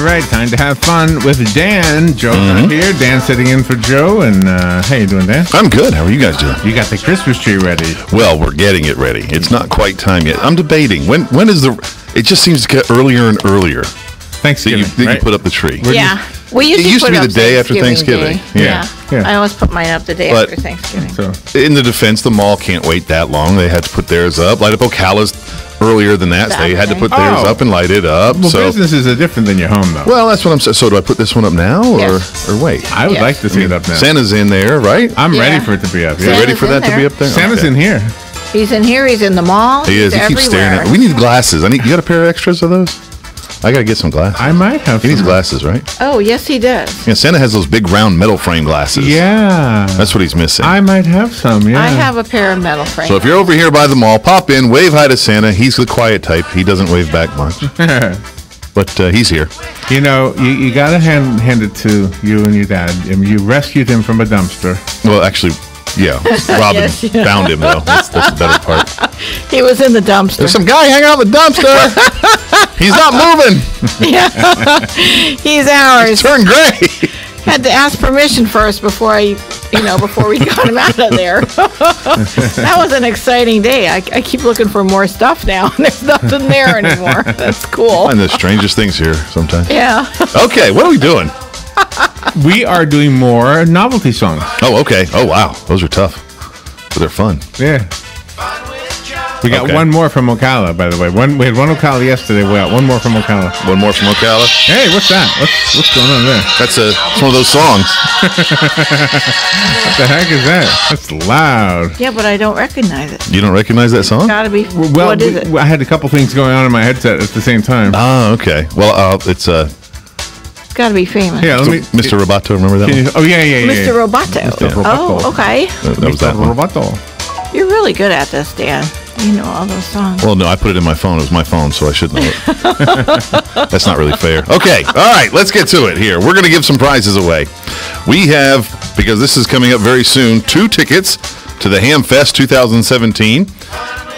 right. Time to have fun with Dan. Joe's not here. Dan's sitting in for Joe. And how you doing, Dan? I'm good. How are you guys doing? You got the Christmas tree ready. Well, we're getting it ready. It's not quite time yet. I'm debating. When is the... It just seems to get earlier and earlier. Thanksgiving, that you put up the tree. Yeah. It used to be the day after Thanksgiving. Yeah. I always put mine up the day after Thanksgiving. So, in the defense, the mall can't wait that long. They had to put theirs up. Light Up Ocala's earlier than that, so they had to put theirs up and light it up. Well, businesses are different than your home, though. Well, that's what I'm saying. So do I put this one up now or wait? I would like to see it up now. Santa's in there, right? I'm ready for it to be up. You ready for that to be up there? Santa's in here. He's in here. He's in the mall. He is. He keeps staring at me. We need glasses. You got a pair of extras of those? I got to get some glasses. I might have He needs glasses, right? Oh, yes, he does. Yeah, Santa has those big round metal frame glasses. Yeah. That's what he's missing. I might have some, yeah. I have a pair of metal frames. So if you're over here by the mall, pop in, wave hi to Santa. He's the quiet type. He doesn't wave back much. But he's here. You know, you got to hand it to you and your dad. I mean, you rescued him from a dumpster. Well, actually, yeah. Robin found him, though. That's the better part. He was in the dumpster. There's some guy hanging out in the dumpster. He's not moving. Yeah. He's ours. He's turned gray. Had to ask permission first before before we got him out of there. That was an exciting day. I keep looking for more stuff now, and there's nothing there anymore. That's cool. I find the strangest things here sometimes. Yeah. Okay, what are we doing? We are doing more novelty songs. Oh, okay. Oh, wow. Those are tough. But they're fun. Yeah. We got one more from Ocala, by the way. We had one Ocala yesterday. We got one more from Ocala. One more from Ocala? Hey, what's that? What's going on there? That's one of those songs. What the heck is that? That's loud. Yeah, but I don't recognize it. You don't recognize that song? It's gotta be. Well, what is it? I had a couple things going on in my headset at the same time. Oh, okay. Well, it's It's gotta be famous. Yeah, let me. Mr. Roboto, remember that one? Yeah. Mr. Roboto. Mr. Roboto. Oh, okay. That was that one. Roboto. You're really good at this, Dan. You know all those songs. Well, no, I put it in my phone. It was my phone, so I should know it. That's not really fair. Okay, all right, let's get to it here. We're going to give some prizes away. We have, because this is coming up very soon, 2 tickets to the Ham Fest 2017,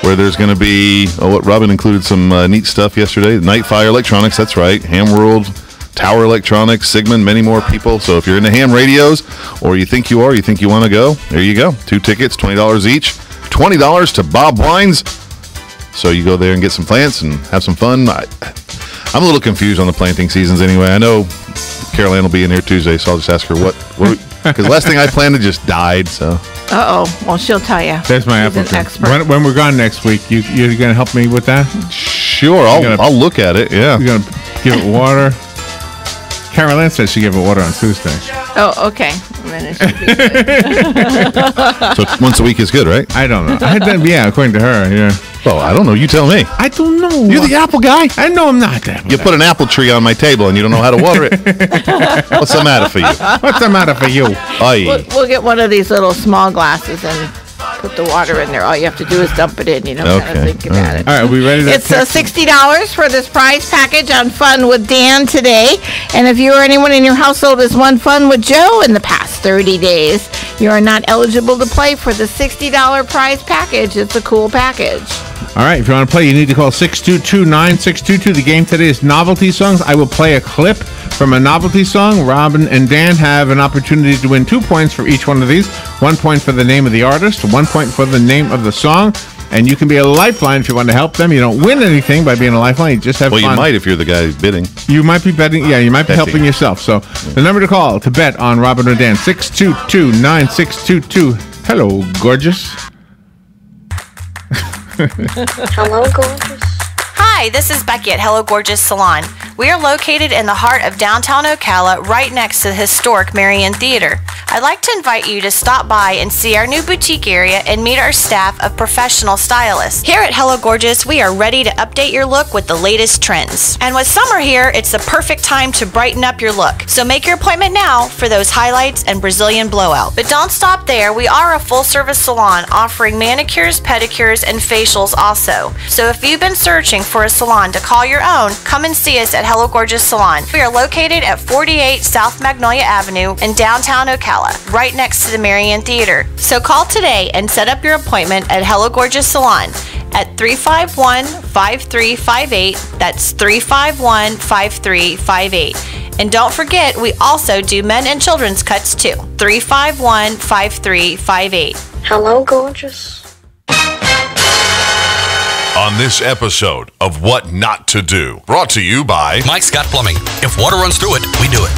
where there's going to be, what Robin included some neat stuff yesterday. Nightfire Electronics, that's right. Ham World, Tower Electronics, Sigmund, many more people. So if you're into ham radios, or you think you want to go, there you go. 2 tickets, $20 each. $20 to Bob Wines. So you go there and get some plants and have some fun. I'm a little confused on the planting seasons anyway. I know Caroline will be in here Tuesday, so I'll just ask her what because last thing I planted just died. So. Well, she'll tell you. There's my She's an applicant. expert. When we're gone next week, you're going to help me with that? Sure, I'll look at it. Yeah. You're going to give it water. Caroline said she gave it water on Tuesday. Oh, okay. Then it should be good. So once a week is good, right? I don't know. According to her, yeah. Oh, I don't know. You tell me. I don't know. You're the apple guy. I know I'm not that. You put an apple tree on my table and you don't know how to water it. What's the matter for you? What's the matter for you? We'll get one of these little small glasses and put the water in there. All you have to do is dump it in. You don't kind of think about it. All right, we ready to... It's $60 for this prize package on Fun with Dan today. And if you or anyone in your household has won Fun with Joe in the past 30 days, you are not eligible to play for the $60 prize package. It's a cool package. All right, if you want to play, you need to call 622-9622. The game today is novelty songs. I will play a clip from a novelty song. Robin and Dan have an opportunity to win 2 points for each one of these. 1 point for the name of the artist, 1 point for the name of the song. And you can be a lifeline if you want to help them. You don't win anything by being a lifeline. You just have fun. Well, you might if you're the guy who's bidding. You might be betting. Yeah, you might be helping yourself. So the number to call to bet on Robin or Dan, 622-9622. Hello, gorgeous. Hello, gorgeous. Hi, this is Becky at Hello Gorgeous Salon. We are located in the heart of downtown Ocala, right next to the historic Marion Theater. I'd like to invite you to stop by and see our new boutique area and meet our staff of professional stylists. Here at Hello Gorgeous, we are ready to update your look with the latest trends. And with summer here, it's the perfect time to brighten up your look. So make your appointment now for those highlights and Brazilian blowout. But don't stop there. We are a full-service salon offering manicures, pedicures, and facials also. So if you've been searching for a salon to call your own, come and see us at Hello Gorgeous Salon. We are located at 48 South Magnolia Avenue in downtown Ocala, right next to the Marion Theater. So call today and set up your appointment at Hello Gorgeous Salon. at 351-5358. That's 351-5358. And don't forget, we also do men and children's cuts too. 351-5358. Hello, gorgeous. On this episode of What Not to Do, brought to you by Mike's Got Plumbing. If water runs through it, we do it.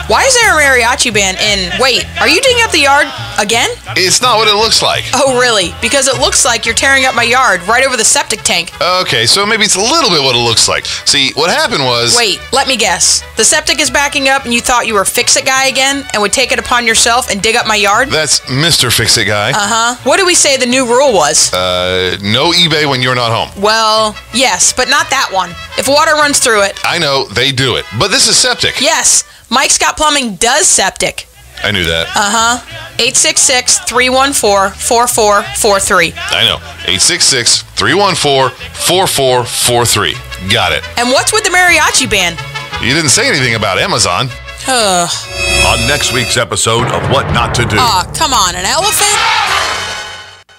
Why is there a mariachi band in... Wait, are you digging up the yard again? It's not what it looks like. Oh, really? Because it looks like you're tearing up my yard right over the septic tank. Okay, so maybe it's a little bit what it looks like. See, what happened was... Wait, let me guess. The septic is backing up and you thought you were a fix-it guy again and would take it upon yourself and dig up my yard? That's Mr. Fix-It Guy. Uh-huh. What did we say the new rule was? No eBay when you're not home. Well, yes, but not that one. If water runs through it... I know, they do it. But this is septic. Yes, Mike's Got Plumbing does septic. I knew that. Uh-huh. 866-314-4443. I know. 866-314-4443. Got it. And what's with the mariachi band? You didn't say anything about Amazon. On next week's episode of What Not to Do. Come on, an elephant?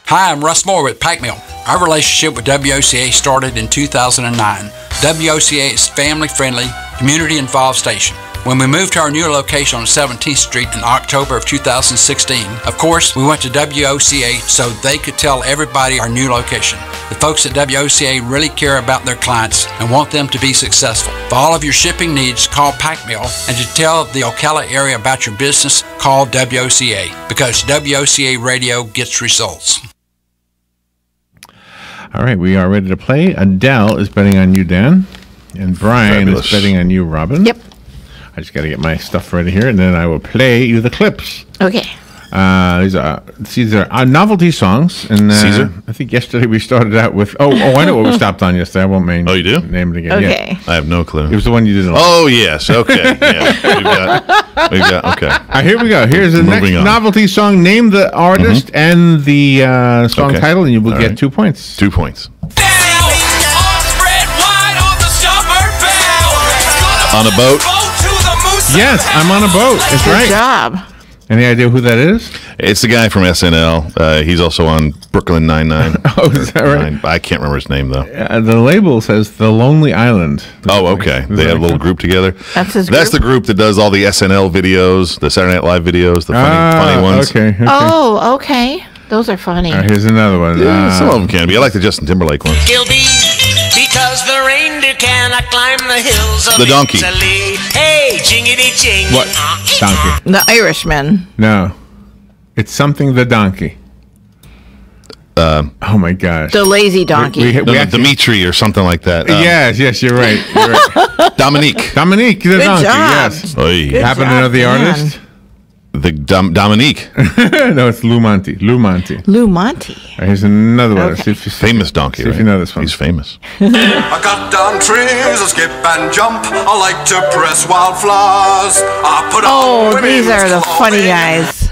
Hi, I'm Russ Moore with Pack Mill. Our relationship with WOCA started in 2009. WOCA is family-friendly, community-involved station. When we moved to our new location on 17th Street in October of 2016, of course, we went to WOCA so they could tell everybody our new location. The folks at WOCA really care about their clients and want them to be successful. For all of your shipping needs, call Pack Mill, and to tell the Ocala area about your business, call WOCA, because WOCA radio gets results. All right, we are ready to play. Adele is betting on you, Dan. And Brian is betting on you, Robin. Yep. I just got to get my stuff ready here, and then I will play you the clips. Okay. These are novelty songs. And Caesar? I think yesterday we started out with... Oh, I know what we stopped on yesterday. I won't name Oh, you do? Name it again. Okay. Yeah. I have no clue. It was the one you didn't like. Oh, yes. Okay. Yeah. We've got, okay. All right, here we go. Here's the next Moving on. novelty song. Name the artist and the song Okay. title, and you will All get right. 2 points. 2 points. On a boat? Yes, I'm on a boat. That's Good right. job. Any idea who that is? It's the guy from SNL. He's also on Brooklyn Nine-Nine. Oh, is that right? I can't remember his name, though. The label says The Lonely Island. Oh, okay. They have a little group together. That's his That's group? the group that does all the SNL videos, the Saturday Night Live videos, the funny ones. Okay. Oh, okay. Those are funny. All right, here's another one. Yeah, some of them can be. I like the Justin Timberlake ones. Gilby, because the reindeer cannot climb the hills of The donkey. Italy. Hey, jingity jing. What? Donkey. The Irishman. No. It's something the donkey. Oh, my gosh. The lazy donkey. We actually- Dimitri or something like that. yes, you're right. You're right. Dominique. Dominique the Good donkey, job. yes. Oy. Good Happen to job, know the Dan. artist? The Dominique. No, it's Lou Monte. Lou Monte. Lou Monte. All right, here's another one. Okay. See if you Famous donkey, See right? if you know this one. He's famous. I cut down trees, I skip and jump. I like to press wildflowers. I put Oh, on these are the women's funny clothing. guys.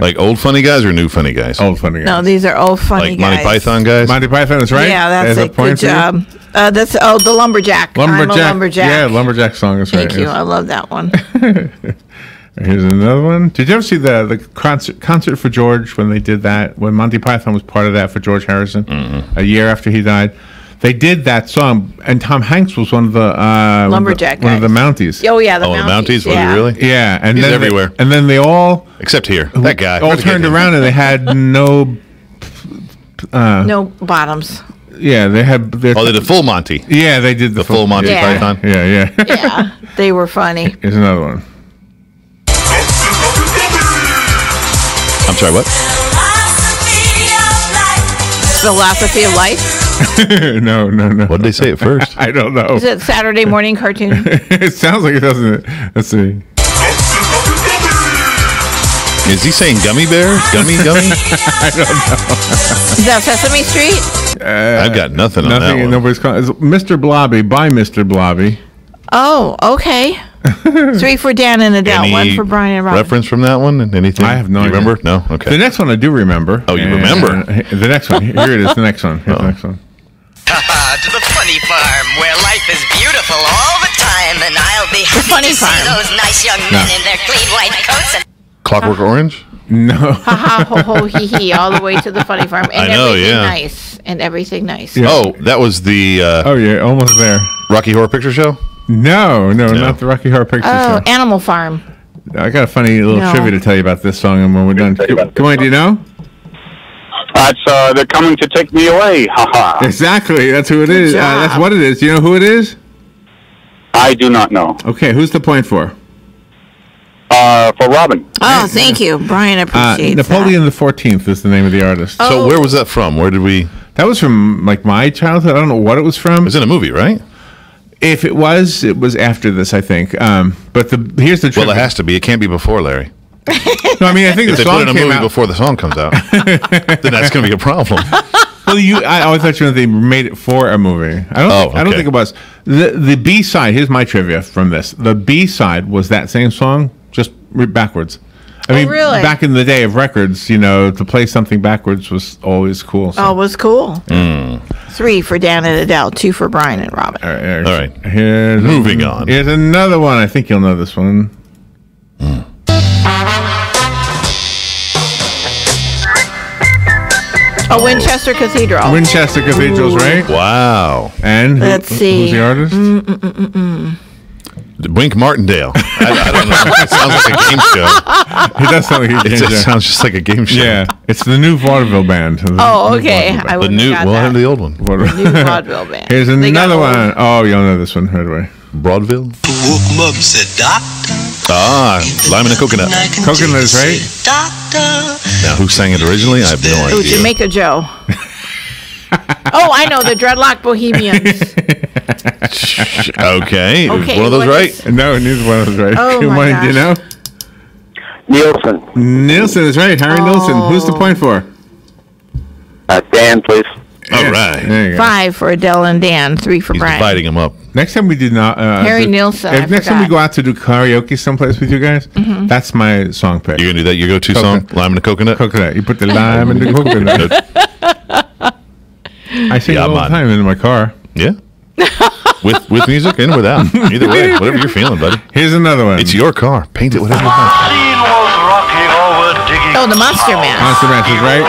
Like old funny guys or new funny guys? Old funny guy. No, these are old funny Like guys. Monty Python guys? Monty Python is right. Yeah, that's There's it. point Good for you. job. That's the lumberjack. I'm a lumberjack. Yeah, lumberjack song is right. Thank you. yes. I love that one. Here's another one. Did you ever see the concert for George when they did that? When Monty Python was part of that for George Harrison, a year after he died, they did that song, and Tom Hanks was one of the Lumberjack one of the guys. Mounties. Oh yeah, the Oh, the Mounties. Mounties? Was Yeah. he really? Yeah, and He's then everywhere. and then they all Except here. That guy. all Where'd he turned get him? around and they had no. No bottoms. Yeah, they had. Oh, they did full Monty. Yeah, they did the Full Monty Yeah. Python. Yeah. Yeah, they were funny. Here's another one. I'm sorry, what? Philosophy of life. No. What did they say at first? I don't know. Is it Saturday morning cartoon? It sounds like it doesn't. Let's see. Is he saying gummy bear? Gummy? Is that Sesame Street? I've got nothing on that Nothing. one. Nobody's calling. It's Mr. Blobby by Mr. Blobby. Oh, okay. 3 for Dan and Adele, Any 1 for Brian and Rob. reference from that one? Anything? I have no You idea. remember? No? Okay. The next one I do remember. Oh, you And, remember? the next one. Here it is. The next one. Here's the next one. To the funny farm where life is beautiful all the time, and I'll be happy Funny to see Farm. those nice young men in their clean white coats and Clockwork Orange? No. Ha ha ho ho hee hee all the way to the funny farm. And I know, everything yeah. nice. And everything nice. Yeah. Oh, that was the Oh, yeah, almost there. Rocky Horror Picture Show? No, not the Rocky Horror Picture Oh, Show. Animal Farm. I got a funny little No. trivia to tell you about this song, and when we're done, come on, do you know? They're coming to take me away. Haha. Exactly, that's who it is. job. That's what it is. Do you know who it is? I do not know. Okay, who's the point for? For Robin. Oh, thank you. Brian appreciates Napoleon the 14th is the name of the artist. So where was that from? Where did we... That was from, like, my childhood. I don't know what it was from. It was in a movie, right? If it was after this, I think. But here's the trick. Well, it has to be. It can't be before, Larry. No, I mean, I think If the they put song it in a came movie out. before the song comes out, then that's going to be a problem. Well, I always thought they made it for a movie. I don't think it was. The B side. Here's my trivia from this. The B side was that same song, just backwards. I mean, really? back in the day of records, to play something backwards was always cool. So. Oh, it was cool. 3 for Dan and Adele, 2 for Brian and Robin. All right. Moving on. Here's another one. I think you'll know this one. Oh, Winchester Cathedral. Winchester Cathedral's right. Wow. And Let's see. Who's the artist? Wink Martindale. I don't know. It sounds like a game show. It does sound like a game It show. sounds just like a game show. Yeah, it's the new vaudeville band. Oh, okay. I The wouldn't new, have got well, that. and the old one. New vaudeville band. Here's They got another old. one. Oh, you'll know this one right away. Broadville. Woke him up and said, Doctor. Ah, Lime and a Coconut. Coconut is right. Doctor. Now, who sang it originally? I have no Oh, idea. Jamaica Joe. Oh, I know, the Dreadlock Bohemians. Okay. Okay, One of those what right? is- No, neither one of those right. Oh, Come my on, do you know? gosh. Nielsen. Nielsen is right. Harry Nielsen. Who's the point for? Dan, please. All right. There you go. 5 for Adele and Dan, 3 for He's Brian. dividing them up. Next time we do not. Harry Nielsen, I Next time we forgot. go out to do karaoke someplace with you guys, that's my song pick. You're going to do that? Your go-to Coconut. song? Lime and a Coconut? Coconut. You put the lime in the coconut. I sing it Yeah, all the man. time in my car. Yeah. With music and without. Either way. Whatever you're feeling, buddy. Here's another one. It's your car. Paint it whatever you want. Oh, the Monster Mash. Monster Mash is right.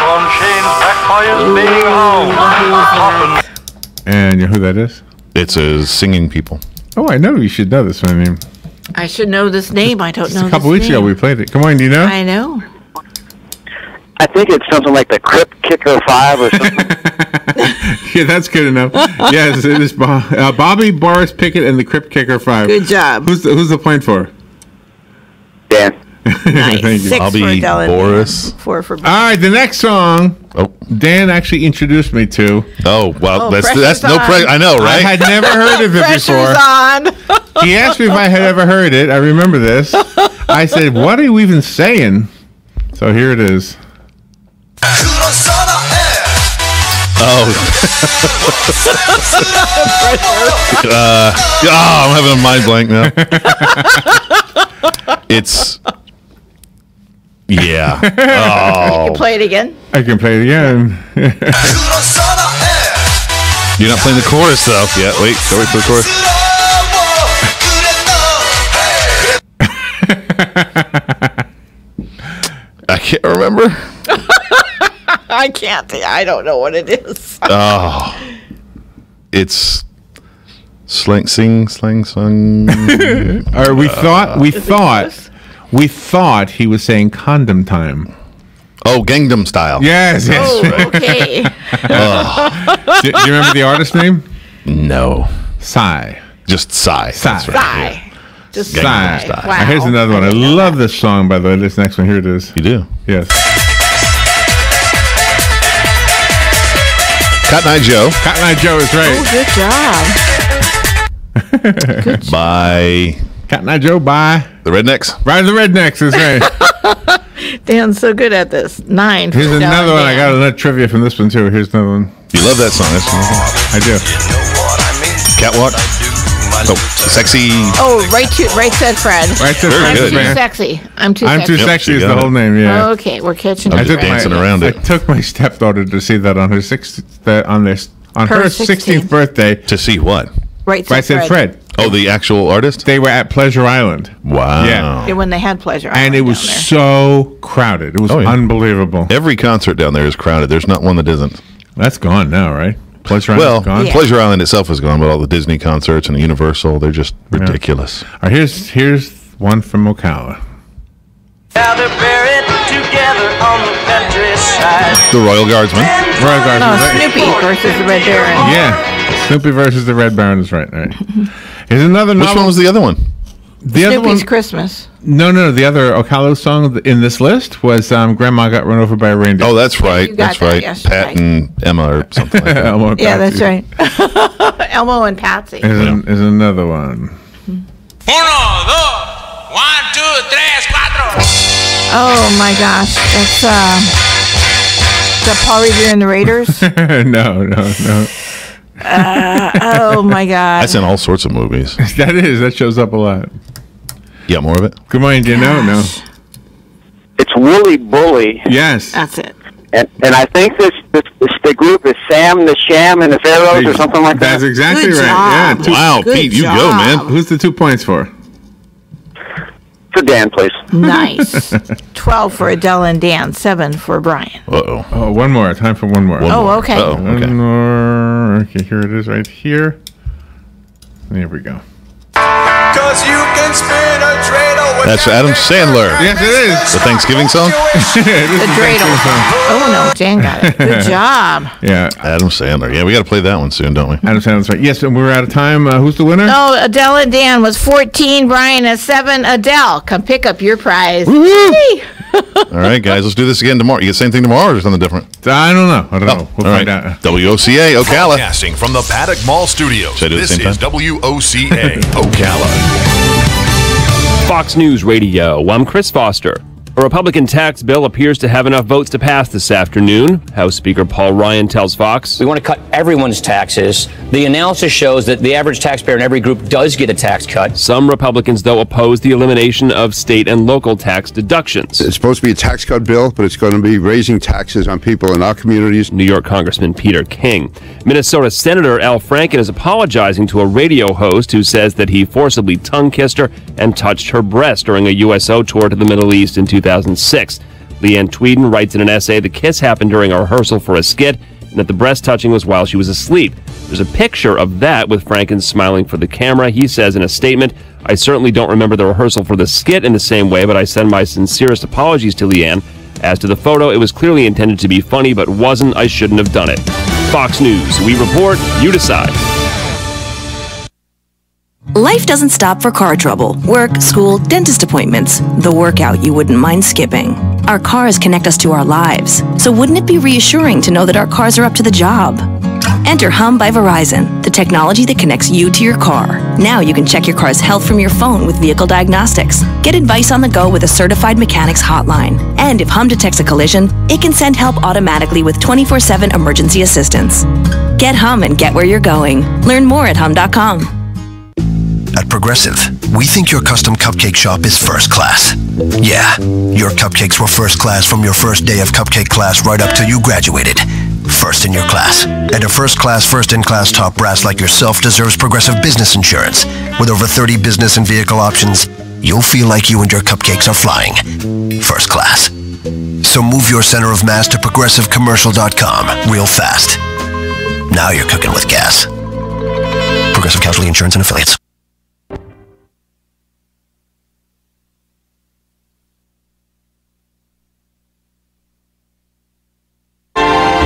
And you know who that is? It's singing people. Oh, I know. You should know this one. I should know this name. I don't know A couple this weeks ago name. we played it. Come on, do you know? I know. I think it's something like the Crypt Kicker 5 or something. Yeah, that's good enough. Yes, it is Bobby, Boris Pickett, and the Crypt Kicker 5. Good job. Who's the point for? Dan. Nice. Thank you. 6 Bobby, for Adele and Dan, Boris. 4 for All right, the next song Oh. Dan actually introduced me to. Oh, well, Oh, that's pressure's no on. pressure. I know, I right? had never heard of it Pressure's before. on. He asked me if I had ever heard it. I remember this. I said, "What are you even saying?" So here it is. I'm having a mind blank now. It's. Yeah. Oh. You play it again. I can play it again. You're not playing the chorus, though. Yeah, wait. Go wait for the chorus. I can't remember. I can't. I don't know what it is. Oh. It's. Slang, sing, slang, song. Or we thought he was saying condom time. Oh, Gangnam Style. Yes. Oh, okay. Do you remember the artist name? No. Psy. Just Psy. That's right. Sigh. Just Gangnam sigh. Style. Wow. Here's another one. I didn't know love that. this song, by the way. This next one. Here it is. You do. Yes. Cotton Eye Joe Cotton Eye Joe is Oh, right. good job. by Cotton Eye Joe by the Rednecks. Ride the Rednecks is right. Dan's so good at this. 9 for Here's Adele another and one. I Dan. got another trivia from this one, too. Here's another one. You love that song. That's I do. Catwalk. Oh, sexy. Oh, right said Fred. Right to Very I'm good. too man. sexy. I'm too I'm sexy. too Yep, sexy she is got the it. whole name, yeah. Okay, we're catching I'm up. just dancing around I it took my stepdaughter to see that on her 16th Her birthday. to see what. Right Right said Fred. Oh, the actual artist? They were at Pleasure Island. Wow. Yeah, when they had Pleasure Island And it was down there. so crowded. It was unbelievable. Every concert down there is crowded. There's not one that isn't. That's gone now, right? Pleasure Well, Island's gone? Pleasure Island itself is gone, but all the Disney concerts and the Universal, they're just ridiculous. All right, here's one from Ocala. Now they're buried together on the countryside. The Royal Guardsmen. Royal Guardsmen. No, right? Snoopy versus the Red Baron. Yeah. Snoopy versus the Red Baron is right. Here's another Which novel. one was the other one? The other Snoopy's one? Christmas. No. The other Ocala song in this list was Grandma Got Run Over by a Reindeer. Oh, that's right. you got That's that right. yesterday. Pat and Emma or something like that. Elmo and Yeah, Patsy. that's right. Elmo and Patsy. Is another one. 1, 2, 1, 2, 3, 4. Oh my gosh, that's the Paul Revere and the Raiders. No. Oh my God. That's in all sorts of movies. That shows up a lot. Yeah, more of it? Good morning, do you know? No. It's Wooly Bully. Yes. That's it. And I think the group is Sam the Sham and the Pharaohs or something like that. That's exactly Good right. job. Yeah. Wow, Good Pete, you go, job. man. Who's the 2 points for? For Dan, please. Nice. 12 for Adele and Dan. 7 for Brian. Uh-oh. Oh, one more. Time for one more. Oh, okay. Uh-oh, One okay. more. Okay, here it is right here. There we go. 'Cause you can spin a dreidel with That's Adam Sandler. Yes, it is. The Thanksgiving song? The dreidel. Oh, no. Jan got it. Good job. Yeah. Adam Sandler. Yeah, we got to play that one soon, don't we? Adam Sandler's right. Yes, and we're out of time. Who's the winner? Oh, Adele and Dan was 14. Brian is 7. Adele, come pick up your prize. All right, guys, let's do this again tomorrow. You get the same thing tomorrow or something different? I don't know. We'll all find right. out. WOCA, Ocala. Broadcasting from the Paddock Mall Studios. Should I do it at the This same is time? WOCA Ocala. Fox News Radio. I'm Chris Foster. A Republican tax bill appears to have enough votes to pass this afternoon. House Speaker Paul Ryan tells Fox. We want to cut everyone's taxes. The analysis shows that the average taxpayer in every group does get a tax cut. Some Republicans, though, oppose the elimination of state and local tax deductions. It's supposed to be a tax cut bill, but it's going to be raising taxes on people in our communities. New York Congressman Peter King. Minnesota Senator Al Franken is apologizing to a radio host who says that he forcibly tongue-kissed her and touched her breast during a USO tour to the Middle East in 2006. Leanne Tweeden writes in an essay the kiss happened during a rehearsal for a skit and that the breast touching was while she was asleep. There's a picture of that with Franken smiling for the camera. He says in a statement, "I certainly don't remember the rehearsal for the skit in the same way, but I send my sincerest apologies to Leanne. As to the photo, it was clearly intended to be funny, but wasn't. I shouldn't have done it." Fox News. We report, you decide. Life doesn't stop for car trouble, work, school, dentist appointments, the workout you wouldn't mind skipping. Our cars connect us to our lives, so wouldn't it be reassuring to know that our cars are up to the job? Enter Hum by Verizon, the technology that connects you to your car. Now you can check your car's health from your phone with vehicle diagnostics. Get advice on the go with a certified mechanics hotline. And if Hum detects a collision, it can send help automatically with 24/7 emergency assistance. Get Hum and get where you're going. Learn more at hum.com. At Progressive, we think your custom cupcake shop is first class. Yeah, your cupcakes were first class from your first day of cupcake class right up till you graduated. First in your class. And a first class, first in class top brass like yourself deserves Progressive Business Insurance. With over 30 business and vehicle options, you'll feel like you and your cupcakes are flying. First class. So move your center of mass to progressivecommercial.com real fast. Now you're cooking with gas. Progressive Casualty Insurance and Affiliates.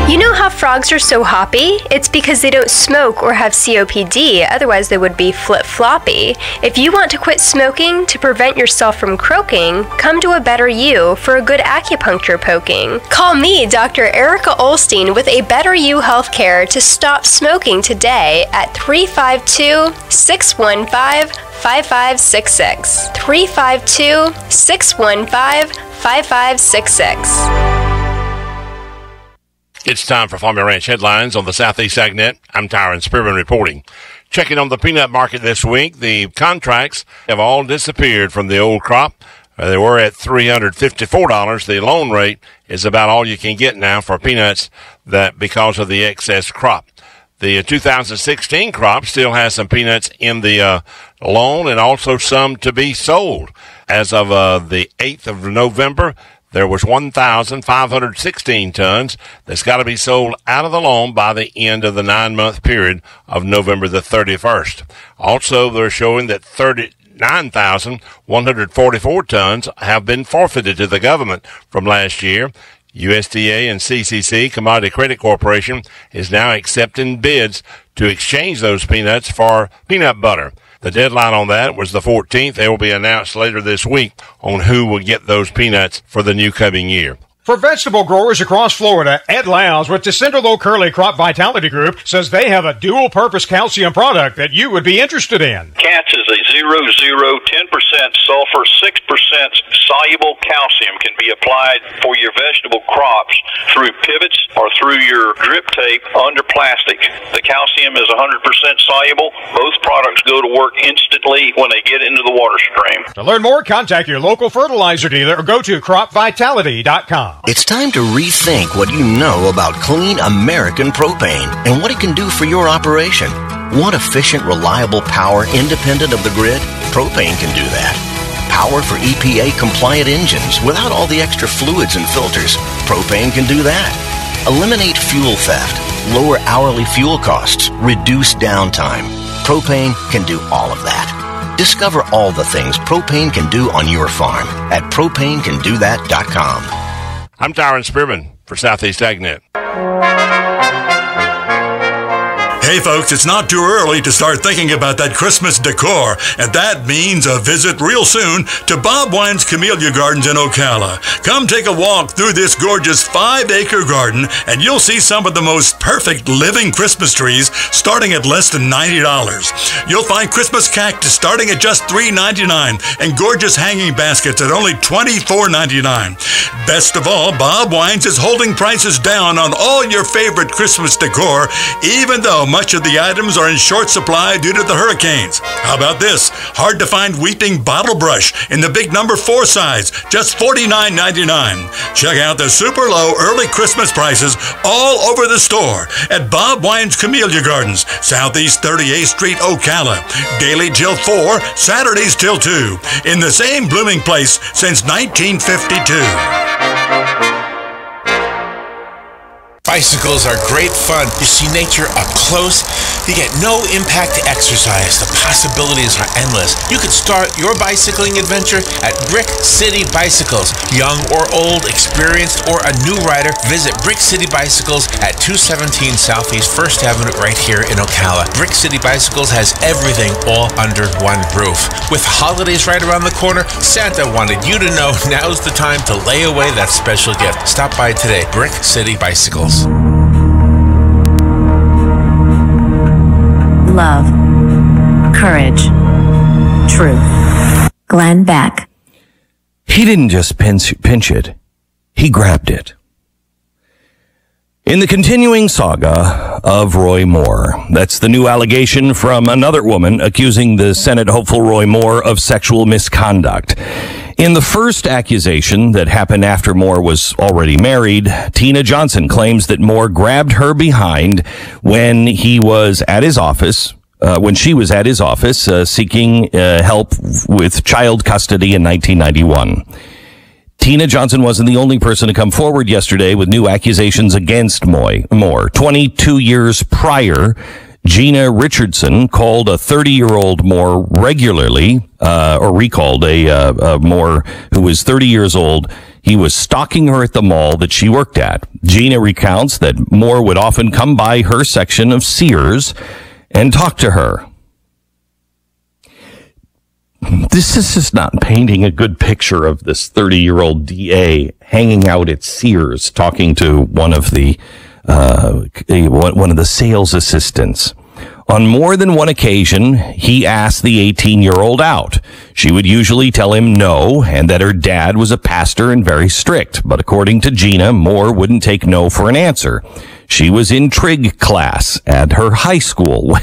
You know how frogs are so hoppy? It's because they don't smoke or have COPD, otherwise they would be flip-floppy. If you want to quit smoking to prevent yourself from croaking, come to A Better You for a good acupuncture poking. Call me, Dr. Erica Olstein, with A Better You Healthcare to stop smoking today at 352-615-5566. 352-615-5566. It's time for Farm and Ranch headlines on the Southeast AgNet. I'm Tyron Spearman reporting. Checking on the peanut market this week, the contracts have all disappeared from the old crop. They were at $354. The loan rate is about all you can get now for peanuts that because of the excess crop. The 2016 crop still has some peanuts in the loan and also some to be sold. As of the 8th of November, there was 1,516 tons that's got to be sold out of the loan by the end of the 9-month period of November the 31st. Also, they're showing that 39,144 tons have been forfeited to the government from last year. USDA and CCC, Commodity Credit Corporation, is now accepting bids to exchange those peanuts for peanut butter. The deadline on that was the 14th. They will be announced later this week on who will get those peanuts for the new coming year. For vegetable growers across Florida, Ed Lowndes with Descendolo Curly Crop Vitality Group says they have a dual-purpose calcium product that you would be interested in. CATS is a 0-0, 10% sulfur, 6% soluble calcium can be applied for your vegetable crops through pivots or through your drip tape under plastic. The calcium is 100% soluble. Both products go to work instantly when they get into the water stream. To learn more, contact your local fertilizer dealer or go to cropvitality.com. It's time to rethink what you know about clean American propane and what it can do for your operation. Want efficient, reliable power independent of the grid? Propane can do that. Power for EPA-compliant engines without all the extra fluids and filters. Propane can do that. Eliminate fuel theft, lower hourly fuel costs, reduce downtime. Propane can do all of that. Discover all the things propane can do on your farm at propanecandothat.com. I'm Tyron Spearman for Southeast AgNet. Hey folks, it's not too early to start thinking about that Christmas decor, and that means a visit real soon to Bob Wine's Camellia Gardens in Ocala. Come take a walk through this gorgeous 5-acre garden, and you'll see some of the most perfect living Christmas trees starting at less than $90. You'll find Christmas cactus starting at just $3.99 and gorgeous hanging baskets at only $24.99. Best of all, Bob Wines is holding prices down on all your favorite Christmas decor, even though much of the items are in short supply due to the hurricanes. How about this? Hard to find weeping bottle brush in the big number 4 size, just $49.99. Check out the super low early Christmas prices all over the store at Bob Wine's Camellia Gardens, Southeast 38th Street, Ocala. Daily till 4, Saturdays till 2. In the same blooming place since 1952. Bicycles are great fun. You see nature up close. You get no impact exercise. The possibilities are endless. You could start your bicycling adventure at Brick City Bicycles. Young or old, experienced or a new rider, visit Brick City Bicycles at 217 Southeast 1st Avenue right here in Ocala. Brick City Bicycles has everything all under one roof. With holidays right around the corner, Santa wanted you to know now's the time to lay away that special gift. Stop by today. Brick City Bicycles. Love, courage, truth. Glenn Beck. He didn't just pinch it, he grabbed it. In the continuing saga of Roy Moore, that's the new allegation from another woman accusing the Senate hopeful Roy Moore of sexual misconduct. In the first accusation that happened after Moore was already married, Tina Johnson claims that Moore grabbed her behind when he was at his office, when she was at his office seeking help with child custody in 1991. Tina Johnson wasn't the only person to come forward yesterday with new accusations against Moore. 22 years prior, Gina Richardson called a 30-year-old Moore regularly, or recalled a Moore who was 30 years old. He was stalking her at the mall that she worked at. Gina recounts that Moore would often come by her section of Sears and talk to her. This is just not painting a good picture of this 30-year-old DA hanging out at Sears talking to one of the sales assistants. On more than one occasion, he asked the 18-year-old out. She would usually tell him no, and that her dad was a pastor and very strict. But according to Gina, Moore wouldn't take no for an answer. She was in trig class at her high school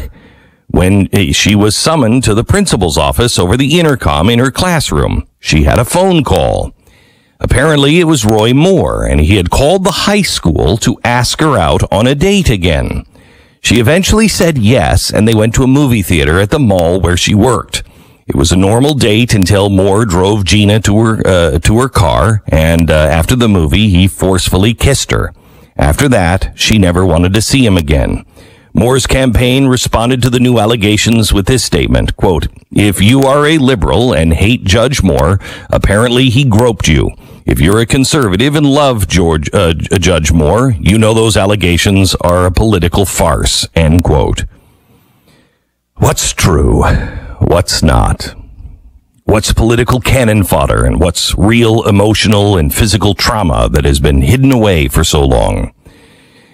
when she was summoned to the principal's office over the intercom in her classroom. She had a phone call. Apparently, it was Roy Moore, and he had called the high school to ask her out on a date again. She eventually said yes, and they went to a movie theater at the mall where she worked. It was a normal date until Moore drove Gina to her car, and after the movie, he forcefully kissed her. After that, she never wanted to see him again. Moore's campaign responded to the new allegations with this statement, quote, "If you are a liberal and hate Judge Moore, apparently he groped you. If you're a conservative and love Judge Moore, you know those allegations are a political farce," end quote. What's true? What's not? What's political cannon fodder, and what's real emotional and physical trauma that has been hidden away for so long?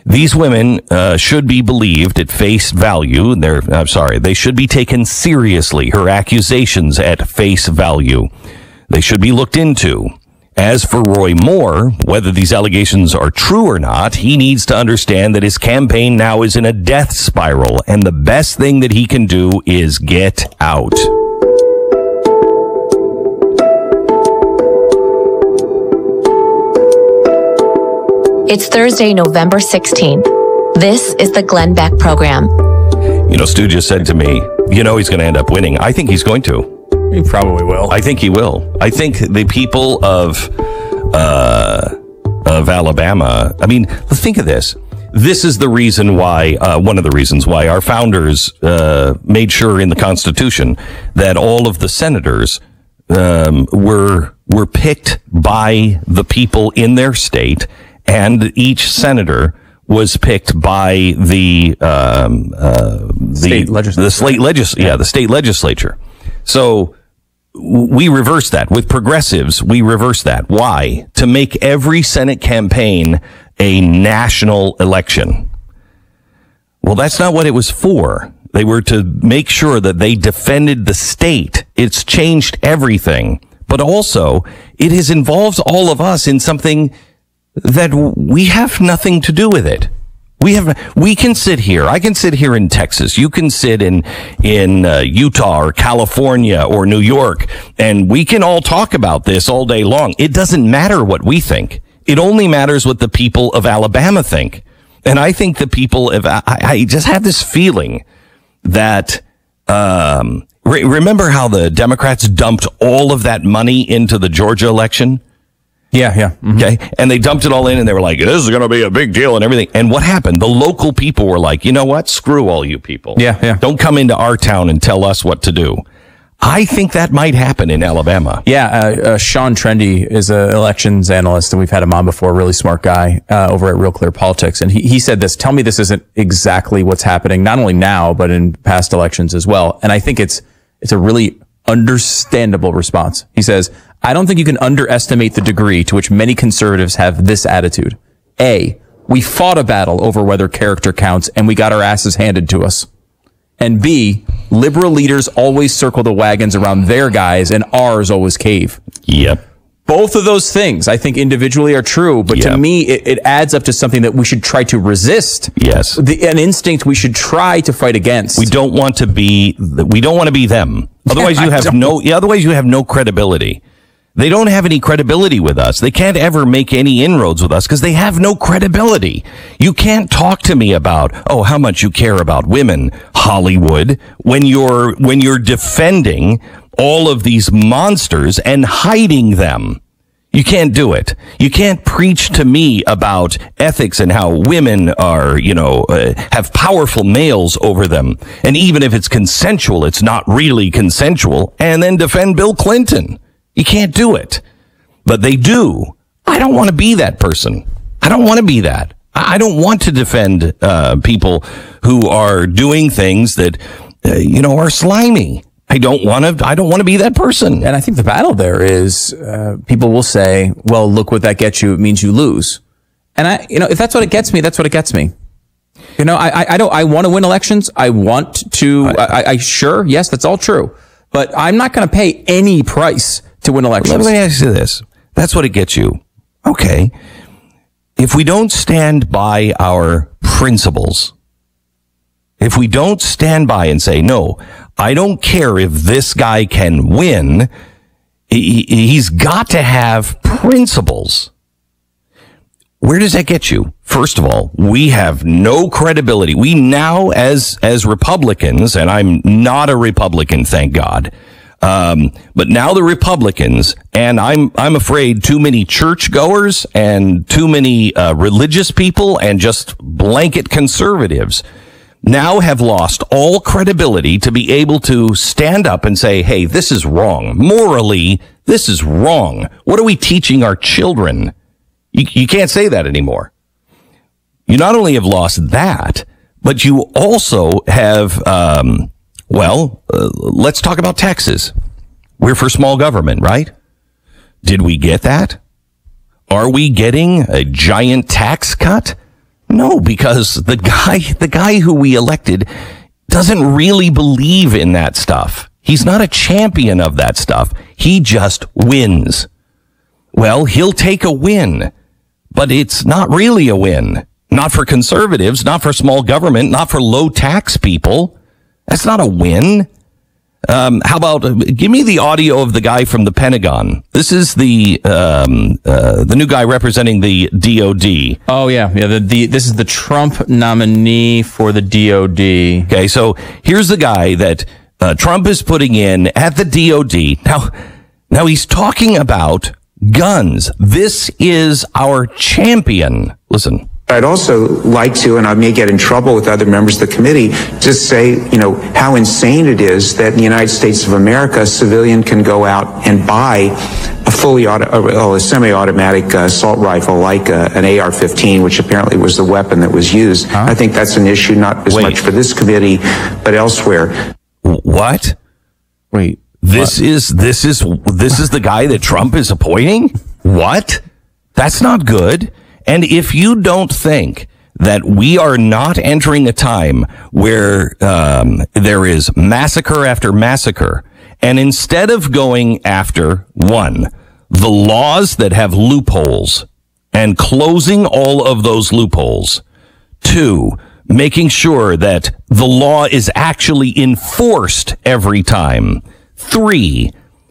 These women should be believed at face value. They should be taken seriously. Her accusations at face value. They should be looked into. As for Roy Moore, whether these allegations are true or not, he needs to understand that his campaign now is in a death spiral, and the best thing that he can do is get out. It's Thursday, November 16th. This is the Glenn Beck Program. You know, Stu just said to me, you know he's going to end up winning. I think he's going to. He probably will. I think he will. I think the people of Alabama, I mean, think of this. This is the reason why, one of the reasons why our founders made sure in the Constitution that all of the senators were picked by the people in their state, and each senator was picked by the state legislature. So we reverse that. With progressives, we reverse that. Why? To make every Senate campaign a national election. Well, that's not what it was for. They were to make sure that they defended the state. It's changed everything. But also, it has involved all of us in something that we have nothing to do with it. We can sit here. I can sit here in Texas. You can sit in Utah or California or New York, and we can all talk about this all day long. It doesn't matter what we think. It only matters what the people of Alabama think. And I think the people of, I just have this feeling that, remember how the Democrats dumped all of that money into the Georgia election? Yeah. Mm-hmm. Okay. And they dumped it all in, and they were like, this is going to be a big deal and everything. And what happened? The local people were like, you know what? Screw all you people. Yeah. Don't come into our town and tell us what to do. I think that might happen in Alabama. Yeah. Sean Trendy is an elections analyst, and we've had him on before, really smart guy, over at Real Clear Politics. And he said this, tell me this isn't exactly what's happening, not only now, but in past elections as well. And I think it's a really understandable response. He says, I don't think you can underestimate the degree to which many conservatives have this attitude. A, we fought a battle over whether character counts, and we got our asses handed to us. And B, liberal leaders always circle the wagons around their guys, and ours always cave. Yep. Both of those things, I think, individually are true, but to me, it adds up to something that we should try to resist. Yes. An instinct we should try to fight against. We don't want to be them. Otherwise, otherwise you have no credibility. They don't have any credibility with us. They can't ever make any inroads with us because they have no credibility. You can't talk to me about, how much you care about women, Hollywood, when you're defending all of these monsters and hiding them. You can't do it. You can't preach to me about ethics and how women are, have powerful males over them. And even if it's consensual, it's not really consensual. And then defend Bill Clinton. You can't do it. But they do. I don't want to be that person. I don't want to be that. I don't want to defend people who are doing things that, are slimy. I don't want to be that person. And I think the battle there is, people will say, well, look what that gets you. It means you lose. And if that's what it gets me, that's what it gets me. I want to win elections. I want to, sure, yes, that's all true. But I'm not going to pay any price to win elections. Let me ask you this. That's what it gets you. Okay. If we don't stand by our principles, if we don't stand by and say, no, I don't care if this guy can win, he's got to have principles. Where does that get you? First of all, we have no credibility. We now, as Republicans, and I'm not a Republican, thank God, but now the Republicans, and I'm afraid too many churchgoers and too many religious people and just blanket conservatives now have lost all credibility to be able to stand up and say, hey, this is wrong. Morally, this is wrong. What are we teaching our children? You can't say that anymore. You not only have lost that, but you also have, let's talk about taxes. We're for small government, right? Did we get that? Are we getting a giant tax cut? No, because the guy who we elected doesn't really believe in that stuff. He's not a champion of that stuff. He just wins. Well, he'll take a win, but it's not really a win. Not for conservatives, not for small government, not for low tax people. That's not a win. How about give me the audio of the guy from the Pentagon? This is the new guy representing the DOD. Oh yeah. This is the Trump nominee for the DOD. Okay, so here's the guy that Trump is putting in at the DOD. Now he's talking about guns. This is our champion. Listen. I'd also like to, and I may get in trouble with other members of the committee, just say, how insane it is that in the United States of America, a civilian can go out and buy a semi-automatic assault rifle like an AR-15, which apparently was the weapon that was used. I think that's an issue not as much for this committee, but elsewhere. What? Wait. This is the guy that Trump is appointing? What? That's not good. And if you don't think that we are not entering a time where there is massacre after massacre, and instead of going after, one, the laws that have loopholes and closing all of those loopholes, two, making sure that the law is actually enforced every time, three,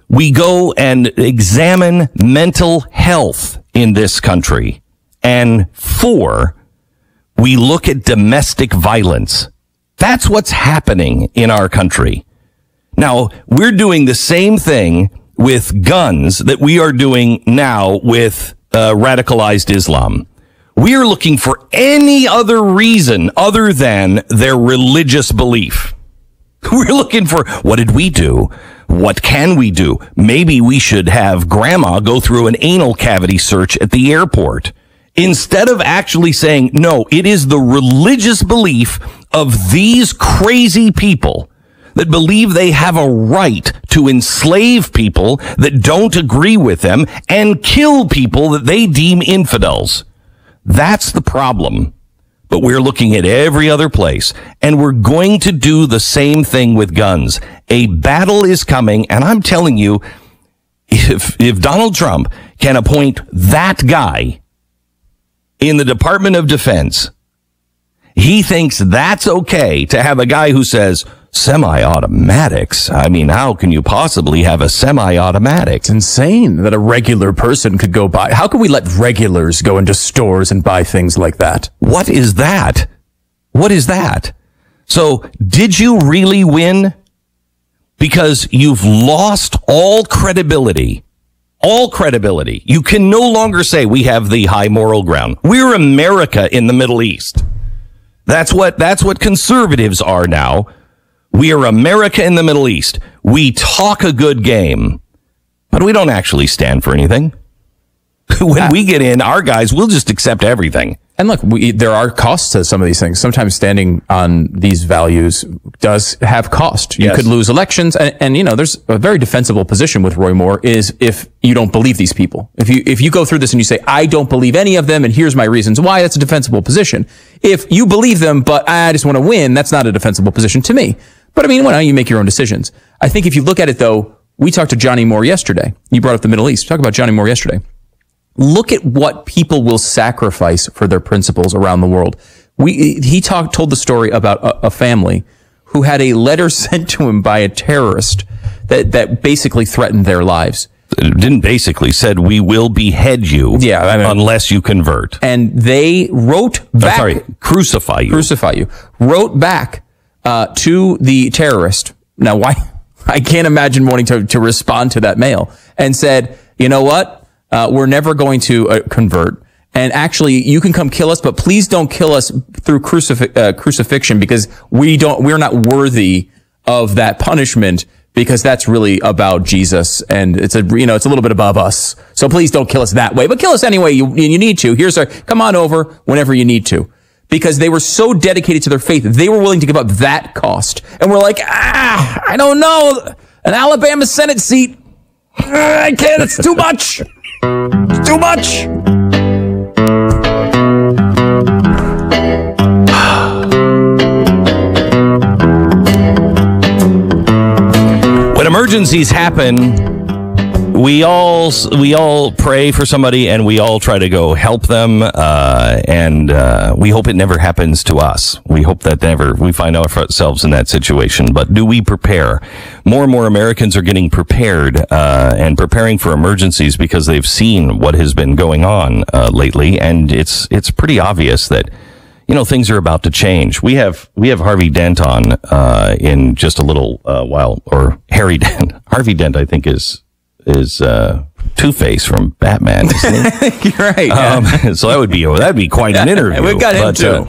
we go and examine mental health in this country. And four, we look at domestic violence. That's what's happening in our country. Now, we're doing the same thing with guns that we are doing now with radicalized Islam. We are looking for any other reason other than their religious belief. We're looking for, what did we do? What can we do? Maybe we should have grandma go through an anal cavity search at the airport. Instead of actually saying, no, it is the religious belief of these crazy people that believe they have a right to enslave people that don't agree with them and kill people that they deem infidels. That's the problem. But we're looking at every other place, and we're going to do the same thing with guns. A battle is coming, and I'm telling you, if Donald Trump can appoint that guy in the Department of Defense, he thinks that's okay to have a guy who says semi-automatics. I mean, how can you possibly have a semi-automatic? It's insane that a regular person could go buy. How can we let regulars go into stores and buy things like that? What is that? What is that? So, did you really win? Because you've lost all credibility. All credibility. You can no longer say we have the high moral ground. We're America in the Middle East. That's what conservatives are now. We are America in the Middle East. We talk a good game, but we don't actually stand for anything. When we get in, our guys will just accept everything. And look, there are costs to some of these things. Sometimes standing on these values does have cost. You could lose elections. And, there's a very defensible position with Roy Moore is if you don't believe these people. If you go through this and you say, I don't believe any of them, and here's my reasons why, that's a defensible position. If you believe them, but I just want to win, that's not a defensible position to me. But you make your own decisions. I think if you look at it, though, we talked to Johnny Moore yesterday. You brought up the Middle East. Talk about Johnny Moore yesterday. Look at what people will sacrifice for their principles around the world. He told the story about a family who had a letter sent to him by a terrorist that basically threatened their lives. said, we will behead you unless you convert. And they wrote back. Crucify you. Wrote back to the terrorist. Now, why? I can't imagine wanting to respond to that mail, and said, you know what? We're never going to convert. And actually, you can come kill us, but please don't kill us through crucifixion, because we're not worthy of that punishment, because that's really about Jesus, and it's a little bit above us. So please don't kill us that way, but kill us anyway you need to. Come on over whenever you need to. Because they were so dedicated to their faith, they were willing to give up that cost. And we're like, I don't know, an Alabama Senate seat, I can't, it's too much. It's too much. When emergencies happen, we all pray for somebody, and we all try to go help them, and we hope it never happens to us. We hope that never we find ourselves in that situation. But do we prepare? More and more Americans are getting prepared and preparing for emergencies because they've seen what has been going on lately, and it's pretty obvious that things are about to change. We have Harvey Dent on in just a little while, or Harry Dent. Harvey Dent, I think, is Two-Face from Batman, isn't he? You're right. So that'd be quite an interview. We've got him too.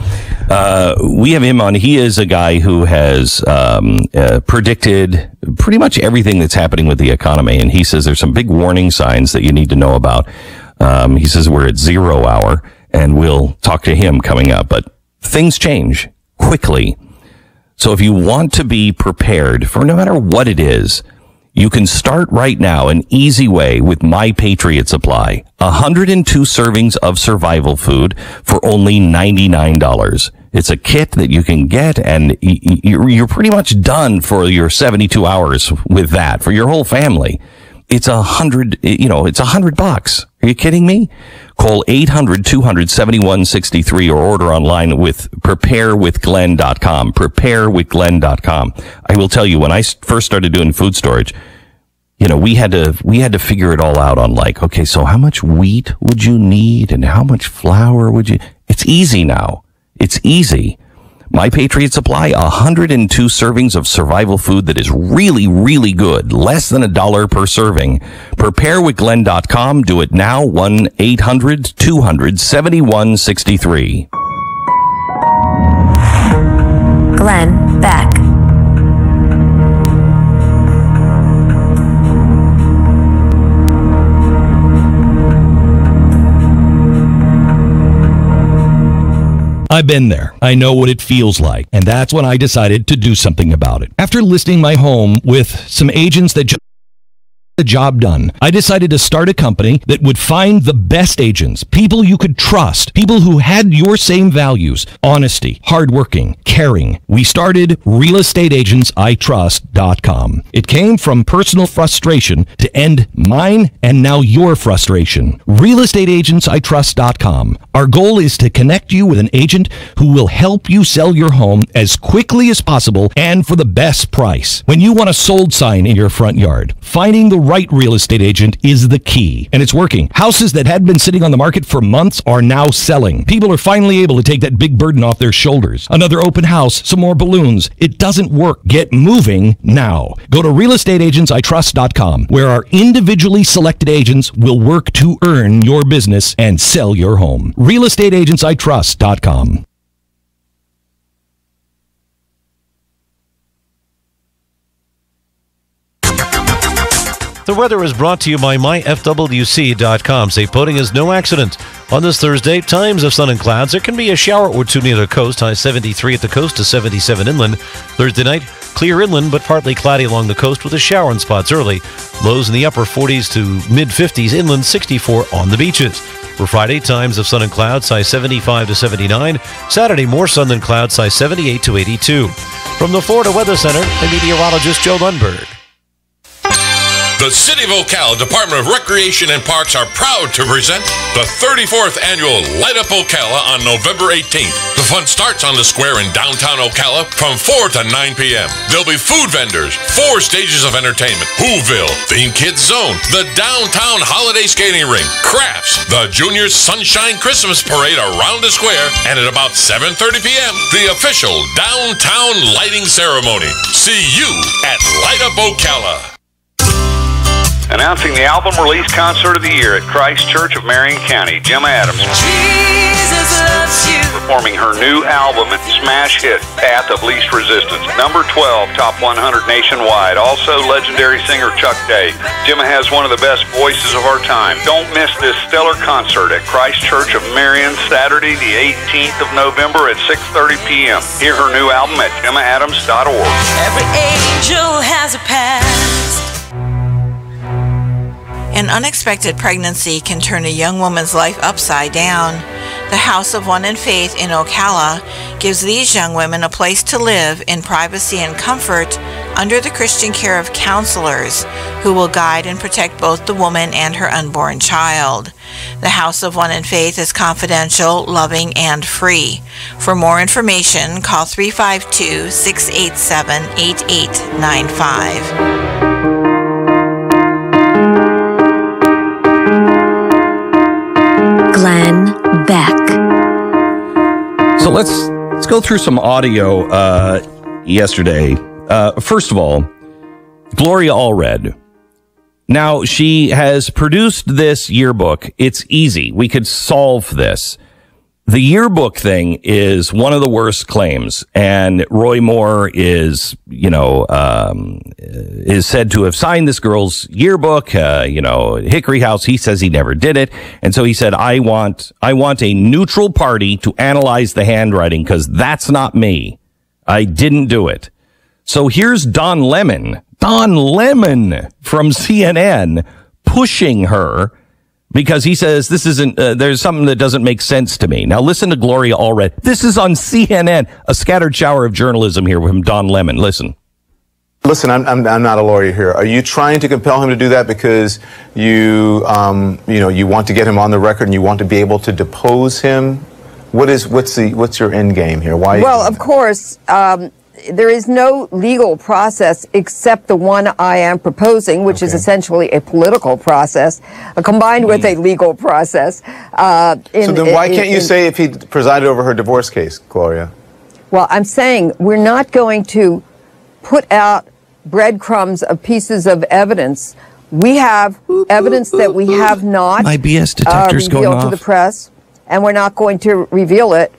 We have him on. He is a guy who has predicted pretty much everything that's happening with the economy, and he says there's some big warning signs that you need to know about. He says we're at 0 hour, and we'll talk to him coming up. But things change quickly. So if you want to be prepared for no matter what it is, you can start right now an easy way with My Patriot Supply. 102 servings of survival food for only $99. It's a kit that you can get, and you're pretty much done for your 72 hours with that for your whole family. It's $100. Are you kidding me? Call 800-200-7163 or order online with preparewithglenn.com. Preparewithglenn.com. I will tell you, when I first started doing food storage, we had to figure it all out on okay, so how much wheat would you need and how much flour would you? It's easy now. It's easy. My Patriot Supply, 102 servings of survival food that is really, really good. Less than $1 per serving. Preparewithglenn.com. Do it now. 1-800-200-7163. Glenn Beck. I've been there. I know what it feels like. And that's when I decided to do something about it. After listing my home with some agents that the job done, I decided to start a company that would find the best agents, people you could trust, people who had your same values: honesty, hardworking, caring. We started realestateagentsitrust.com. It came from personal frustration to end mine and now your frustration. realestateagentsitrust.com. Our goal is to connect you with an agent who will help you sell your home as quickly as possible and for the best price. When you want a sold sign in your front yard, finding the right real estate agent is the key, and it's working. Houses that had been sitting on the market for months are now selling. People are finally able to take that big burden off their shoulders. Another open house, some more balloons. It doesn't work. Get moving now. Go to realestateagentsitrust.com, where our individually selected agents will work to earn your business and sell your home. realestateagentsitrust.com. The weather is brought to you by myfwc.com. Safe boating is no accident. On this Thursday, times of sun and clouds. There can be a shower or two near the coast. High 73 at the coast to 77 inland. Thursday night, clear inland but partly cloudy along the coast with a shower in spots early. Lows in the upper 40s to mid-50s inland, 64 on the beaches. For Friday, times of sun and clouds. High 75 to 79. Saturday, more sun than clouds. High 78 to 82. From the Florida Weather Center, I'm meteorologist Joe Lundberg. The City of Ocala Department of Recreation and Parks are proud to present the 34th Annual Light Up Ocala on November 18th. The fun starts on the square in downtown Ocala from 4 to 9 p.m. There'll be food vendors, 4 stages of entertainment, Whoville, Theme Kids Zone, the downtown holiday skating rink, crafts, the Junior Sunshine Christmas Parade around the square, and at about 7:30 p.m., the official downtown lighting ceremony. See you at Light Up Ocala. Announcing the album release concert of the year at Christ Church of Marion County, Gemma Adams. Jesus loves you. Performing her new album and smash hit, Path of Least Resistance. Number 12, top 100 nationwide. Also legendary singer Chuck Day. Gemma has one of the best voices of our time. Don't miss this stellar concert at Christ Church of Marion, Saturday the 18th of November at 6:30 p.m. Hear her new album at GemmaAdams.org. Every angel has a past. An unexpected pregnancy can turn a young woman's life upside down. The House of One in Faith in Ocala gives these young women a place to live in privacy and comfort under the Christian care of counselors who will guide and protect both the woman and her unborn child. The House of One in Faith is confidential, loving, and free. For more information, call 352-687-8895. Glenn Beck. So let's go through some audio yesterday. First of all, Gloria Allred. Now, she has produced this yearbook. It's easy. We could solve this. The yearbook thing is one of the worst claims, and Roy Moore is said to have signed this girl's yearbook. Hickory House, he says he never did it, and so he said, I want a neutral party to analyze the handwriting because that's not me. I didn't do it. So here's Don Lemon from CNN pushing her, because he says this isn't, there's something that doesn't make sense to me. Now listen to Gloria Allred. This is on CNN, a scattered shower of journalism here from Don Lemon. Listen, I'm not a lawyer here. Are you trying to compel him to do that because you want to get him on the record and you want to be able to depose him? What's your end game here? Why? Well, of course, there is no legal process except the one I am proposing, which is essentially a political process, combined with a legal process. So then why can't you say if he presided over her divorce case, Gloria? Well, I'm saying we're not going to put out breadcrumbs of pieces of evidence. We have evidence that we have not my BS detector's going revealed off to the press, and we're not going to reveal it.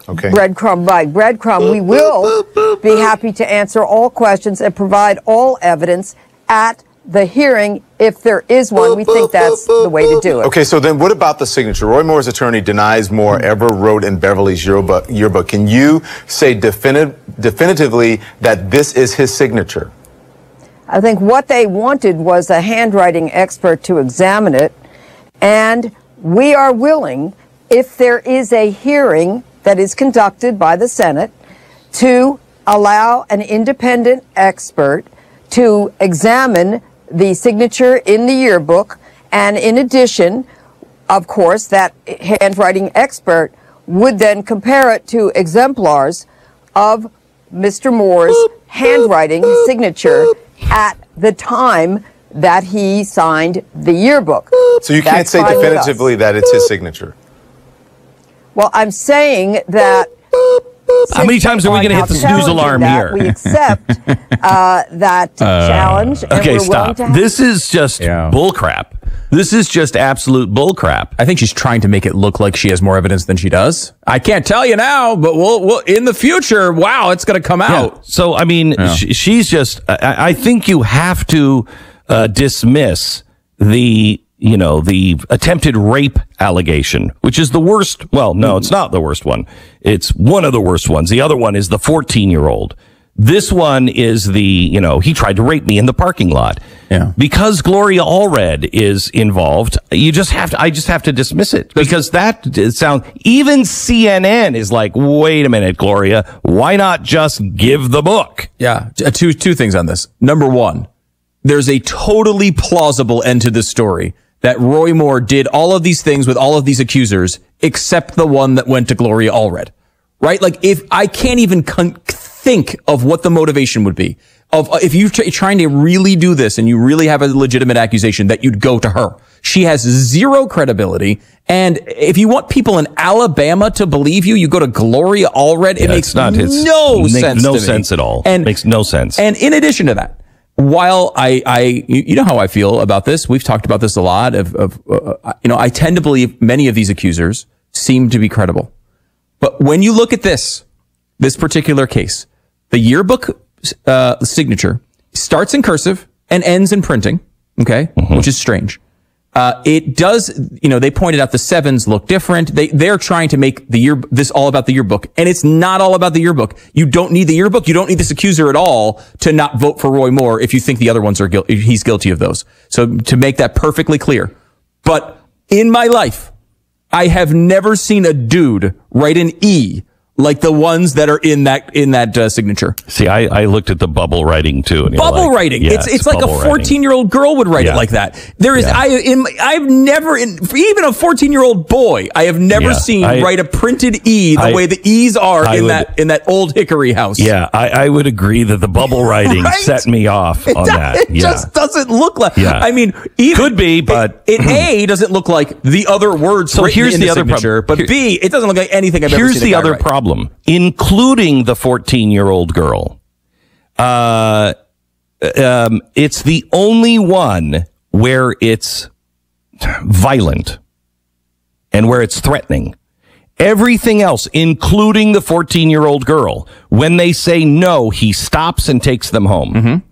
Okay. Breadcrumb by breadcrumb. We will be happy to answer all questions and provide all evidence at the hearing if there is one. We think that's the way to do it. Okay, so then what about the signature? Roy Moore's attorney denies Moore ever wrote in Beverly's yearbook. Can you say definitively that this is his signature? I think what they wanted was a handwriting expert to examine it, and we are willing, if there is a hearing that is conducted by the Senate, to allow an independent expert to examine the signature in the yearbook. And in addition, of course, that handwriting expert would then compare it to exemplars of Mr. Moore's handwriting signature at the time that he signed the yearbook. So you can't say definitively that it's his signature? Well, I'm saying that... How many times are we going to hit the snooze alarm here? We accept that challenge. And Okay, we're stop. willing to This is just bullcrap. This is just absolute bullcrap. I think she's trying to make it look like she has more evidence than she does. I can't tell you now, but we'll in the future, wow, it's going to come out. Yeah. So, I mean, she's just, I think you have to dismiss the attempted rape allegation, which is the worst. Well, no, it's not the worst one. It's one of the worst ones. The other one is the 14-year-old. This one is he tried to rape me in the parking lot. Yeah. Because Gloria Allred is involved, I just have to dismiss it, because that sounds, even CNN is like, wait a minute, Gloria, why not just give the book? Yeah. Two things on this. Number one, there's a totally plausible end to this story that Roy Moore did all of these things with all of these accusers, except the one that went to Gloria Allred. right? Like if I can't even think of what the motivation would be of if you're trying to really do this and you really have a legitimate accusation that you'd go to her. She has zero credibility. And if you want people in Alabama to believe you, you go to Gloria Allred. It makes no sense at all. And makes no sense. And in addition to that, while you know how I feel about this, we've talked about this a lot I tend to believe many of these accusers seem to be credible. But when you look at this particular case, the yearbook signature starts in cursive and ends in printing, okay, which is strange. It does, they pointed out the sevens look different. They're trying to make this all about the yearbook, and it's not all about the yearbook. You don't need the yearbook. You don't need this accuser at all to not vote for Roy Moore if you think the other ones are he's guilty of those. So to make that perfectly clear. But in my life, I have never seen a dude write an E like the ones that are in that signature. See, I looked at the bubble writing too. And bubble writing. Yeah, it's like a 14-year-old girl would write it like that. There is, I've never, even a 14-year-old boy, I have never seen write a printed E the way the E's are in that old hickory house. Yeah, I would agree that the bubble writing set me off on that. It just doesn't look like, I mean, could be, but A doesn't look like the other words so here's in the the other signature, but B, it doesn't look like anything I've ever seen. Here's the other problem. Including the 14-year-old girl. It's the only one where it's violent and where it's threatening. Everything else, including the 14-year-old girl, when they say no, he stops and takes them home.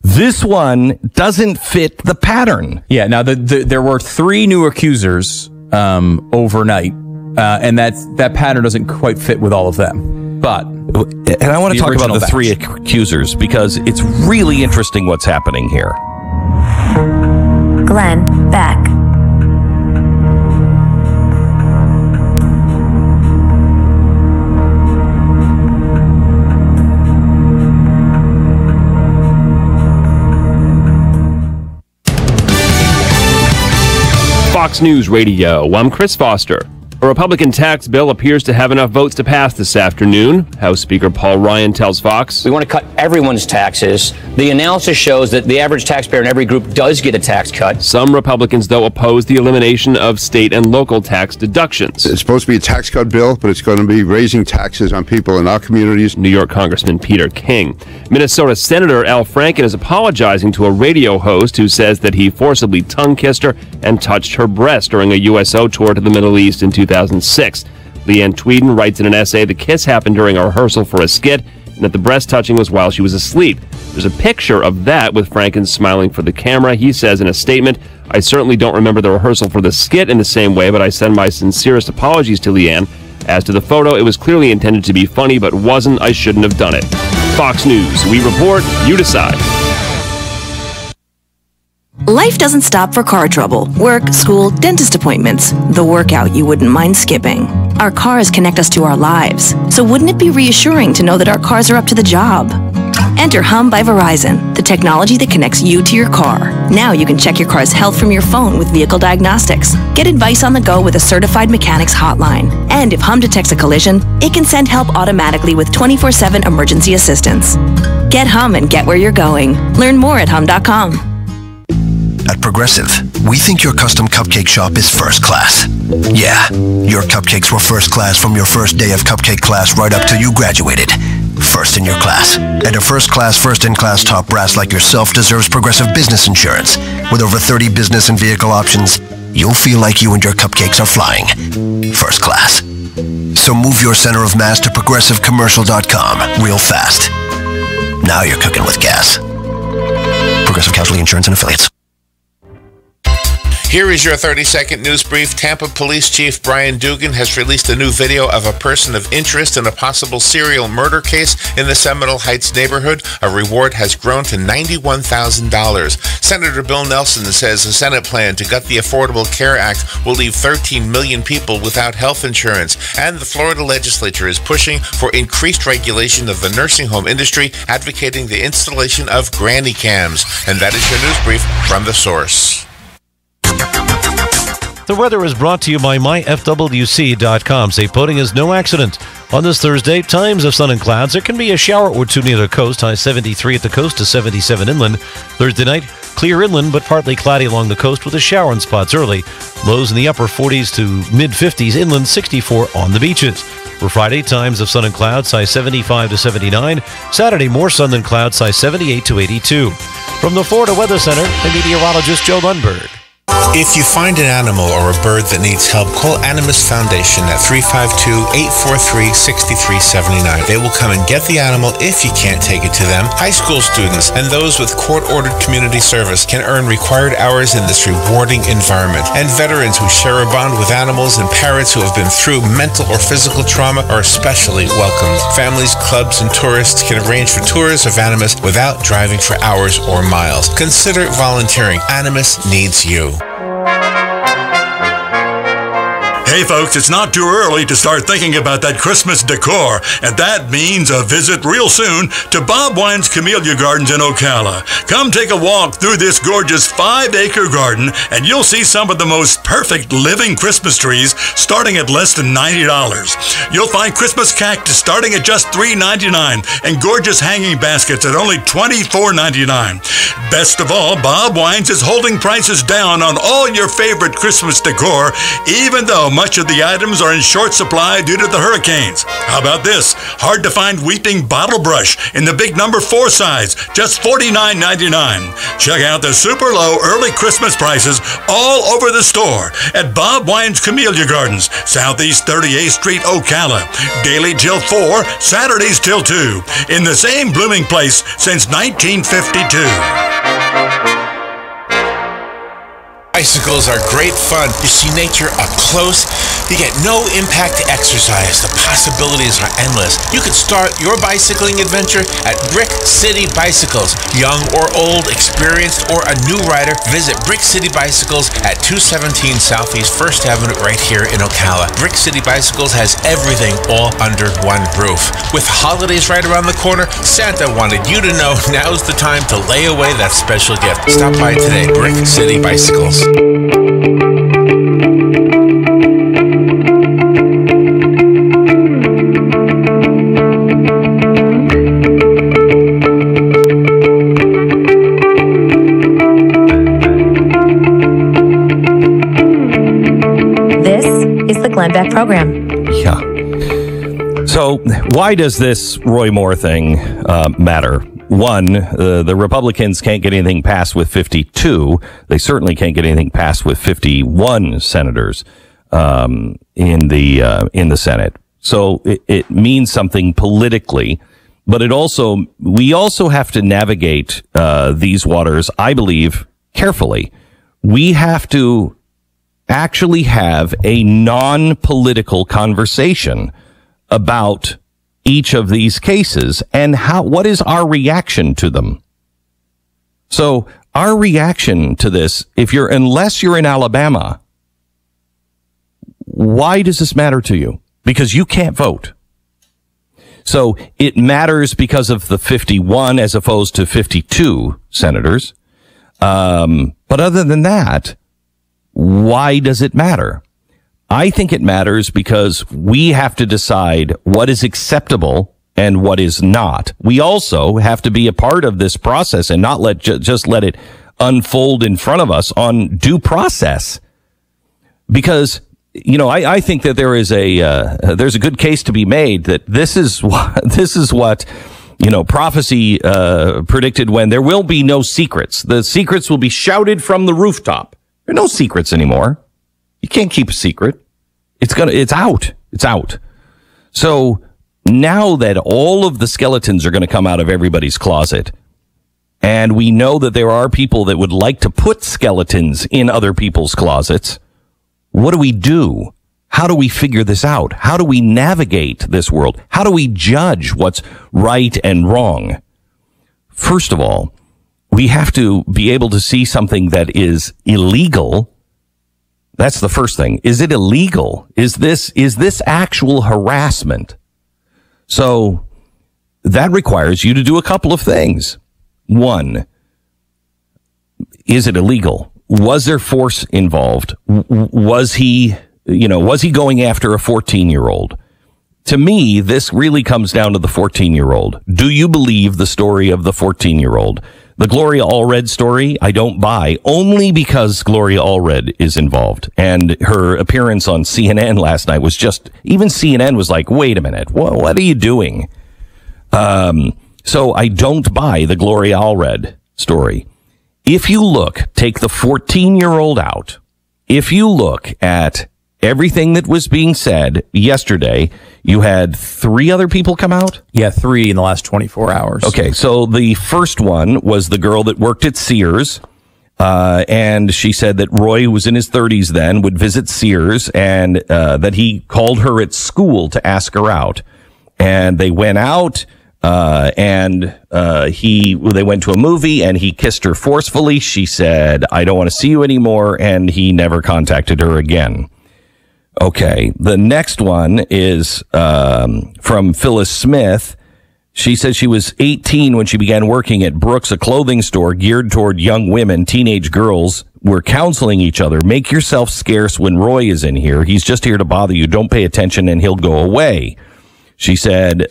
This one doesn't fit the pattern. Yeah, now there were 3 new accusers overnight. And that pattern doesn't quite fit with all of them. But, and I want to talk about the 3 accusers because it's really interesting what's happening here. Glenn Beck. Fox News Radio. I'm Chris Foster. A Republican tax bill appears to have enough votes to pass this afternoon. House Speaker Paul Ryan tells Fox, "We want to cut everyone's taxes. The analysis shows that the average taxpayer in every group does get a tax cut." Some Republicans, though, oppose the elimination of state and local tax deductions. It's supposed to be a tax cut bill, but it's going to be raising taxes on people in our communities. New York Congressman Peter King. Minnesota Senator Al Franken is apologizing to a radio host who says that he forcibly tongue-kissed her and touched her breast during a USO tour to the Middle East in 2006. Leanne Tweeden writes in an essay the kiss happened during a rehearsal for a skit and that the breast touching was while she was asleep. There's a picture of that with Franken smiling for the camera. He says in a statement, "I certainly don't remember the rehearsal for the skit in the same way, but I send my sincerest apologies to Leanne. As to the photo, it was clearly intended to be funny, but wasn't. I shouldn't have done it." Fox News. We report, you decide. Life doesn't stop for car trouble, work, school, dentist appointments, the workout you wouldn't mind skipping. Our cars connect us to our lives, so wouldn't it be reassuring to know that our cars are up to the job? Enter Hum by Verizon, the technology that connects you to your car. Now you can check your car's health from your phone with vehicle diagnostics. Get advice on the go with a certified mechanics hotline. And if Hum detects a collision, it can send help automatically with 24/7 emergency assistance. Get Hum and get where you're going. Learn more at hum.com. At Progressive, we think your custom cupcake shop is first class. Yeah, your cupcakes were first class from your first day of cupcake class right up till you graduated. First in your class. And a first-class, first-in-class top brass like yourself deserves Progressive business insurance. With over 30 business and vehicle options, you'll feel like you and your cupcakes are flying. First class. So move your center of mass to progressivecommercial.com real fast. Now you're cooking with gas. Progressive Casualty Insurance and Affiliates. Here is your 30-second news brief. Tampa Police Chief Brian Dugan has released a new video of a person of interest in a possible serial murder case in the Seminole Heights neighborhood. A reward has grown to $91,000. Senator Bill Nelson says a Senate plan to gut the Affordable Care Act will leave 13 million people without health insurance. And the Florida legislature is pushing for increased regulation of the nursing home industry, advocating the installation of granny cams. And that is your news brief from The Source. The weather is brought to you by myfwc.com. Safe boating is no accident. On this Thursday, times of sun and clouds. There can be a shower or two near the coast. High 73 at the coast to 77 inland. Thursday night, clear inland, but partly cloudy along the coast with a shower in spots early. Lows in the upper 40s to mid-50s inland, 64 on the beaches. For Friday, times of sun and clouds, high 75 to 79. Saturday, more sun than clouds, high 78 to 82. From the Florida Weather Center, the meteorologist Joe Lundberg. If you find an animal or a bird that needs help, call Animus Foundation at 352-843-6379. They will come and get the animal if you can't take it to them. High school students and those with court-ordered community service can earn required hours in this rewarding environment. And veterans who share a bond with animals and parrots who have been through mental or physical trauma are especially welcomed. Families, clubs, and tourists can arrange for tours of Animus without driving for hours or miles. Consider volunteering. Animus needs you. Hey folks, it's not too early to start thinking about that Christmas decor, and that means a visit real soon to Bob Wine's Camellia Gardens in Ocala. Come take a walk through this gorgeous 5-acre garden, and you'll see some of the most perfect living Christmas trees starting at less than $90. You'll find Christmas cactus starting at just $3.99 and gorgeous hanging baskets at only $24.99. Best of all, Bob Wines is holding prices down on all your favorite Christmas decor, even though much of the items are in short supply due to the hurricanes. How about this? Hard to find weeping bottle brush in the big number 4 size, just $49.99. Check out the super low early Christmas prices all over the store at Bob Wine's Camellia Gardens, Southeast 38th Street, Ocala. Daily till 4, Saturdays till 2. In the same blooming place since 1952. Bicycles are great fun. You see nature up close. You get no impact exercise. The possibilities are endless. You could start your bicycling adventure at Brick City Bicycles. Young or old, experienced or a new rider, visit Brick City Bicycles at 217 Southeast 1st Avenue right here in Ocala. Brick City Bicycles has everything all under one roof. With holidays right around the corner, Santa wanted you to know now's the time to lay away that special gift. Stop by today, Brick City Bicycles. This is the Glenn Beck Program. Yeah. So why does this Roy Moore thing matter? One, the Republicans can't get anything passed with 52. They certainly can't get anything passed with 51 senators in the Senate. So it means something politically, but we also have to navigate these waters, I believe, carefully. We have to actually have a non-political conversation about each of these cases and what is our reaction to them. So our reaction to this, unless you're in Alabama, why does this matter to you? Because you can't vote. So it matters because of the 51 as opposed to 52 senators. But other than that, why does it matter? I think it matters because we have to decide what is acceptable and what is not. We also have to be a part of this process and not just let it unfold in front of us on due process. Because, I think that there's a good case to be made that this is what prophecy predicted when there will be no secrets. The secrets will be shouted from the rooftop. There are no secrets anymore. You can't keep a secret. It's out. It's out. So now that all of the skeletons are going to come out of everybody's closet, and we know that there are people that would like to put skeletons in other people's closets, what do we do? How do we figure this out? How do we navigate this world? How do we judge what's right and wrong? First of all, we have to be able to see something that is illegal. That's the first thing. Is it illegal? Is this actual harassment? So that requires you to do a couple of things. One, is it illegal? Was there force involved? Was he going after a 14-year-old? To me, this really comes down to the 14-year-old. Do you believe the story of the 14-year-old? The Gloria Allred story, I don't buy, only because Gloria Allred is involved. And her appearance on CNN last night was just, even CNN was like, wait a minute, what are you doing? So I don't buy the Gloria Allred story. If you take the 14-year-old out, if you look at everything that was being said yesterday, you had 3 other people come out? Yeah, 3 in the last 24 hours. Okay, so the first one was the girl that worked at Sears, and she said that Roy was in his 30s then, would visit Sears, and that he called her at school to ask her out. And they went out, and they went to a movie, and he kissed her forcefully. She said, "I don't want to see you anymore," and he never contacted her again. Okay, the next one is from Phyllis Smith. She said she was 18 when she began working at Brooks, a clothing store geared toward young women. Teenage girls were counseling each other. Make yourself scarce when Roy is in here. He's just here to bother you. Don't pay attention and he'll go away. She said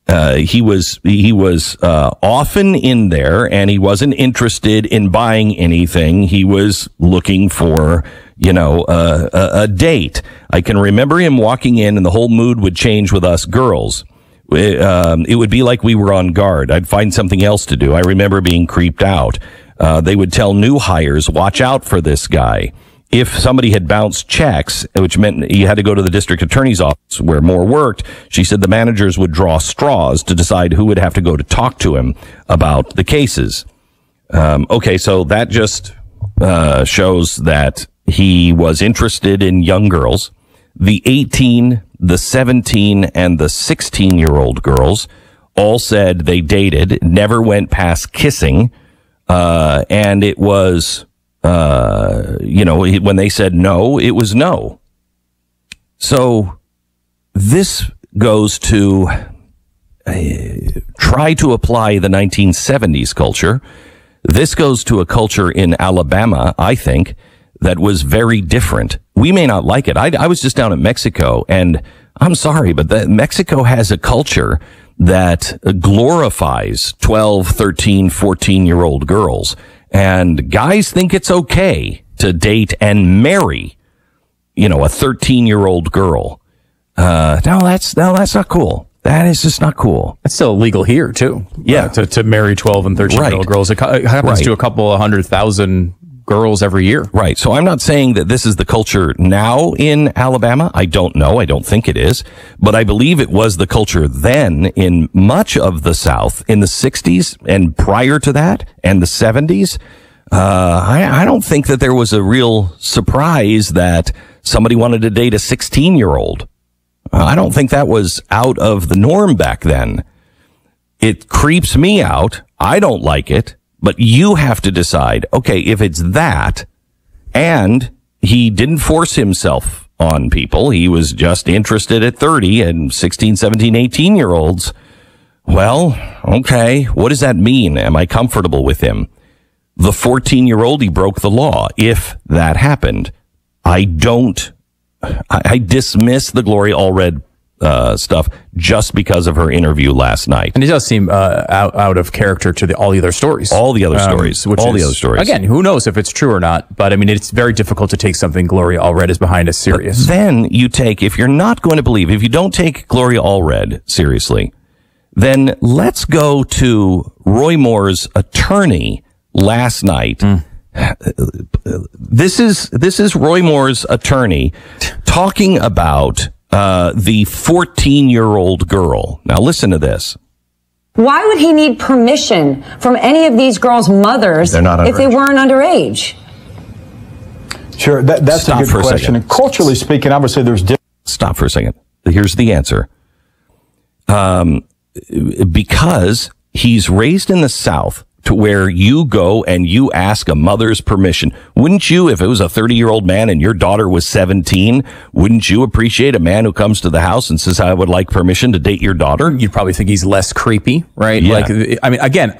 he was often in there and he wasn't interested in buying anything. He was looking for a date. I can remember him walking in and the whole mood would change with us girls. It would be like we were on guard. I'd find something else to do. I remember being creeped out. They would tell new hires, watch out for this guy. If somebody had bounced checks, which meant you had to go to the district attorney's office where Moore worked, she said the managers would draw straws to decide who would have to go to talk to him about the cases. Okay, so that just shows that he was interested in young girls. The 18, the 17, and the 16-year-old girls all said they dated, never went past kissing, and it was, when they said no, it was no. So this goes to try to apply the 1970s culture. This goes to a culture in Alabama, I think, that was very different. We may not like it. I was just down in Mexico, and I'm sorry, but Mexico has a culture that glorifies 12, 13, 14-year-old girls. And guys think it's okay to date and marry, a 13-year-old girl. No, that's not cool. That is just not cool. It's still illegal here, too. Yeah. To marry 12 and 13-year-old girls. It happens to a couple of 100,000 girls every year. Right. So I'm not saying that this is the culture now in Alabama. I don't know. I don't think it is. But I believe it was the culture then in much of the South in the 60s and prior to that and the 70s. I don't think that there was a real surprise that somebody wanted to date a 16-year-old. I don't think that was out of the norm back then. It creeps me out. I don't like it. But you have to decide, okay, if it's that, and he didn't force himself on people, he was just interested at 30 and 16, 17, 18-year-olds, well, okay, what does that mean? Am I comfortable with him? The 14-year-old, he broke the law. If that happened, I dismiss the Gloria Allred stuff just because of her interview last night. And it does seem out of character to all the other stories. All the other stories. Again, who knows if it's true or not, but I mean, it's very difficult to take something Gloria Allred is behind as serious. But then if you're not going to believe, if you don't take Gloria Allred seriously, then let's go to Roy Moore's attorney last night. This is Roy Moore's attorney talking about the 14-year-old girl. Now listen to this. Why would he need permission from any of these girls' mothers if they weren't underage? Sure, that's a good question. And culturally speaking, I would say there's different. Stop for a second. Here's the answer. Because he's raised in the South, to where you go and you ask a mother's permission. Wouldn't you, if it was a 30-year-old man and your daughter was 17, wouldn't you appreciate a man who comes to the house and says, I would like permission to date your daughter? You'd probably think he's less creepy, right? Yeah. Like, I mean, again,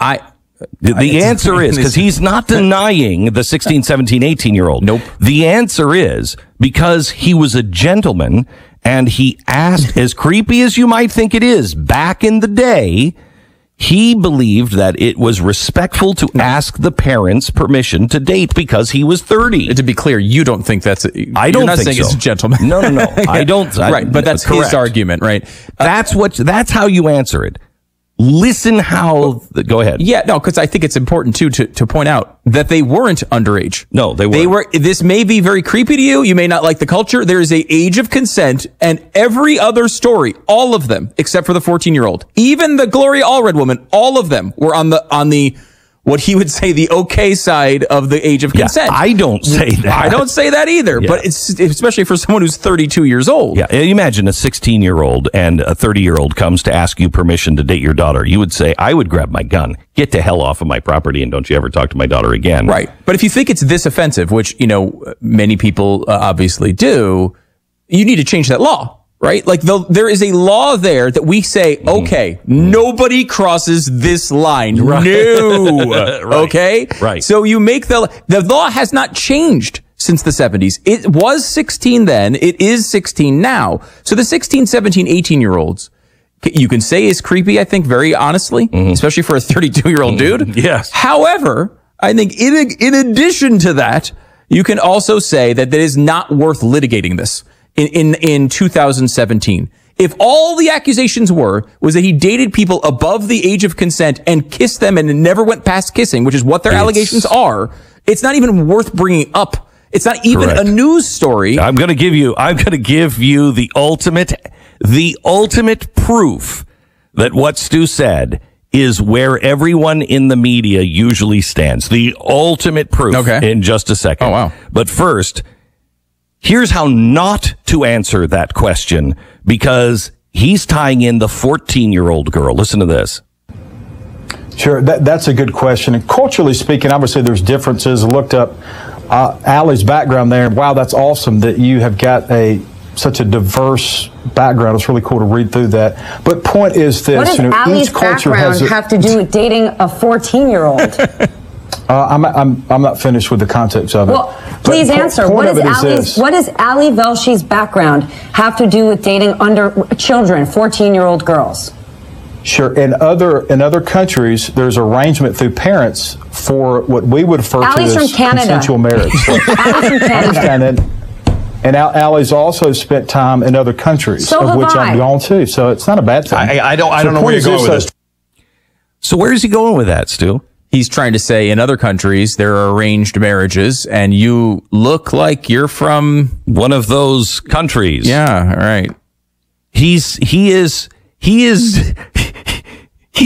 The answer is, because he's not denying the 16, 17, 18-year-old. Nope. The answer is because he was a gentleman and he asked, as creepy as you might think it is, back in the day, he believed that it was respectful to ask the parents permission to date because he was 30. To be clear, you don't think that's... I don't you're not think saying so. it's a gentleman. No. I don't. Right, but that's correct. his argument, right? That's how you answer it. Listen how... Go ahead. Yeah, no, because I think it's important, too, to point out that they weren't underage. No, they weren't. They were. This may be very creepy to you. You may not like the culture. There is a age of consent, and every other story, all of them, except for the 14-year-old, even the Gloria Allred woman, all of them were on the what he would say the okay side of the age of consent. I don't say that. I don't say that either, Yeah. but it's especially for someone who's 32 years old. Yeah, imagine a 16-year-old and a 30-year-old comes to ask you permission to date your daughter. You would say, I would grab my gun, get the hell off of my property, and don't you ever talk to my daughter again. Right. But if you think it's this offensive, which, many people obviously do, you need to change that law. Right? Like there is a law there that we say, okay, nobody crosses this line. Right. No. Right. Okay? Right. So you make the law has not changed since the 70s. It was 16 then. It is 16 now. So the 16, 17, 18-year-olds, you can say is creepy, I think, very honestly, especially for a 32-year-old dude. Yes. However, I think in addition to that, you can also say that it is not worth litigating this. In 2017, if all the accusations was that he dated people above the age of consent and kissed them and never went past kissing, which is what their allegations are, it's not even worth bringing up. It's not even Correct. a news story. I'm going to give you the ultimate proof that what Stu said is where everyone in the media usually stands. The ultimate proof. Okay. In just a second. Oh, wow. But first, here's how not to answer that question, because he's tying in the 14-year-old girl. Listen to this. Sure, that's a good question. And culturally speaking, obviously there's differences. I looked up Allie's background there. Wow, that's awesome that you have got such a diverse background. It's really cool to read through that. But point is this. What does Allie's background have to do with dating a 14-year-old? I'm not finished with the context of it. Well, please answer. What does Allie Velsh's background have to do with dating children, 14-year-old girls? Sure. In other countries, there's arrangement through parents for what we would refer to as consensual marriage. Allie's from Canada. And Allie's also spent time in other countries, of which I'm gone to. So it's not a bad thing. I don't know where you're going with this. So where is he going with that, Stu? He's trying to say in other countries there are arranged marriages and you look like you're from one of those countries. Yeah, all right. He's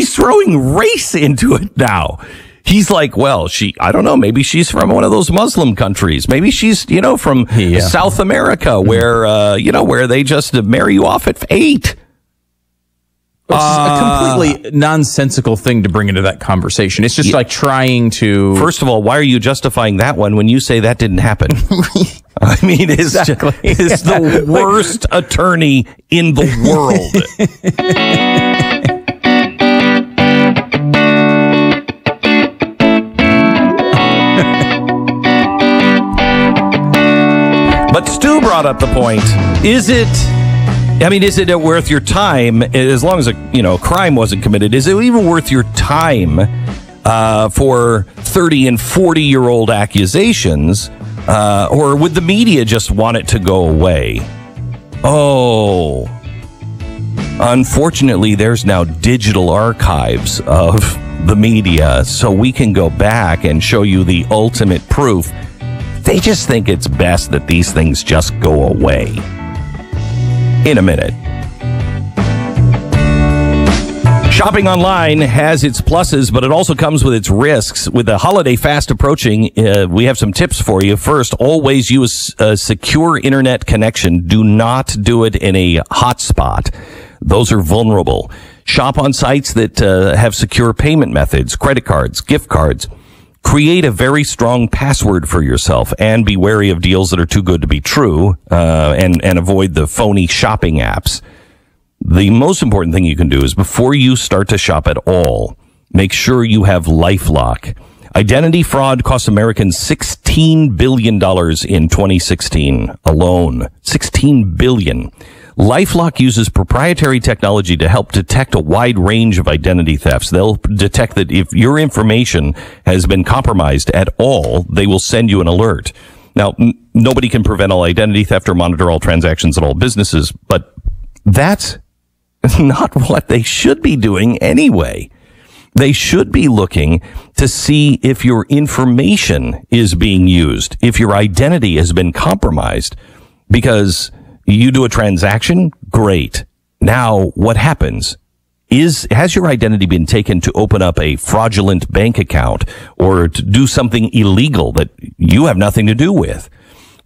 throwing race into it now. He's like, well, I don't know, maybe she's from one of those Muslim countries. Maybe she's, from South America where they just marry you off at 8. Which is a completely nonsensical thing to bring into that conversation. It's just like trying to... First of all, why are you justifying that one when you say that didn't happen? I mean, it's the worst attorney in the world. But Stu brought up the point. Is it worth your time, as long as a crime wasn't committed? Is it even worth your time for 30 and 40-year-old accusations, or would the media just want it to go away? Oh, unfortunately, there's now digital archives of the media, so we can go back and show you the ultimate proof. They just think it's best that these things just go away. In a minute. Shopping online has its pluses, but it also comes with its risks. With the holiday fast approaching, we have some tips for you. First, always use a secure internet connection. Do not do it in a hotspot. Those are vulnerable. Shop on sites that have secure payment methods, credit cards, gift cards. Create a very strong password for yourself and be wary of deals that are too good to be true, and avoid the phony shopping apps. The most important thing you can do is before you start to shop at all, make sure you have LifeLock. Identity fraud cost Americans $16 billion in 2016 alone. $16 billion. LifeLock uses proprietary technology to help detect a wide range of identity thefts. They'll detect that if your information has been compromised at all, they will send you an alert. Now, nobody can prevent all identity theft or monitor all transactions at all businesses, but that's not what they should be doing anyway. They should be looking to see if your information is being used, if your identity has been compromised. Because you do a transaction, great. Now, what happens? Has your identity been taken to open up a fraudulent bank account or to do something illegal that you have nothing to do with?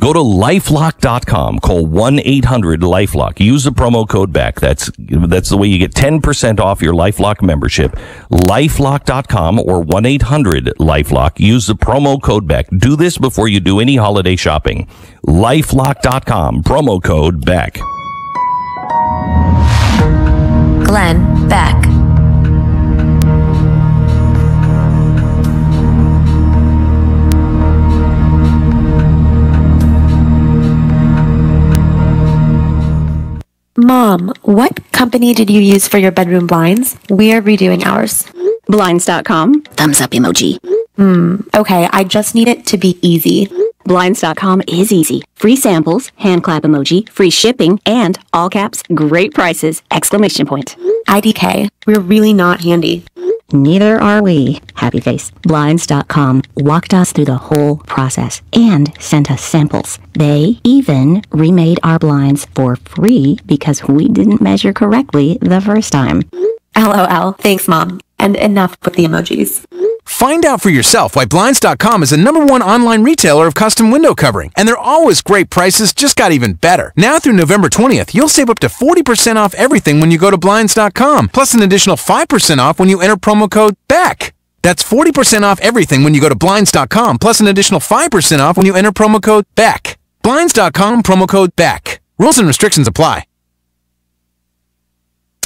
Go to LifeLock.com. Call 1-800-LifeLock. Use the promo code BACK. That's the way you get 10% off your LifeLock membership. LifeLock.com or 1-800-LifeLock. Use the promo code BACK. Do this before you do any holiday shopping. LifeLock.com. Promo code BACK. Glenn Beck. Mom, what company did you use for your bedroom blinds? We are redoing ours. Blinds.com. Thumbs up emoji. Okay, I just need it to be easy. Blinds.com is easy. Free samples, hand clap emoji, free shipping, and all caps, great prices, exclamation point. IDK, we're really not handy. Neither are we. Happy face. Blinds.com walked us through the whole process and sent us samples. They even remade our blinds for free because we didn't measure correctly the first time. LOL. Thanks, Mom. And enough with the emojis. Find out for yourself why Blinds.com is the #1 online retailer of custom window covering. And they're always great prices, just got even better. Now through November 20th, you'll save up to 40% off everything when you go to Blinds.com, plus an additional 5% off when you enter promo code BACK. That's 40% off everything when you go to Blinds.com, plus an additional 5% off when you enter promo code BACK. Blinds.com, promo code BACK. Rules and restrictions apply.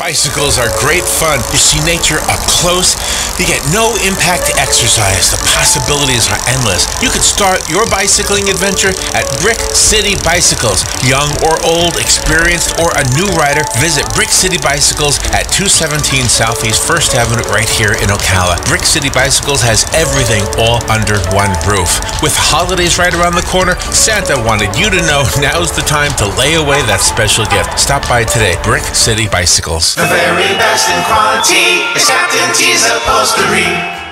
Bicycles are great fun. You see nature up close. You get no impact exercise. The possibilities are endless. You could start your bicycling adventure at Brick City Bicycles. Young or old, experienced or a new rider, visit Brick City Bicycles at 217 Southeast 1st Avenue right here in Ocala. Brick City Bicycles has everything all under one roof. With holidays right around the corner, Santa wanted you to know now's the time to lay away that special gift. Stop by today. Brick City Bicycles. The very best in quality is Captain T's Upholstery.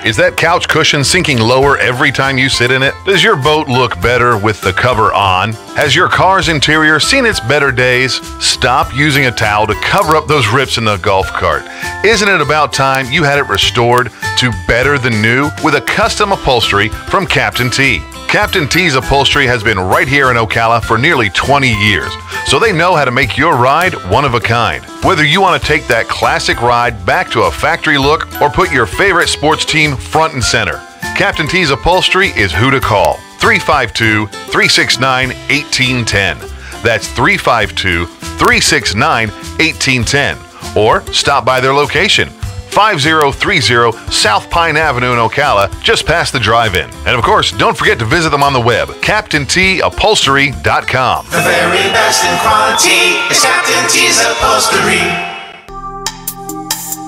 Is that couch cushion sinking lower every time you sit in it? Does your boat look better with the cover on? Has your car's interior seen its better days? Stop using a towel to cover up those rips in the golf cart. Isn't it about time you had it restored to better than new with a custom upholstery from Captain T? Captain T's Upholstery has been right here in Ocala for nearly 20 years, so they know how to make your ride one of a kind. Whether you want to take that classic ride back to a factory look or put your favorite sports team front and center, Captain T's Upholstery is who to call. 352-369-1810. That's 352-369-1810. Or stop by their location, 5030 South Pine Avenue in Ocala, just past the drive-in. And of course, don't forget to visit them on the web, CaptainTUpholstery.com. The very best in quality is Captain T's Upholstery.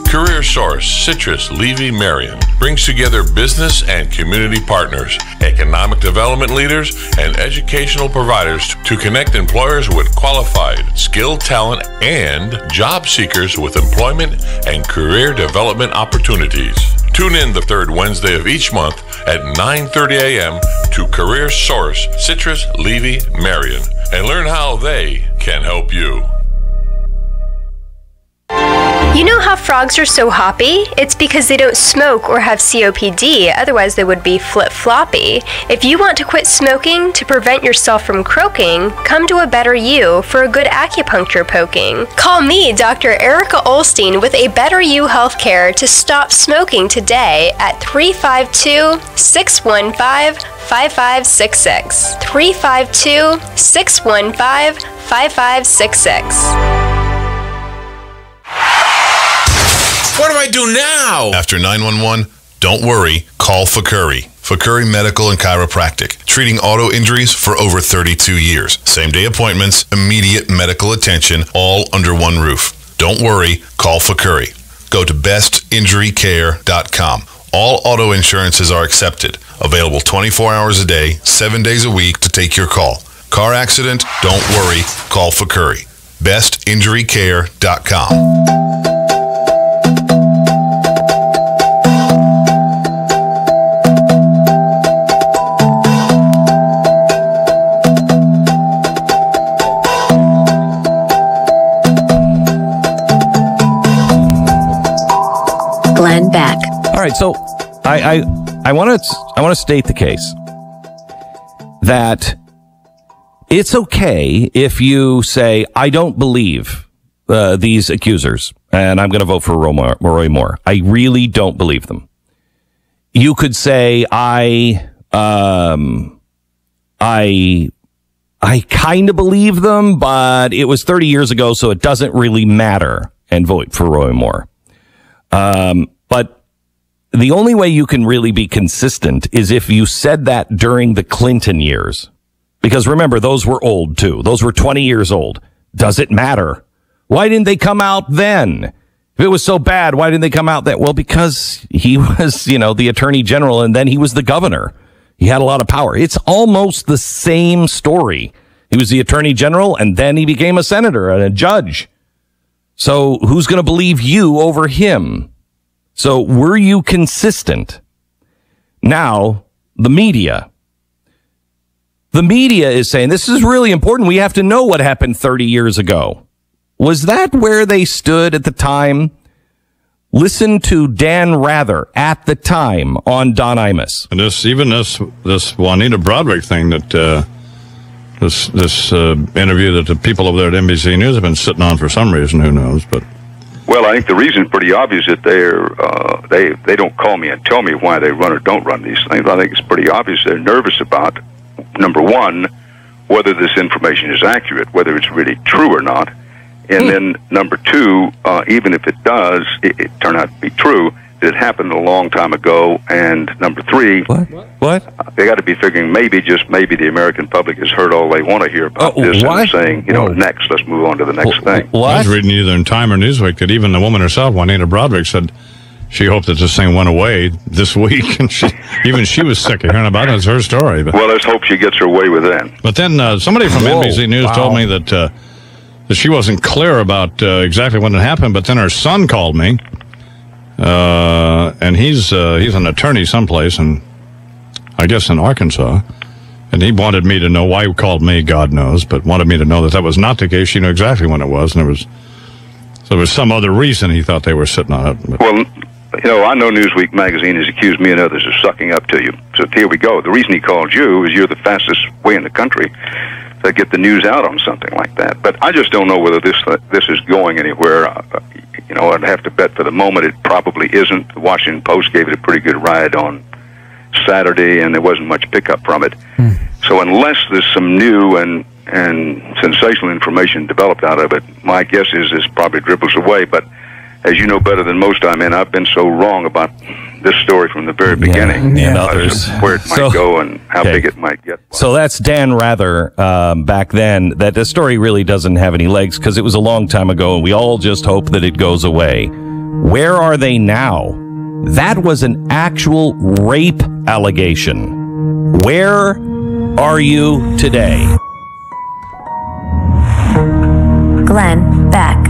Career Source, Citrus, Levy, Marion brings together business and community partners, economic development leaders, and educational providers to connect employers with qualified, skilled talent and job seekers with employment and career development opportunities. Tune in the third Wednesday of each month at 9:30 a.m. to Career Source, Citrus, Levy, Marion, and learn how they can help you. You know how frogs are so hoppy? It's because they don't smoke or have COPD, otherwise they would be flip-floppy. If you want to quit smoking to prevent yourself from croaking, come to A Better You for a good acupuncture poking. Call me, Dr. Erica Olstein, with A Better You Healthcare to stop smoking today at 352-615-5566. 352-615-5566. What do I do now? After 911, don't worry, call Fakuri. Fakuri Medical and Chiropractic, treating auto injuries for over 32 years. Same-day appointments, immediate medical attention, all under one roof. Don't worry, call Fakuri. Go to bestinjurycare.com. All auto insurances are accepted. Available 24 hours a day, 7 days a week to take your call. Car accident? Don't worry, call Fakuri. bestinjurycare.com. Glenn Beck. All right, so I want to state the case that it's okay if you say, I don't believe these accusers, and I'm going to vote for Roy Moore. I really don't believe them. You could say, I kind of believe them, but it was 30 years ago, so it doesn't really matter, and vote for Roy Moore. But the only way you can really be consistent is if you said that during the Clinton years. Because remember, those were old too. Those were 20 years old. Does it matter? Why didn't they come out then? If it was so bad, why didn't they come out then? Well, because he was, the attorney general, and then he was the governor. He had a lot of power. It's almost the same story. He was the attorney general, and then he became a senator and a judge. So who's going to believe you over him? So were you consistent? Now, the media is saying this is really important. We have to know what happened 30 years ago. Was that where they stood at the time? Listen to Dan Rather at the time on Don Imus. And this Juanita Broaddrick thing that this interview that the people over there at NBC News have been sitting on for some reason, who knows, but. Well, I think the reason is pretty obvious that they don't call me and tell me why they run or don't run these things. I think it's pretty obvious they're nervous about, number one, whether this information is accurate, whether it's really true or not. And then number two, even if it does, it turn out to be true, it happened a long time ago. And number three, what? They got to be figuring maybe the American public has heard all they want to hear about this and saying, next, let's move on to the next thing. I was reading either in Time or Newsweek that even the woman herself, Juanita Broaddrick, said she hoped that this thing went away this week, and she was sick of hearing about it. It's her story. But, well, let's hope she gets her way with that. But then somebody from NBC News told me that she wasn't clear about exactly when it happened, but then her son called me. And he's an attorney someplace, and I guess in Arkansas, and he wanted me to know why he called me, God knows, but wanted me to know that was not the case. She knew exactly when it was, and there was some other reason he thought they were sitting on it. But. Well, I know Newsweek magazine has accused me and others of sucking up to you. So here we go. The reason he called you is you're the fastest way in the country to get the news out on something like that. But I just don't know whether this is going anywhere. I'd have to bet for the moment it probably isn't. The Washington Post gave it a pretty good ride on Saturday, and there wasn't much pickup from it. So unless there's some new and sensational information developed out of it, my guess is this probably dribbles away. But as you know better than most, I've been so wrong about this story from the very beginning. And others. Where it might go and how big it might get. So that's Dan Rather back then. That the story really doesn't have any legs because it was a long time ago, and we all just hope that it goes away. Where are they now? That was an actual rape allegation. Where are you today? Glenn Beck.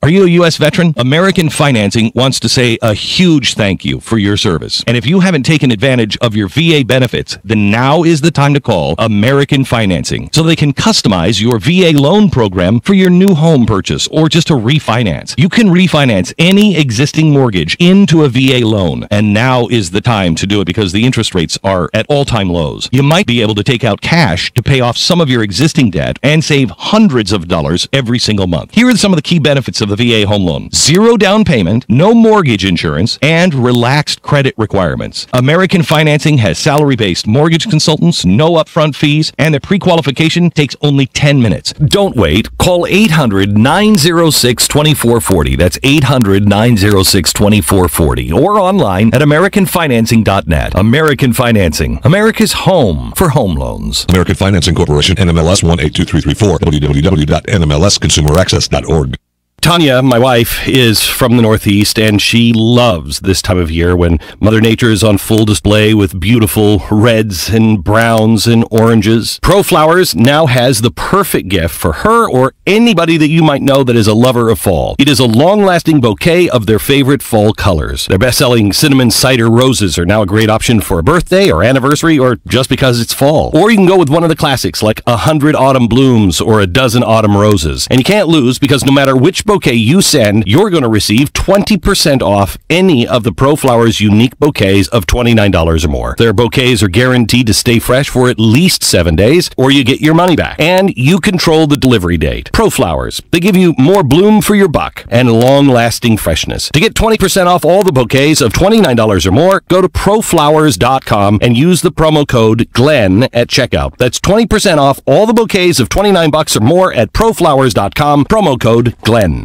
Are you a U.S. veteran? American Financing wants to say a huge thank you for your service. And if you haven't taken advantage of your VA benefits, then now is the time to call American Financing so they can customize your VA loan program for your new home purchase or just to refinance. You can refinance any existing mortgage into a VA loan. And now is the time to do it because the interest rates are at all-time lows. You might be able to take out cash to pay off some of your existing debt and save hundreds of dollars every single month. Here are some of the key benefits of the VA home loan. 0 down payment, no mortgage insurance, and relaxed credit requirements. American Financing has salary-based mortgage consultants, no upfront fees, and the pre-qualification takes only 10 minutes. Don't wait. Call 800-906-2440. That's 800-906-2440. Or online at AmericanFinancing.net. American Financing, America's home for home loans. American Financing Corporation, NMLS 182334, www.nmlsconsumeraccess.org. Tanya, my wife, is from the Northeast, and she loves this time of year when Mother Nature is on full display with beautiful reds and browns and oranges. ProFlowers now has the perfect gift for her or anybody that you might know that is a lover of fall. It is a long-lasting bouquet of their favorite fall colors. Their best-selling cinnamon cider roses are now a great option for a birthday or anniversary or just because it's fall. Or you can go with one of the classics like 100 autumn blooms or a dozen autumn roses. And you can't lose because no matter which bouquet you send, you're going to receive 20% off any of the ProFlowers unique bouquets of $29 or more. Their bouquets are guaranteed to stay fresh for at least 7 days, or you get your money back. And you control the delivery date. ProFlowers, they give you more bloom for your buck and long-lasting freshness. To get 20% off all the bouquets of $29 or more, go to proflowers.com and use the promo code GLENN at checkout. That's 20% off all the bouquets of $29 or more at proflowers.com, promo code GLENN.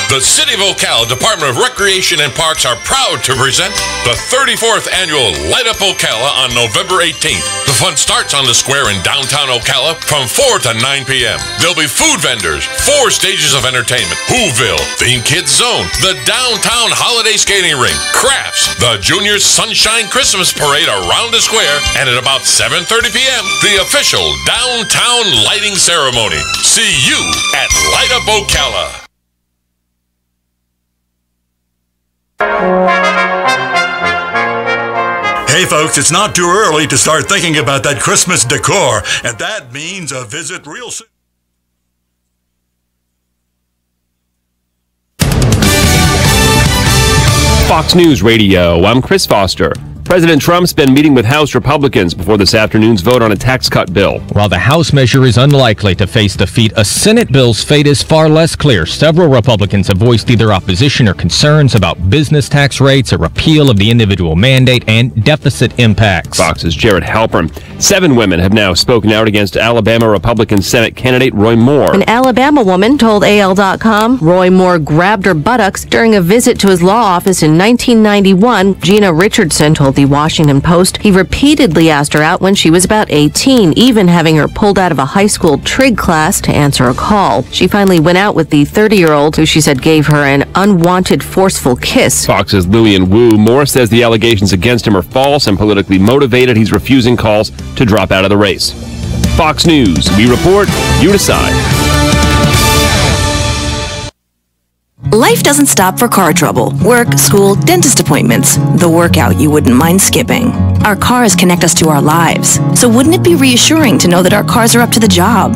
The City of Ocala Department of Recreation and Parks are proud to present the 34th Annual Light Up Ocala on November 18th. The fun starts on the square in downtown Ocala from 4 to 9 p.m. There'll be food vendors, 4 stages of entertainment, Whoville, Theme Kids Zone, the Downtown Holiday Skating Rink, crafts, the Junior Sunshine Christmas Parade around the square, and at about 7:30 p.m., the official Downtown Lighting Ceremony. See you at Light Up Ocala. Hey folks, it's not too early to start thinking about that Christmas decor, and that means a visit real soon. Fox News Radio, I'm Chris Foster. President Trump's been meeting with House Republicans before this afternoon's vote on a tax cut bill. While the House measure is unlikely to face defeat, a Senate bill's fate is far less clear. Several Republicans have voiced either opposition or concerns about business tax rates, a repeal of the individual mandate, and deficit impacts. Fox's Jared Halpern. 7 women have now spoken out against Alabama Republican Senate candidate Roy Moore. An Alabama woman told AL.com Roy Moore grabbed her buttocks during a visit to his law office in 1991. Gina Richardson told the Washington Post he repeatedly asked her out when she was about 18, even having her pulled out of a high school trig class to answer a call. She finally went out with the 30-year-old, who she said gave her an unwanted, forceful kiss. Fox's Lillian Wu. Moore says the allegations against him are false and politically motivated. He's refusing calls to drop out of the race. Fox News. We report, you decide. Life doesn't stop for car trouble, work, school, dentist appointments, the workout you wouldn't mind skipping. Our cars connect us to our lives, so wouldn't it be reassuring to know that our cars are up to the job?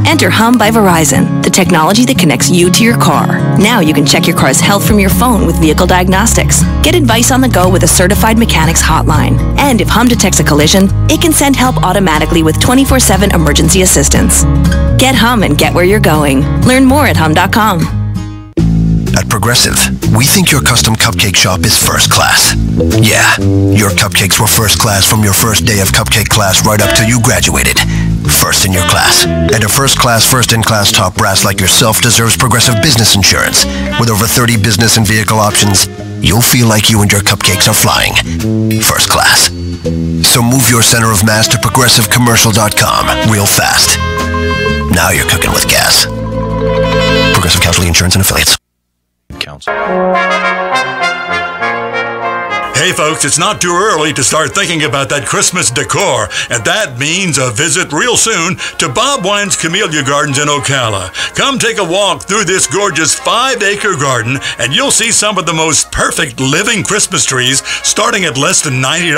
Enter Hum by Verizon, the technology that connects you to your car. Now you can check your car's health from your phone with vehicle diagnostics. Get advice on the go with a certified mechanics hotline. And if Hum detects a collision, it can send help automatically with 24/7 emergency assistance. Get Hum and get where you're going. Learn more at hum.com. At Progressive, we think your custom cupcake shop is first class. Yeah, your cupcakes were first class from your first day of cupcake class right up till you graduated. First in your class. And a first-class, first-in-class top brass like yourself deserves Progressive business insurance. With over 30 business and vehicle options, you'll feel like you and your cupcakes are flying. First class. So move your center of mass to progressivecommercial.com real fast. Now you're cooking with gas. Progressive Casualty Insurance and Affiliates. Hey Hey folks, it's not too early to start thinking about that Christmas decor, and that means a visit real soon to Bob Wine's Camellia Gardens in Ocala. Come take a walk through this gorgeous 5-acre garden, and you'll see some of the most perfect living Christmas trees starting at less than $90.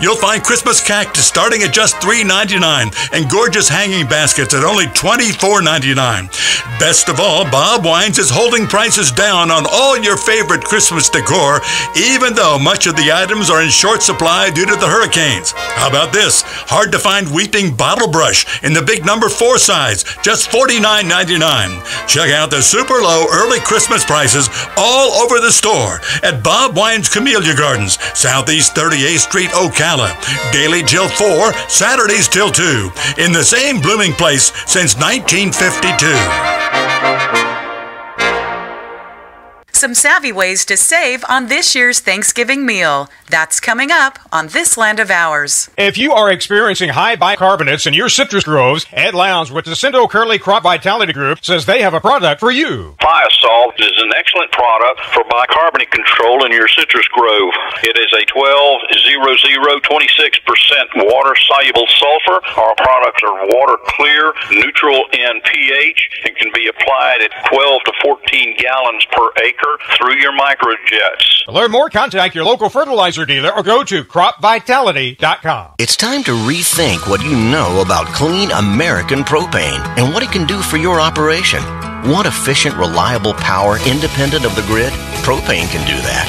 You'll find Christmas cactus starting at just $3.99 and gorgeous hanging baskets at only $24.99. Best of all, Bob Wines is holding prices down on all your favorite Christmas decor, even though much of the items are in short supply due to the hurricanes. How about this? Hard to find weeping bottle brush in the big number 4 size, just $49.99. Check out the super low early Christmas prices all over the store at Bob Wine's Camellia Gardens, Southeast 38th Street, Ocala. Daily till 4, Saturdays till 2. In the same blooming place since 1952. Some savvy ways to save on this year's Thanksgiving meal. That's coming up on This Land of Ours. If you are experiencing high bicarbonates in your citrus groves, Ed Lowndes with the Cindo Curly Crop Vitality Group says they have a product for you. Biosalt is an excellent product for bicarbonate control in your citrus grove. It is a 26% water-soluble sulfur. Our products are water clear, neutral in pH, and can be applied at 12 to 14 gallons per acre through your microjets. To learn more, contact your local fertilizer dealer or go to cropvitality.com. It's time to rethink what you know about clean American propane and what it can do for your operation. Want efficient, reliable power independent of the grid? Propane can do that.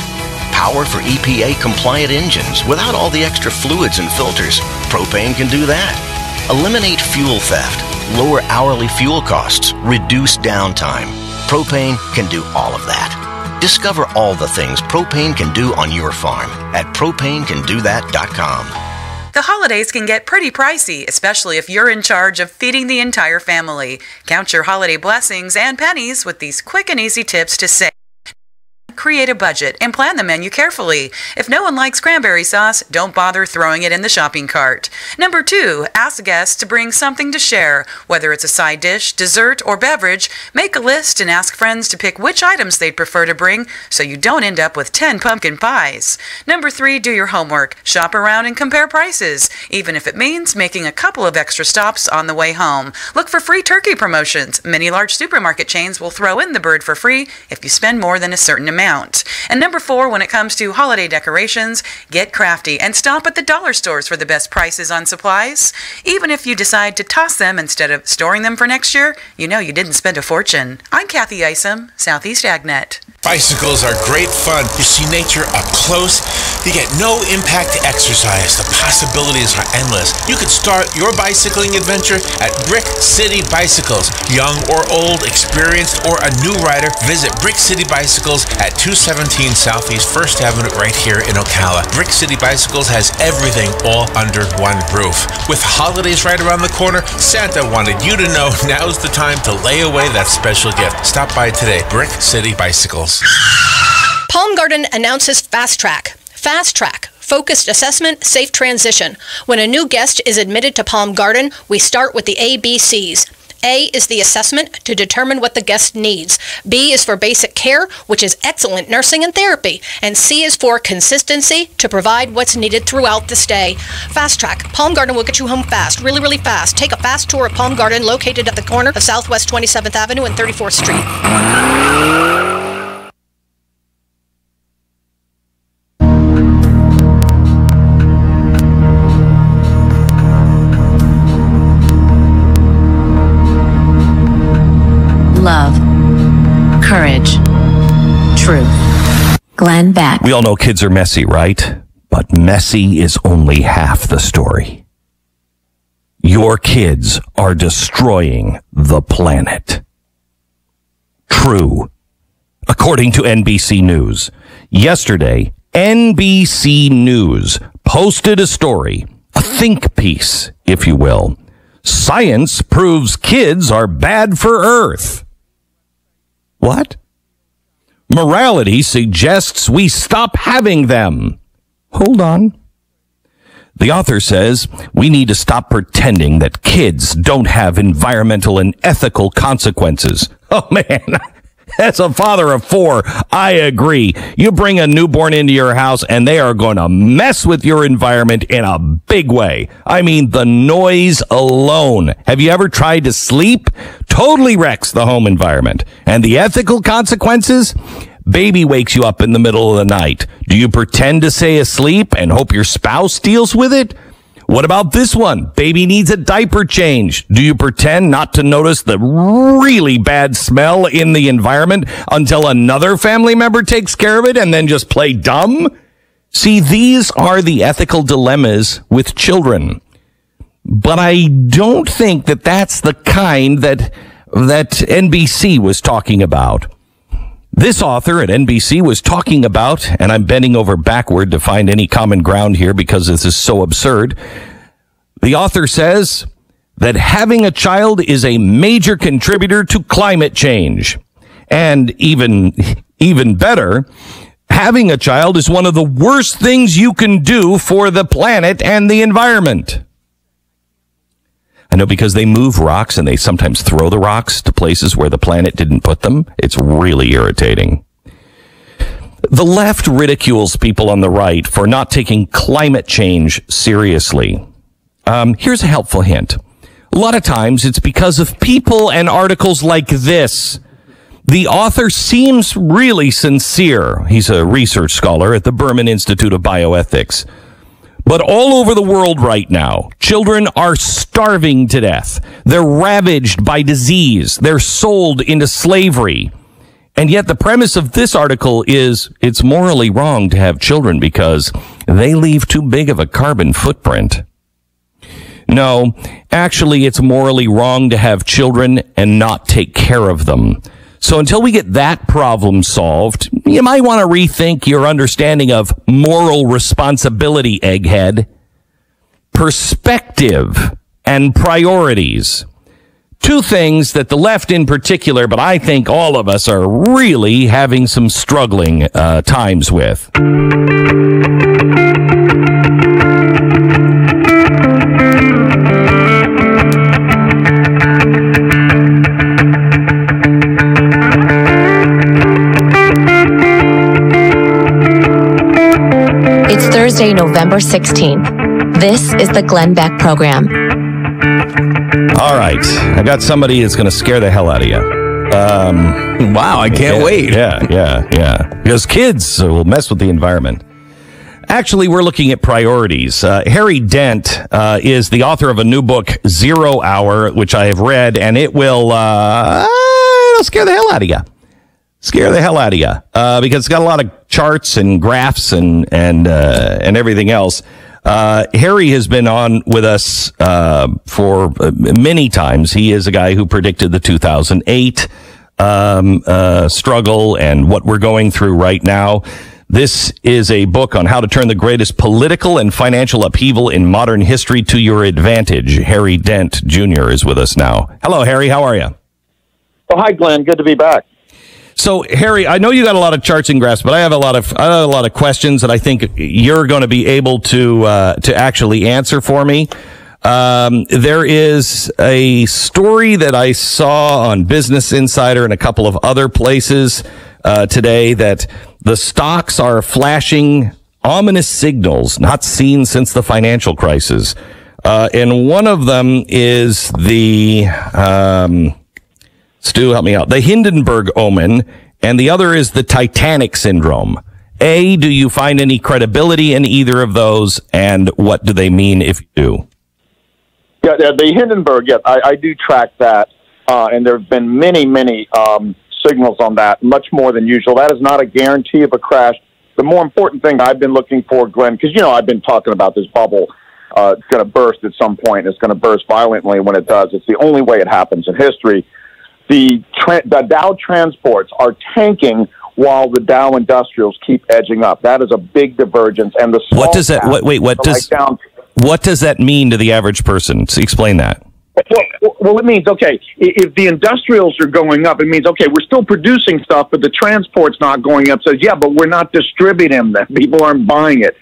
Power for EPA-compliant engines without all the extra fluids and filters. Propane can do that. Eliminate fuel theft, lower hourly fuel costs, reduce downtime. Propane can do all of that. Discover all the things propane can do on your farm at propanecandothat.com. The holidays can get pretty pricey, especially if you're in charge of feeding the entire family. Count your holiday blessings and pennies with these quick and easy tips to save. Create a budget and plan the menu carefully. If no one likes cranberry sauce, don't bother throwing it in the shopping cart. Number 2, ask guests to bring something to share. Whether it's a side dish, dessert, or beverage, make a list and ask friends to pick which items they'd prefer to bring so you don't end up with 10 pumpkin pies. Number 3, do your homework. Shop around and compare prices, even if it means making a couple of extra stops on the way home. Look for free turkey promotions. Many large supermarket chains will throw in the bird for free if you spend more than a certain amount. And number 4, when it comes to holiday decorations, get crafty and stop at the dollar stores for the best prices on supplies. Even if you decide to toss them instead of storing them for next year, you know you didn't spend a fortune. I'm Kathy Isom, Southeast AgNet. Bicycles are great fun. You see nature up close. You get no impact to exercise. The possibilities are endless. You could start your bicycling adventure at Brick City Bicycles. Young or old, experienced or a new rider, visit Brick City Bicycles at 217 Southeast 1st Avenue right here in Ocala. Brick City Bicycles has everything all under one roof. With holidays right around the corner, Santa wanted you to know now's the time to lay away that special gift. Stop by today. Brick City Bicycles. Palm Garden announces Fast Track. Fast Track. Focused assessment, safe transition. When a new guest is admitted to Palm Garden, we start with the ABCs. A is the assessment to determine what the guest needs. B is for basic care, which is excellent nursing and therapy. And C is for consistency to provide what's needed throughout the stay. Fast Track. Palm Garden will get you home fast, really, really fast. Take a fast tour of Palm Garden located at the corner of Southwest 27th Avenue and 34th Street. Love, courage, truth. Glenn Beck. We all know kids are messy, right? But messy is only half the story. Your kids are destroying the planet. True. According to NBC News, yesterday, NBC News posted a story, a think piece, if you will. Science proves kids are bad for Earth. What? Morality suggests we stop having them. Hold on. The author says we need to stop pretending that kids don't have environmental and ethical consequences. Oh, man. As a father of 4, I agree. You bring a newborn into your house and they are going to mess with your environment in a big way. I mean, the noise alone. Have you ever tried to sleep? Totally wrecks the home environment. And the ethical consequences? Baby wakes you up in the middle of the night. Do you pretend to stay asleep and hope your spouse deals with it? What about this one? Baby needs a diaper change. Do you pretend not to notice the really bad smell in the environment until another family member takes care of it and then just play dumb? See, these are the ethical dilemmas with children. But I don't think that that's the kind that NBC was talking about. This author at NBC was talking about, and I'm bending over backward to find any common ground here because this is so absurd. The author says that having a child is a major contributor to climate change. And even better, having a child is one of the worst things you can do for the planet and the environment. I know, because they move rocks and they sometimes throw the rocks to places where the planet didn't put them. It's really irritating. The left ridicules people on the right for not taking climate change seriously. Here's a helpful hint. A lot of times it's because of people and articles like this. The author seems really sincere. He's a research scholar at the Berman Institute of Bioethics. But all over the world right now, children are starving to death. They're ravaged by disease. They're sold into slavery. And yet the premise of this article is it's morally wrong to have children because they leave too big of a carbon footprint. No, actually, it's morally wrong to have children and not take care of them. So until we get that problem solved, you might want to rethink your understanding of moral responsibility, egghead. Perspective and priorities. Two things that the left in particular, but I think all of us are really having some struggling times with. Thursday, November 16th. This is the Glenn Beck Program. All right. I got somebody that's going to scare the hell out of you. Wow, I can't wait. Yeah. Because kids will mess with the environment. Actually, we're looking at priorities. Harry Dent is the author of a new book, 0 Hour, which I have read, and it will it'll scare the hell out of you. Scare the hell out of you, because it's got a lot of charts and graphs and everything else. Harry has been on with us for many times. He is a guy who predicted the 2008 struggle and what we're going through right now. This is a book on how to turn the greatest political and financial upheaval in modern history to your advantage. Harry Dent Jr. is with us now. Hello, Harry. How are you? Oh, hi, Glenn. Good to be back. So, Harry, I know you got a lot of charts and graphs, but I have a lot of questions that I think you're going to be able to actually answer for me. There is a story that I saw on Business Insider and a couple of other places today that the stocks are flashing ominous signals not seen since the financial crisis. And one of them is the Stu, help me out. The Hindenburg omen, and the other is the Titanic syndrome. A, do you find any credibility in either of those, and what do they mean if you do? Yeah, the Hindenburg, I do track that, and there have been many signals on that, much more than usual. That is not a guarantee of a crash. The more important thing I've been looking for, Glenn, because, I've been talking about this bubble. It's going to burst at some point. It's going to burst violently when it does. It's the only way it happens in history. The Dow transports are tanking while the Dow industrials keep edging up. That is a big divergence. And what does that? What does that mean to the average person? Explain that. Well, it means, okay, if the industrials are going up, it means, okay, we're still producing stuff, but the transport's not going up. So, yeah, but we're not distributing them. People aren't buying it.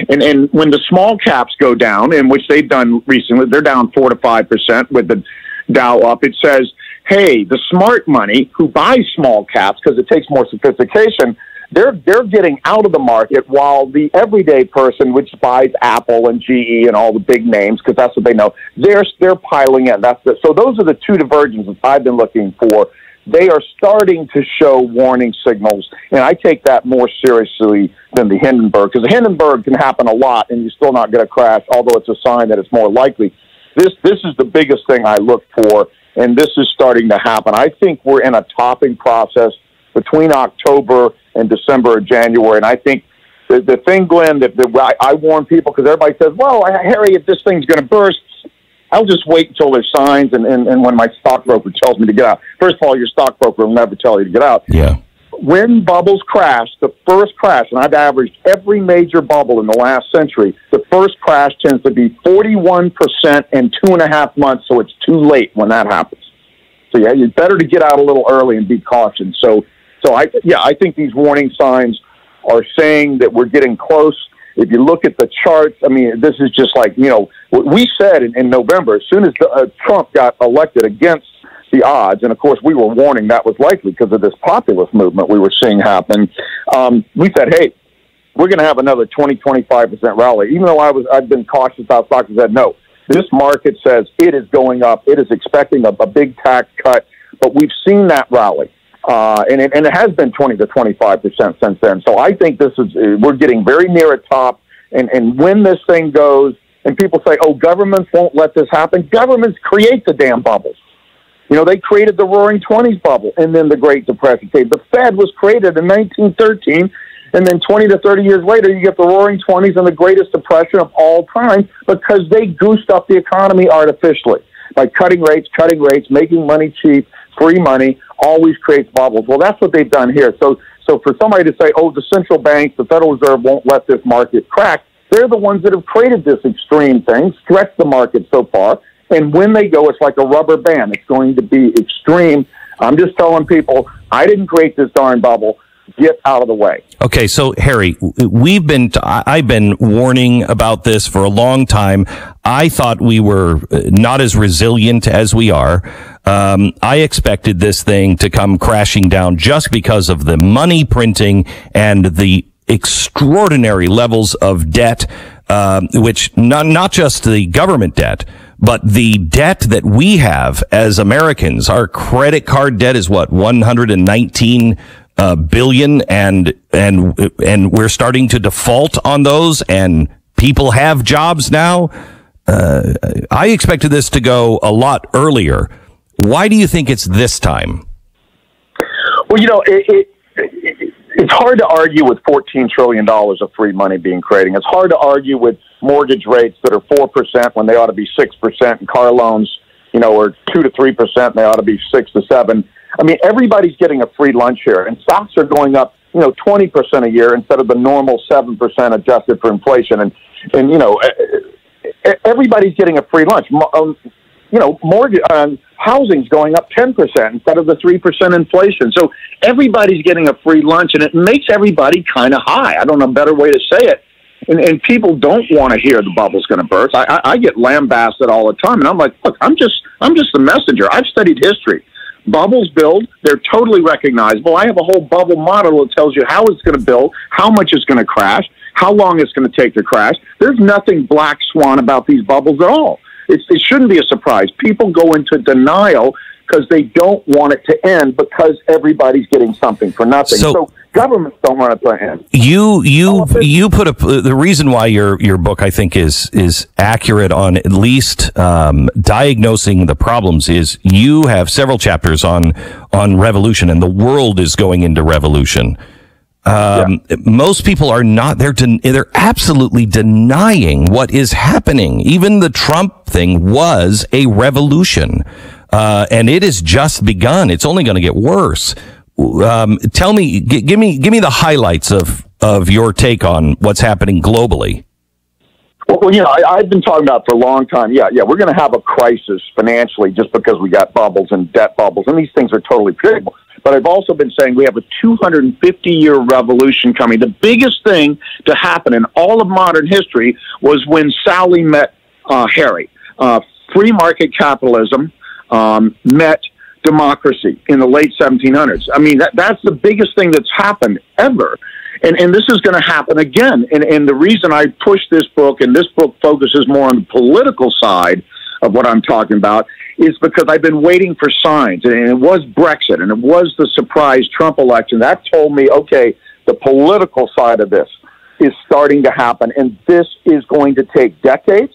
And when the small caps go down, in which they've done recently, they're down 4 to 5% with the Dow up. It says hey, the smart money who buys small caps because it takes more sophistication, they're getting out of the market, while the everyday person, which buys Apple and GE and all the big names because that's what they know, they're piling in. So those are the two divergences I've been looking for. They are starting to show warning signals, and I take that more seriously than the Hindenburg, because the Hindenburg can happen a lot and you still not get a crash, although it's a sign that it's more likely. This is the biggest thing I look for, and this is starting to happen. I think we're in a topping process between October and December or January, and I think the thing, Glenn, that I warn people, because everybody says, well, Harry, if this thing's going to burst, I'll just wait until there's signs and when my stockbroker tells me to get out. First of all, your stockbroker will never tell you to get out. Yeah. When bubbles crash, the first crash, and I've averaged every major bubble in the last century, the first crash tends to be 41% in 2.5 months, so it's too late when that happens. So, yeah, it's better to get out a little early and be cautious. So I think these warning signs are saying that we're getting close. If you look at the charts, I mean, this is just like, what we said in November, as soon as Trump got elected against the odds, and of course we were warning that was likely because of this populist movement we were seeing happen, we said, hey, we're going to have another 20-25% rally. Even though I've been cautious about stocks, I said, no, this market says it is going up. It is expecting a big tax cut, but we've seen that rally. And it has been 20-25% since then. So I think we're getting very near a top. And when this thing goes, and people say, oh, governments won't let this happen. Governments create the damn bubbles. They created the Roaring '20s bubble and then the Great Depression came. The Fed was created in 1913, and then 20 to 30 years later, you get the Roaring '20s and the greatest depression of all time because they goosed up the economy artificially by cutting rates, making money cheap, free money, always creates bubbles. Well, that's what they've done here. So for somebody to say, oh, the central banks, the Federal Reserve won't let this market crack, they're the ones that have created this extreme thing, stretched the market so far. And when they go, it's like a rubber band. It's going to be extreme. I'm just telling people, I didn't create this darn bubble. Get out of the way. Okay, so Harry, I've been warning about this for a long time. I thought we were not as resilient as we are. I expected this thing to come crashing down just because of the money printing and the extraordinary levels of debt, which not just the government debt, but the debt that we have as Americans. Our credit card debt is what, 119 billion, and we're starting to default on those, and people have jobs now. I expected this to go a lot earlier. Why do you think it's this time? Well, it's hard to argue with $14 trillion of free money being created. It's hard to argue with mortgage rates that are 4% when they ought to be 6%, and car loans, are 2 to 3%, and they ought to be 6 to 7%. I mean, everybody's getting a free lunch here, and stocks are going up, 20% a year instead of the normal 7% adjusted for inflation. And everybody's getting a free lunch. Mortgage, housing's going up 10% instead of the 3% inflation. So everybody's getting a free lunch, and it makes everybody kind of high. I don't know a better way to say it. And people don't want to hear the bubble's going to burst. I get lambasted all the time, and I'm like, look, I'm just the messenger. I've studied history. Bubbles build. They're totally recognizable. I have a whole bubble model that tells you how it's going to build, how much it's going to crash, how long it's going to take to crash. There's nothing black swan about these bubbles at all. It shouldn't be a surprise. People go into denial because they don't want it to end because everybody's getting something for nothing. So governments don't want it to end. You put up the reason why your book, I think, is accurate on at least diagnosing the problems is you have several chapters on revolution, and the world is going into revolution. Most people are not. They're absolutely denying what is happening. Even the Trump thing was a revolution, and it has just begun. It's only going to get worse. Tell me, give me the highlights of your take on what's happening globally. Well, I've been talking about for a long time. Yeah, we're going to have a crisis financially just because we got bubbles and debt bubbles, and these things are totally predictable. But I've also been saying we have a 250-year revolution coming. The biggest thing to happen in all of modern history was when Sally met Harry. Free market capitalism met democracy in the late 1700s. I mean, that's the biggest thing that's happened ever. And this is going to happen again. And the reason I push this book, and this book focuses more on the political side of what I'm talking about, is because I've been waiting for signs. And it was Brexit, and it was the surprise Trump election. That told me, okay, the political side of this is starting to happen, and this is going to take decades.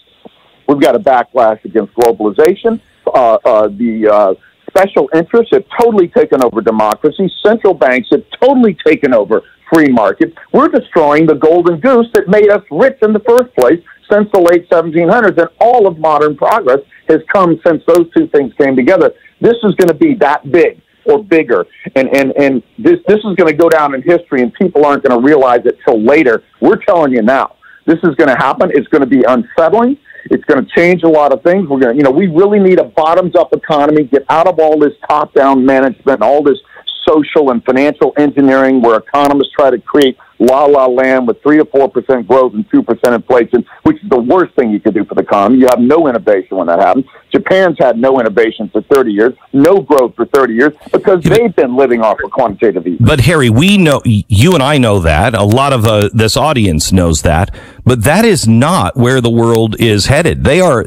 We've got a backlash against globalization. The special interests have totally taken over democracy. Central banks have totally taken over free markets. We're destroying the golden goose that made us rich in the first place since the late 1700s, and all of modern progress has come since those two things came together. This is going to be that big or bigger, and this is going to go down in history, and people aren't going to realize it till later. We're telling you now, this is going to happen. It's going to be unsettling. It's going to change a lot of things. We're going to, we really need a bottoms-up economy, get out of all this top-down management, all this social and financial engineering where economists try to create la-la land with 3 to 4% growth and 2% inflation, which is the worst thing you could do for the economy. You have no innovation when that happens. Japan's had no innovation for 30 years, no growth for 30 years, because they've been living off of quantitative easing. But Harry, we know, you and I know that. A lot of this audience knows that. But that is not where the world is headed. They are,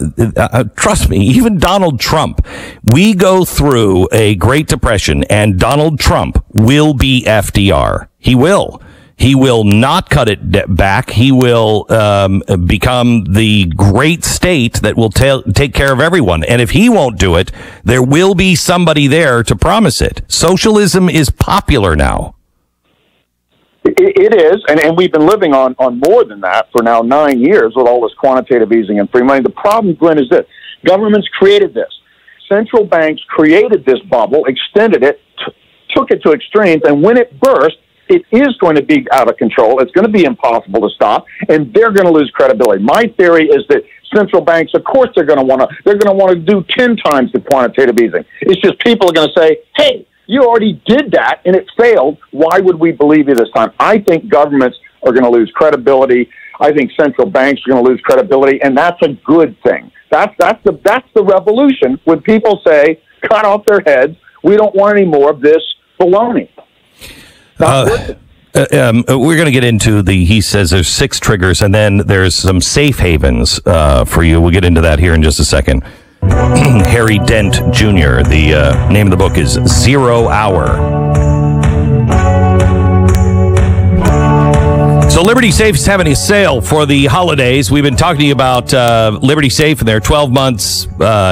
trust me, even Donald Trump. We go through a Great Depression, and Donald Trump will be FDR. He will. He will not cut it back. He will become the great state that will take care of everyone. And if he won't do it, there will be somebody there to promise it. Socialism is popular now. It is, and we've been living on more than that for now 9 years with all this quantitative easing and free money. The problem, Glenn, is this. Governments created this. Central banks created this bubble, extended it, took it to extremes, and when it burst, it is going to be out of control. It's going to be impossible to stop, and they're going to lose credibility. My theory is that central banks, of course, they're going to want to do 10 times the quantitative easing. It's just people are going to say, hey, you already did that, and it failed. Why would we believe you this time? I think governments are going to lose credibility. I think central banks are going to lose credibility, and that's a good thing. That's the revolution when people say, cut off their heads. We don't want any more of this baloney. We're going to get into he says there's 6 triggers, and then there's some safe havens for you. We'll get into that here in just a second. Harry Dent Jr., the name of the book is 0 Hour. So Liberty Safe is having a sale for the holidays. We've been talking to you about Liberty Safe and their 12 months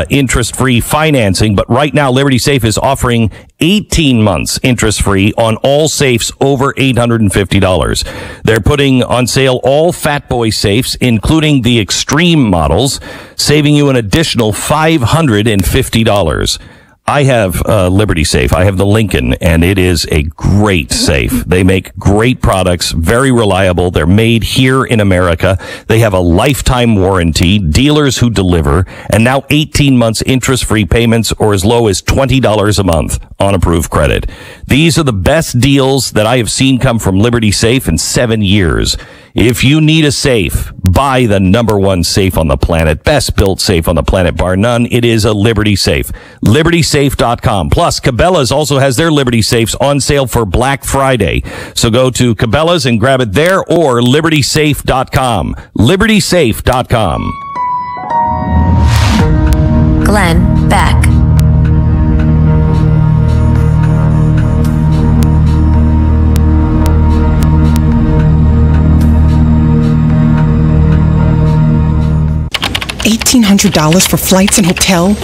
interest-free financing, but right now Liberty Safe is offering 18 months interest-free on all safes over $850. They're putting on sale all Fat Boy safes, including the Extreme models, saving you an additional $550. I have Liberty Safe. I have the Lincoln, and it is a great safe. They make great products, very reliable. They're made here in America. They have a lifetime warranty, dealers who deliver, and now 18 months interest-free payments or as low as $20 a month on approved credit. These are the best deals that I have seen come from Liberty Safe in 7 years. If you need a safe, buy the #1 safe on the planet, best built safe on the planet, bar none. It is a Liberty Safe. LibertySafe.com. Plus, Cabela's also has their Liberty Safes on sale for Black Friday. So go to Cabela's and grab it there or LibertySafe.com. LibertySafe.com. Glenn Beck. $1,800 for flights and hotel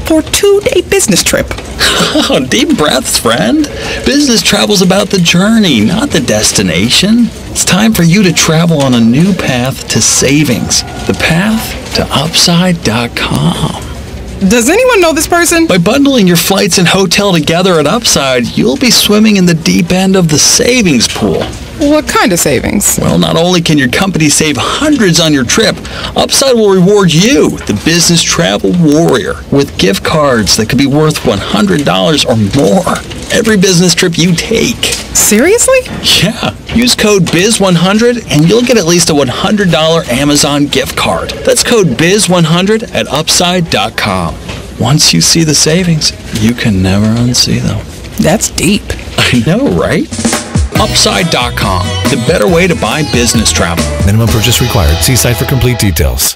for a 2-day business trip. Oh, deep breaths, friend. Business travel's about the journey, not the destination. It's time for you to travel on a new path to savings. The path to Upside.com. Does anyone know this person? By bundling your flights and hotel together at Upside, you'll be swimming in the deep end of the savings pool. What kind of savings? Well, not only can your company save hundreds on your trip, Upside will reward you, the business travel warrior, with gift cards that could be worth $100 or more every business trip you take. Seriously? Yeah. Use code BIZ100 and you'll get at least a $100 Amazon gift card. That's code BIZ100 at Upside.com. Once you see the savings, you can never unsee them. That's deep. I know, right? Upside.com, the better way to buy business travel. Minimum purchase required. See site for complete details.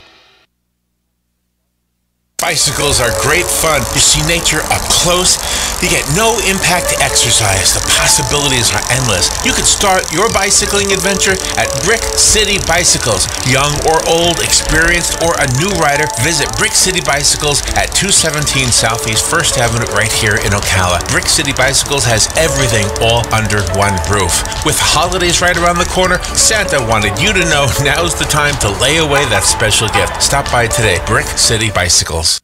Bicycles are great fun. You see nature up close. You get no impact exercise. The possibilities are endless. You could start your bicycling adventure at Brick City Bicycles. Young or old, experienced or a new rider, visit Brick City Bicycles at 217 Southeast 1st Avenue right here in Ocala. Brick City Bicycles has everything all under one roof. With holidays right around the corner, Santa wanted you to know now's the time to lay away that special gift. Stop by today. Brick City Bicycles.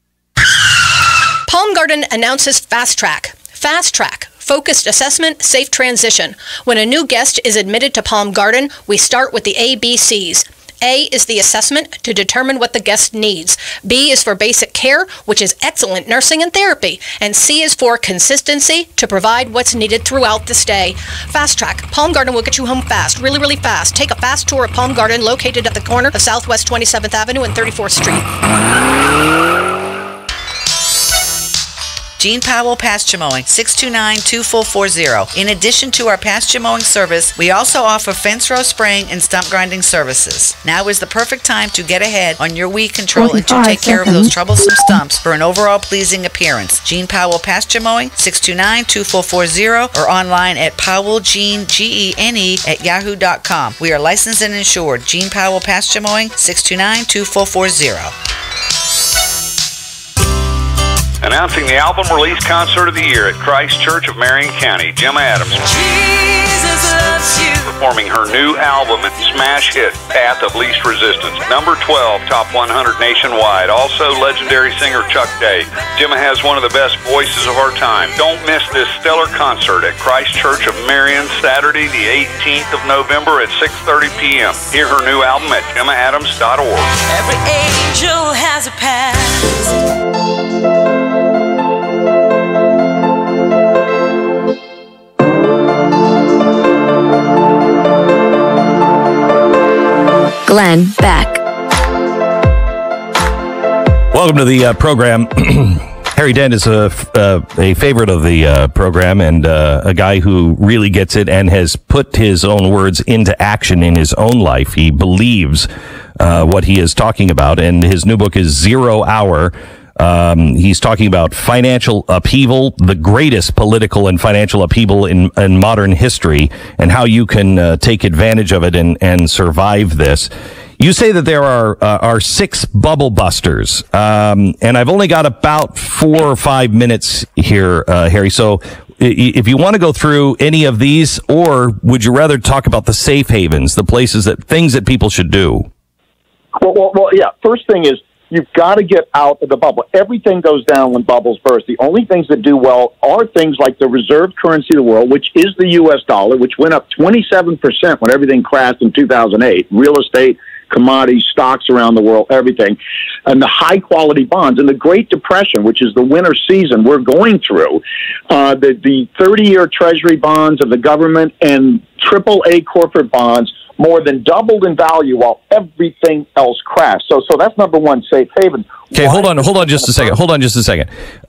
Palm Garden announces Fast Track. Fast Track. Focused assessment, safe transition. When a new guest is admitted to Palm Garden, we start with the ABCs. A is the assessment to determine what the guest needs. B is for basic care, which is excellent nursing and therapy. And C is for consistency to provide what's needed throughout the stay. Fast Track. Palm Garden will get you home fast, really, really fast. Take a fast tour of Palm Garden located at the corner of Southwest 27th Avenue and 34th Street. Gene Powell Pasture Mowing, 629-2440. In addition to our pasture mowing service, we also offer fence row spraying and stump grinding services. Now is the perfect time to get ahead on your weed control and to take care of those troublesome stumps for an overall pleasing appearance. Gene Powell Pasture Mowing, 629-2440, or online at powellgene@yahoo.com. We are licensed and insured. Gene Powell Pasture Mowing, 629-2440. Announcing the album release concert of the year at Christ Church of Marion County, Gemma Adams. Jesus loves you. Performing her new album and smash hit, Path of Least Resistance. Number 12, top 100 nationwide. Also legendary singer Chuck Day. Gemma has one of the best voices of our time. Don't miss this stellar concert at Christ Church of Marion, Saturday the 18th of November at 6:30 p.m. Hear her new album at gemmaadams.org. Every angel has a past. Glenn Beck. Welcome to the program. Harry Dent is a favorite of the program and a guy who really gets it and has put his own words into action in his own life. He believes what he is talking about, and his new book is 0 Hour. He's talking about financial upheaval, the greatest political and financial upheaval in modern history, and how you can take advantage of it and survive this. You say that there are 6 bubble busters, and I've only got about 4 or 5 minutes here, Harry. So if you want to go through any of these, or would you rather talk about the safe havens, the things that people should do? Well, yeah. First thing is, you've got to get out of the bubble. Everything goes down when bubbles burst. The only things that do well are things like the reserve currency of the world, which is the U.S. dollar, which went up 27% when everything crashed in 2008. Real estate, commodities, stocks around the world, everything. And the high-quality bonds. And the Great Depression, which is the winter season we're going through, the 30-year Treasury bonds of the government and AAA corporate bonds more than doubled in value while everything else crashed. So that's number one, safe haven. Okay, hold on just a second.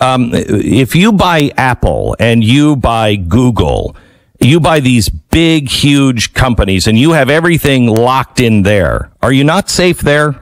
If you buy Apple and you buy Google, you buy these big, huge companies and you have everything locked in there, are you not safe there?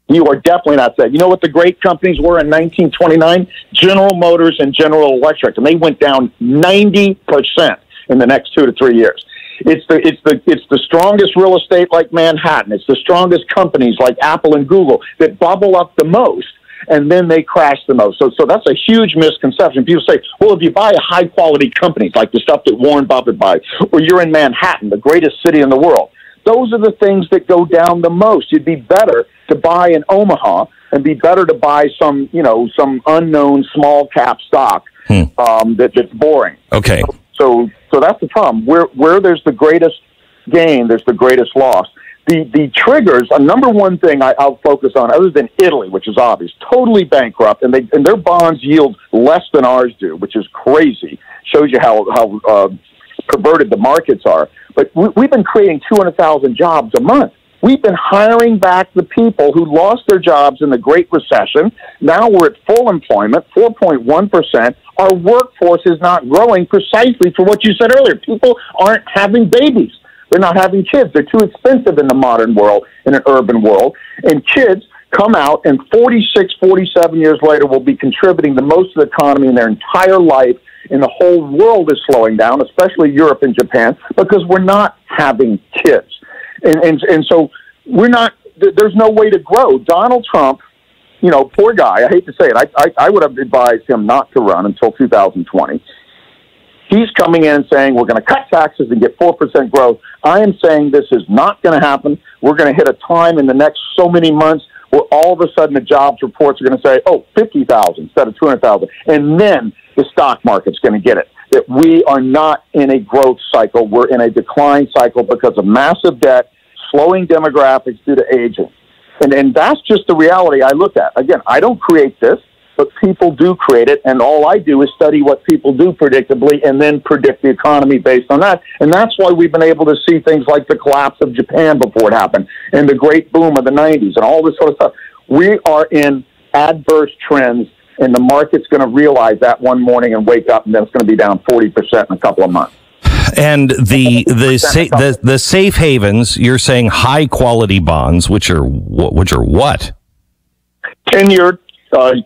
You are definitely not safe. You know what the great companies were in 1929? General Motors and General Electric, and they went down 90% in the next 2 to 3 years. It's the strongest real estate like Manhattan. It's the strongest companies like Apple and Google that bubble up the most, and then they crash the most. So that's a huge misconception. People say, well, if you buy a high-quality company like the stuff that Warren Buffett buys, or you're in Manhattan, the greatest city in the world, those are the things that go down the most. You'd be better to buy in Omaha and be better to buy some unknown small-cap stock that's boring. Okay. So that's the problem. Where there's the greatest gain, there's the greatest loss. The triggers, a number one thing I'll focus on, other than Italy, which is obvious, totally bankrupt, and their bonds yield less than ours do, which is crazy. Shows you how perverted the markets are. But we've been creating 200,000 jobs a month. We've been hiring back the people who lost their jobs in the Great Recession. Now we're at full employment, 4.1%. Our workforce is not growing precisely for what you said earlier. People aren't having babies. They're not having kids. They're too expensive in the modern world, in an urban world. And kids come out and 46, 47 years later will be contributing the most to the economy in their entire life, and the whole world is slowing down, especially Europe and Japan, because we're not having kids. And so we're not, there's no way to grow. Donald Trump, you know, poor guy, I hate to say it, I would have advised him not to run until 2020. He's coming in and saying we're going to cut taxes and get 4% growth. I am saying this is not going to happen. We're going to hit a time in the next so many months where all of a sudden the jobs reports are going to say, 50,000 instead of 200,000. And then the stock market's going to get it. That we are not in a growth cycle. We're in a decline cycle because of massive debt, slowing demographics due to aging. And that's just the reality I look at. Again, I don't create this, but people do create it, and all I do is study what people do predictably and then predict the economy based on that. And that's why we've been able to see things like the collapse of Japan before it happened and the great boom of the 90s and all this sort of stuff. We are in adverse trends, and the market's going to realize that one morning and wake up, and then it's going to be down 40% in a couple of months. And the safe havens, you're saying high quality bonds, which are what? 10-year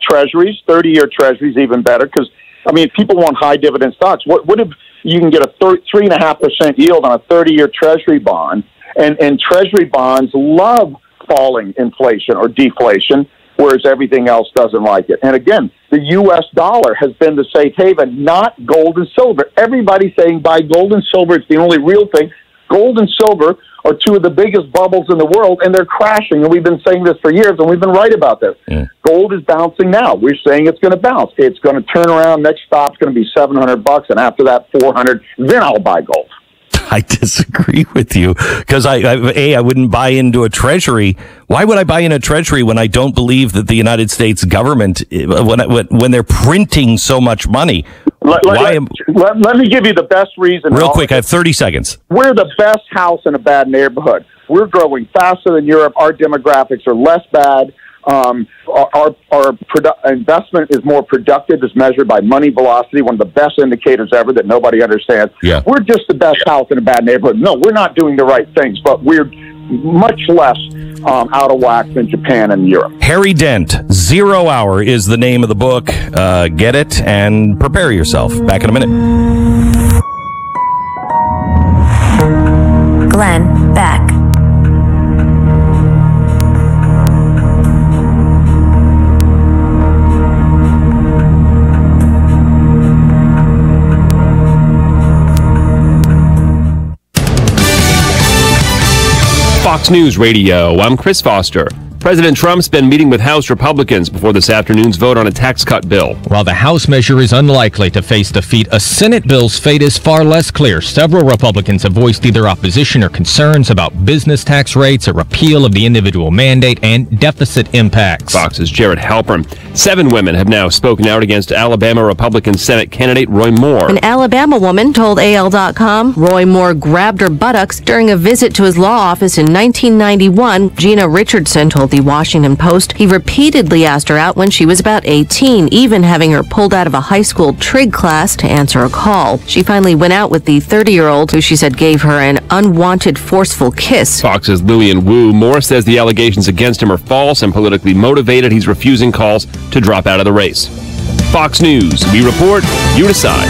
treasuries, 30-year treasuries, even better. Because I mean, people want high dividend stocks. What if you can get a 3.5% yield on a 30-year treasury bond? And treasury bonds love falling inflation or deflation, whereas everything else doesn't like it. And again, the U.S. dollar has been the safe haven, not gold and silver. Everybody's saying buy gold and silver. It's the only real thing. Gold and silver are two of the biggest bubbles in the world, and they're crashing. And we've been saying this for years, and we've been right about this. Yeah. Gold is bouncing now. We're saying it's going to bounce. It's going to turn around. Next stop's going to be $700, and after that, $400. Then I'll buy gold. I disagree with you because I wouldn't buy into a treasury. Why would I buy in a treasury when I don't believe that the United States government, when they're printing so much money? Let me give you the best reason. Real quick, I have 30 seconds. We're the best house in a bad neighborhood. We're growing faster than Europe. Our demographics are less bad. Our investment is more productive as measured by money velocity, one of the best indicators ever that nobody understands. Yeah. We're just the best house in a bad neighborhood. No, we're not doing the right things, but we're much less out of whack than Japan and Europe. Harry Dent, 0 Hour is the name of the book. Get it and prepare yourself. Back in a minute. Glenn Beck. Fox News Radio, I'm Chris Foster. President Trump's been meeting with House Republicans before this afternoon's vote on a tax cut bill. While the House measure is unlikely to face defeat, a Senate bill's fate is far less clear. Several Republicans have voiced either opposition or concerns about business tax rates, a repeal of the individual mandate, and deficit impacts. Fox's Jared Halpern. 7 women have now spoken out against Alabama Republican Senate candidate Roy Moore. An Alabama woman told AL.com Roy Moore grabbed her buttocks during a visit to his law office in 1991. Gina Richardson told the Washington Post he repeatedly asked her out when she was about 18, even having her pulled out of a high school trig class to answer a call. She finally went out with the 30-year-old who she said gave her an unwanted, forceful kiss. Fox's Lillian Wu. Moore says the allegations against him are false and politically motivated. He's refusing calls to drop out of the race. Fox News. We report, you decide.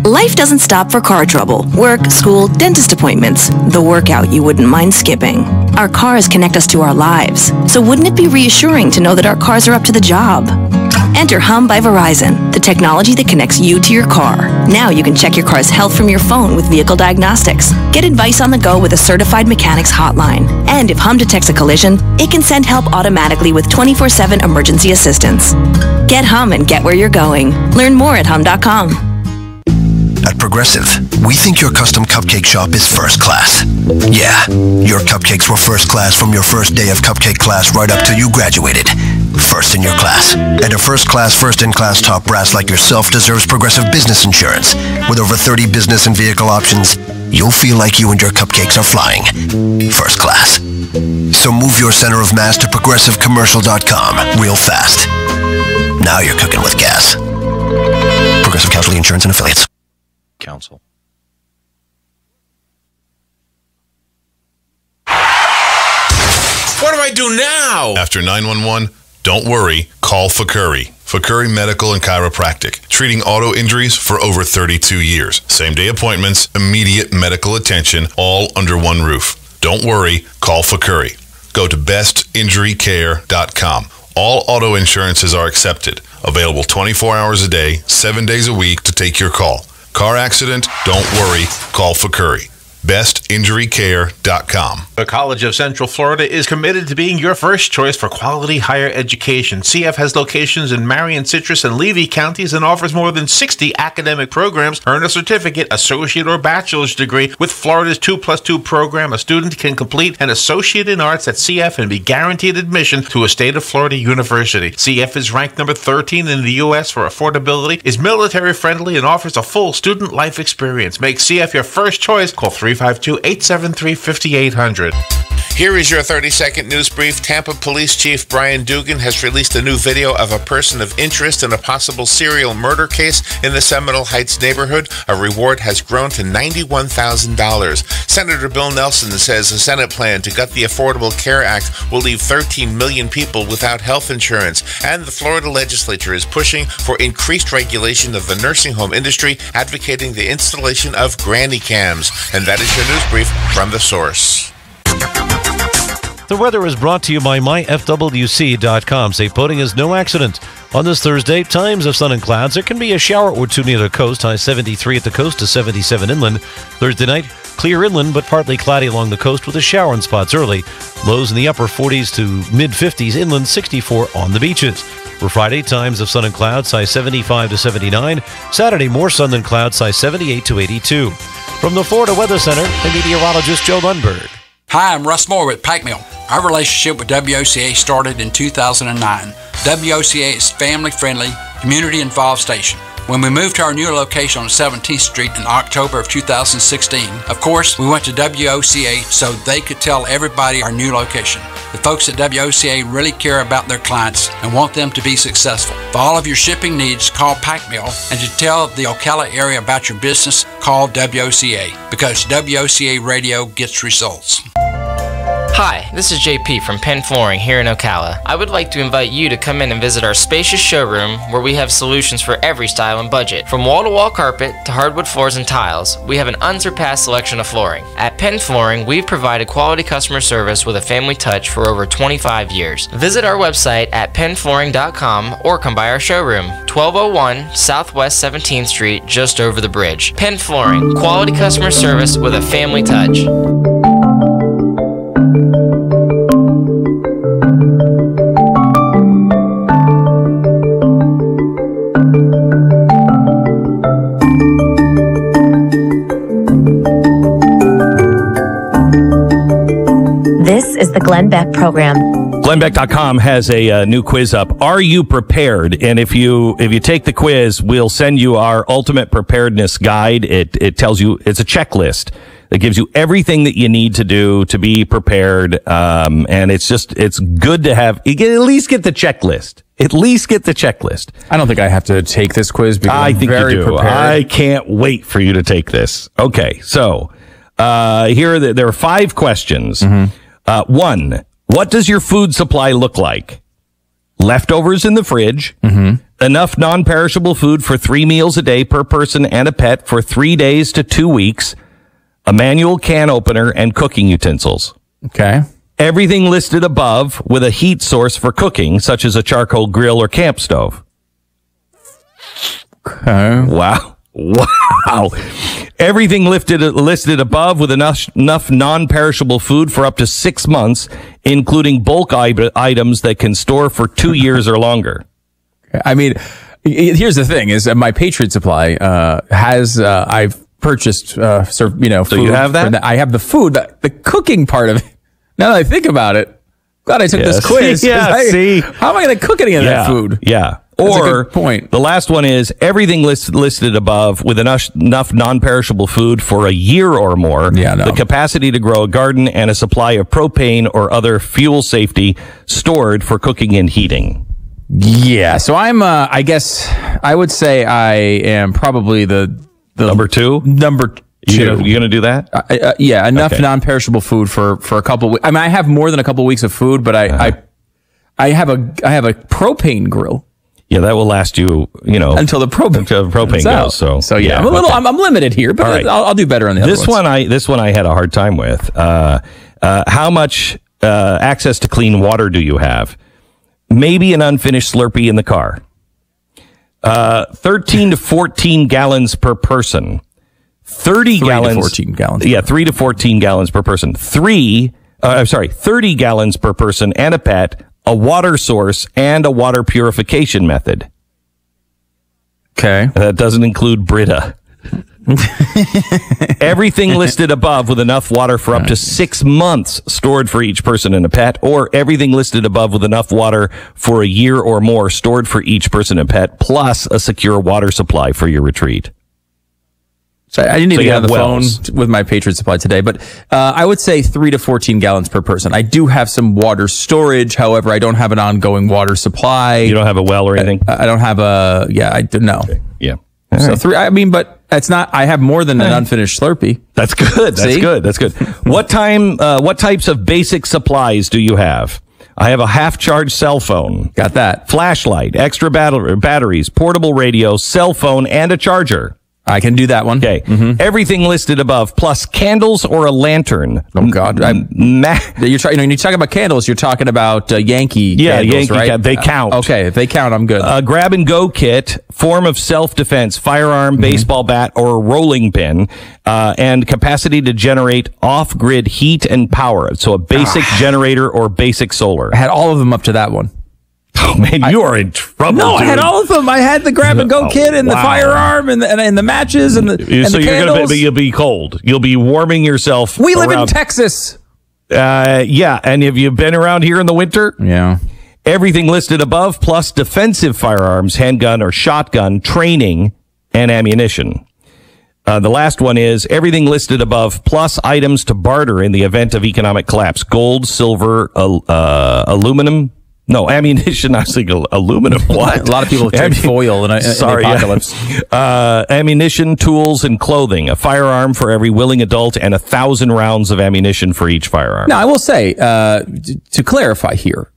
Life doesn't stop for car trouble, work, school, dentist appointments, the workout you wouldn't mind skipping. Our cars connect us to our lives, so wouldn't it be reassuring to know that our cars are up to the job? Enter Hum by Verizon, the technology that connects you to your car. Now you can check your car's health from your phone with vehicle diagnostics. Get advice on the go with a certified mechanics hotline. And if Hum detects a collision, it can send help automatically with 24/7 emergency assistance. Get Hum and get where you're going. Learn more at hum.com. At Progressive, we think your custom cupcake shop is first class. Yeah, your cupcakes were first class from your first day of cupcake class right up till you graduated. First in your class. And a first in class top brass like yourself deserves Progressive business insurance. With over 30 business and vehicle options, you'll feel like you and your cupcakes are flying. First class. So move your center of mass to ProgressiveCommercial.com real fast. Now you're cooking with gas. Progressive Casualty Insurance and Affiliates. Council. What do I do now? After 911, don't worry, call Fakuri. Fakuri Medical and Chiropractic, treating auto injuries for over 32 years. Same-day appointments, immediate medical attention, all under one roof. Don't worry, call Fakuri. Go to bestinjurycare.com. All auto insurances are accepted. Available 24 hours a day, 7 days a week to take your call. Car accident? Don't worry, call Fakuri. bestinjurycare.com. The College of Central Florida is committed to being your first choice for quality higher education. CF has locations in Marion, Citrus, and Levy counties and offers more than 60 academic programs. Earn a certificate, associate, or bachelor's degree with Florida's 2+2 program. A student can complete an associate in arts at CF and be guaranteed admission to a state of Florida university. CF is ranked number 13 in the U.S. for affordability, is military friendly, and offers a full student life experience. Make CF your first choice. Call 352-873-5800. Here is your 30-second news brief. Tampa Police Chief Brian Dugan has released a new video of a person of interest in a possible serial murder case in the Seminole Heights neighborhood. A reward has grown to $91,000. Senator Bill Nelson says the Senate plan to gut the Affordable Care Act will leave 13 million people without health insurance. And the Florida legislature is pushing for increased regulation of the nursing home industry, advocating the installation of granny cams. And that is your news brief from The Source. The weather is brought to you by myfwc.com. Safe boating is no accident. On this Thursday, times of sun and clouds. There can be a shower or two near the coast. High 73 at the coast to 77 inland. Thursday night, clear inland but partly cloudy along the coast with a shower in spots early. Lows in the upper 40s to mid-50s inland, 64 on the beaches. For Friday, times of sun and clouds, high 75 to 79. Saturday, more sun than clouds, high 78 to 82. From the Florida Weather Center, and meteorologist Joe Lundberg. Hi, I'm Russ Moore with Pac Mill. Our relationship with WOCA started in 2009. WOCA is family-friendly, community-involved station. When we moved to our new location on 17th Street in October of 2016, of course, we went to WOCA so they could tell everybody our new location. The folks at WOCA really care about their clients and want them to be successful. For all of your shipping needs, call Pac Mill, and to tell the Ocala area about your business, call WOCA, because WOCA Radio gets results. Hi, this is JP from Penn Flooring here in Ocala. I would like to invite you to come in and visit our spacious showroom where we have solutions for every style and budget. From wall-to-wall carpet to hardwood floors and tiles, we have an unsurpassed selection of flooring. At Penn Flooring, we've provided quality customer service with a family touch for over 25 years. Visit our website at pennflooring.com or come by our showroom, 1201 Southwest 17th Street, just over the bridge. Penn Flooring, quality customer service with a family touch. This is the Glenn Beck Program. GlennBeck.com has a new quiz up. Are you prepared? And if you take the quiz, we'll send you our ultimate preparedness guide. It tells you, it's a checklist that gives you everything that you need to do to be prepared. And it's good to have, you get, at least get the checklist. At least get the checklist. I don't think I have to take this quiz because I think very you do. prepared. I can't wait for you to take this. Okay, so there are 5 questions. Mm-hmm. 1, what does your food supply look like? Leftovers in the fridge, enough non-perishable food for 3 meals a day per person and a pet for 3 days to 2 weeks, a manual can opener, and cooking utensils. Okay. Everything listed above with a heat source for cooking, such as a charcoal grill or camp stove. Okay. Wow. Everything listed above with enough non-perishable food for up to 6 months, including bulk items that can store for 2 years or longer. I mean, here's the thing: is my Patriot Supply I've purchased food. So you have that? I have the food, the cooking part of it. Now that I think about it, Glad I took this quiz. See? How am I going to cook any of that food? Yeah. That's a Or good point. The last one is everything listed above with enough non-perishable food for a year or more. Yeah, no. The capacity to grow a garden and a supply of propane or other fuel safety stored for cooking and heating. Yeah. So I'm, I guess I would say I am probably the number two. Number two. You going to do that? Yeah. Enough non-perishable food for a couple weeks. I mean, I have more than a couple weeks of food, but I have a propane grill. Yeah, that will last you, until the propane goes. So yeah, I'm limited here, but right. I'll do better on the other ones. This one I had a hard time with. How much access to clean water do you have? Maybe an unfinished Slurpee in the car. 13 to 14 gallons per person. 30 gallons. 3 to 14 gallons. Yeah, 3 to 14 gallons per person. 30 gallons per person and a pet. A water source, and a water purification method. Okay. That doesn't include Brita. Everything listed above with enough water for up to 6 months stored for each person and a pet, or everything listed above with enough water for a year or more stored for each person and pet, plus a secure water supply for your retreat. So I didn't even get on the phone with my Patriot Supply today, but I would say 3 to 14 gallons per person. I do have some water storage. However, I don't have an ongoing water supply. You don't have a well or anything? I don't have I don't know. Okay. Yeah. All so right. But it's not, I have more than an unfinished Slurpee. That's good. That's good. What types of basic supplies do you have? I have a half-charged cell phone. Got that. Flashlight, extra batteries, portable radio, cell phone, and a charger. I can do that one. Okay. Mm-hmm. Everything listed above, plus candles or a lantern. Oh, God. When you talk about candles, you're talking about Yankee candles, right? They count. Okay. If they count, I'm good. Grab-and-go kit, form of self-defense, firearm, baseball bat, or a rolling pin, and capacity to generate off-grid heat and power. So a basic generator or basic solar. I had all of them up to that one. Oh, man, you are in trouble. No, dude. I had all of them. I had the grab-and-go kit and the firearm and the matches and the candles. You'll be cold. You'll be warming yourself. We live in Texas. Yeah, and have you been around here in the winter? Yeah. Everything listed above, plus defensive firearms, handgun or shotgun, training, and ammunition. The last one is everything listed above, plus items to barter in the event of economic collapse. Gold, silver, aluminum. No, ammunition. I was thinking aluminum. What? A lot of people trade foil in the apocalypse. Ammunition, tools, and clothing. A firearm for every willing adult, and 1,000 rounds of ammunition for each firearm. Now, I will say, to clarify here,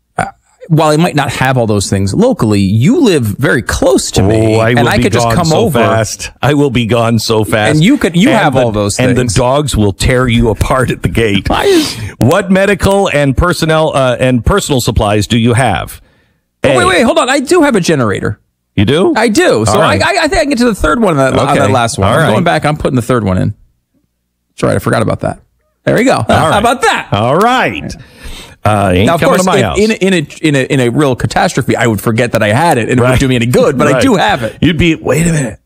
while I might not have all those things locally, you live very close to me, and I could just come over. Fast. I will be gone so fast. And you have all those things. And the dogs will tear you apart at the gate. What medical and personal supplies do you have? Wait, hold on. I do have a generator. You do? I do. So right. I think I can get to the third one on that last one. I'm going back. I'm putting the third one in. That's right. I forgot about that. There we go. How about that? All right. Now, of course, in a real catastrophe, I would forget that I had it, and it wouldn't do me any good. But I do have it. You'd be, wait a minute.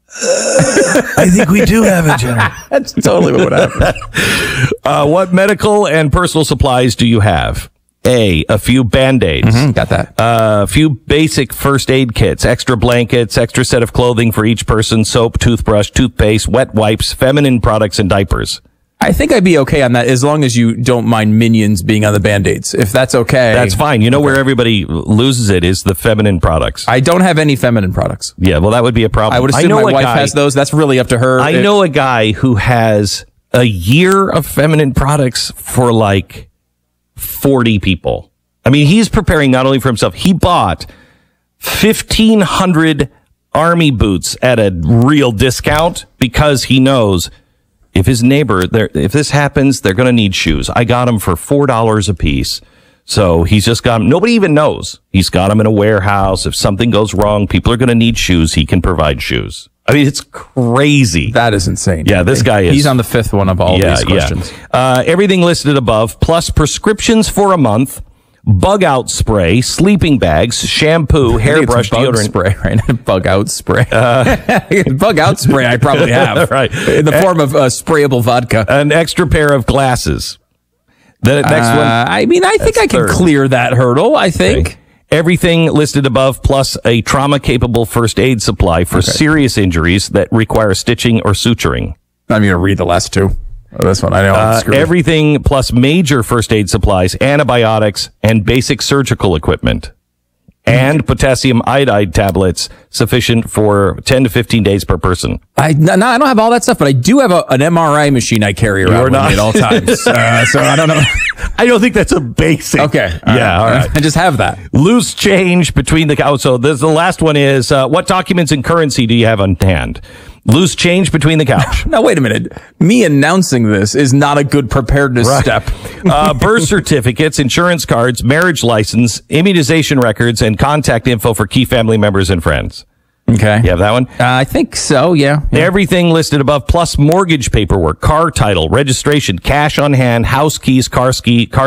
I think we do have a generator. That's totally what would happen. What medical and personal supplies do you have? A few Band-Aids. Got that. A few basic first aid kits, extra blankets, extra set of clothing for each person, soap, toothbrush, toothpaste, wet wipes, feminine products, and diapers. I think I'd be okay on that as long as you don't mind Minions being on the Band-Aids. If that's okay. That's fine. You know where everybody loses it is the feminine products. I don't have any feminine products. Yeah, well, that would be a problem. I would assume my wife has those. That's really up to her. I know a guy who has a year of feminine products for like 40 people. I mean, he's preparing not only for himself. He bought 1,500 army boots at a real discount because he knows if his neighbor, if this happens, they're going to need shoes. I got them for $4 a piece. So he's just got them. Nobody even knows. He's got them in a warehouse. If something goes wrong, people are going to need shoes. He can provide shoes. I mean, it's crazy. That is insane. Yeah, this guy is. He's on the fifth one of all these questions. Yeah. Everything listed above, plus prescriptions for a month, bug out spray, sleeping bags, shampoo, hairbrush, deodorant. Spray, right? Bug out spray. Bug out spray I probably have. Right. In the form of sprayable vodka. An extra pair of glasses. The next one. I mean, I think I can clear that hurdle. I think. Okay. Everything listed above, plus a trauma-capable first aid supply for serious injuries that require stitching or suturing. I'm going to read the last two. This one, I know. Everything plus major first aid supplies, antibiotics, and basic surgical equipment. And potassium iodide tablets sufficient for 10 to 15 days per person. I don't have all that stuff, but I do have an MRI machine I carry around with me at all times. So I don't know. I don't think that's a basic. Okay. All right. I just have that. Loose change between the... so the last one is, what documents and currency do you have on hand? Loose change between the couch. Now, wait a minute. Me announcing this is not a good preparedness step. Birth certificates, insurance cards, marriage license, immunization records, and contact info for key family members and friends. Okay. You have that one? I think so, yeah. Everything listed above, plus mortgage paperwork, car title, registration, cash on hand, house keys, car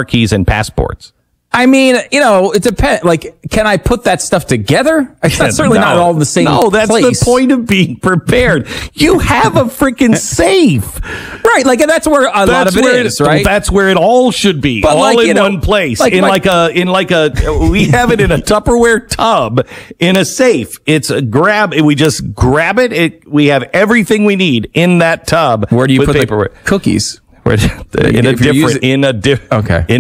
keys, and passports. I mean, it depends. Like, can I put that stuff together? That's certainly not all in the same place. No, that's the point of being prepared. You have a freaking safe. Right, like, and that's where a lot of it is, right? That's where it all should be. But all in one place. We have it in a Tupperware tub in a safe. It's a grab. We just grab it. We have everything we need in that tub. Where do you put paperwork? The cookies? In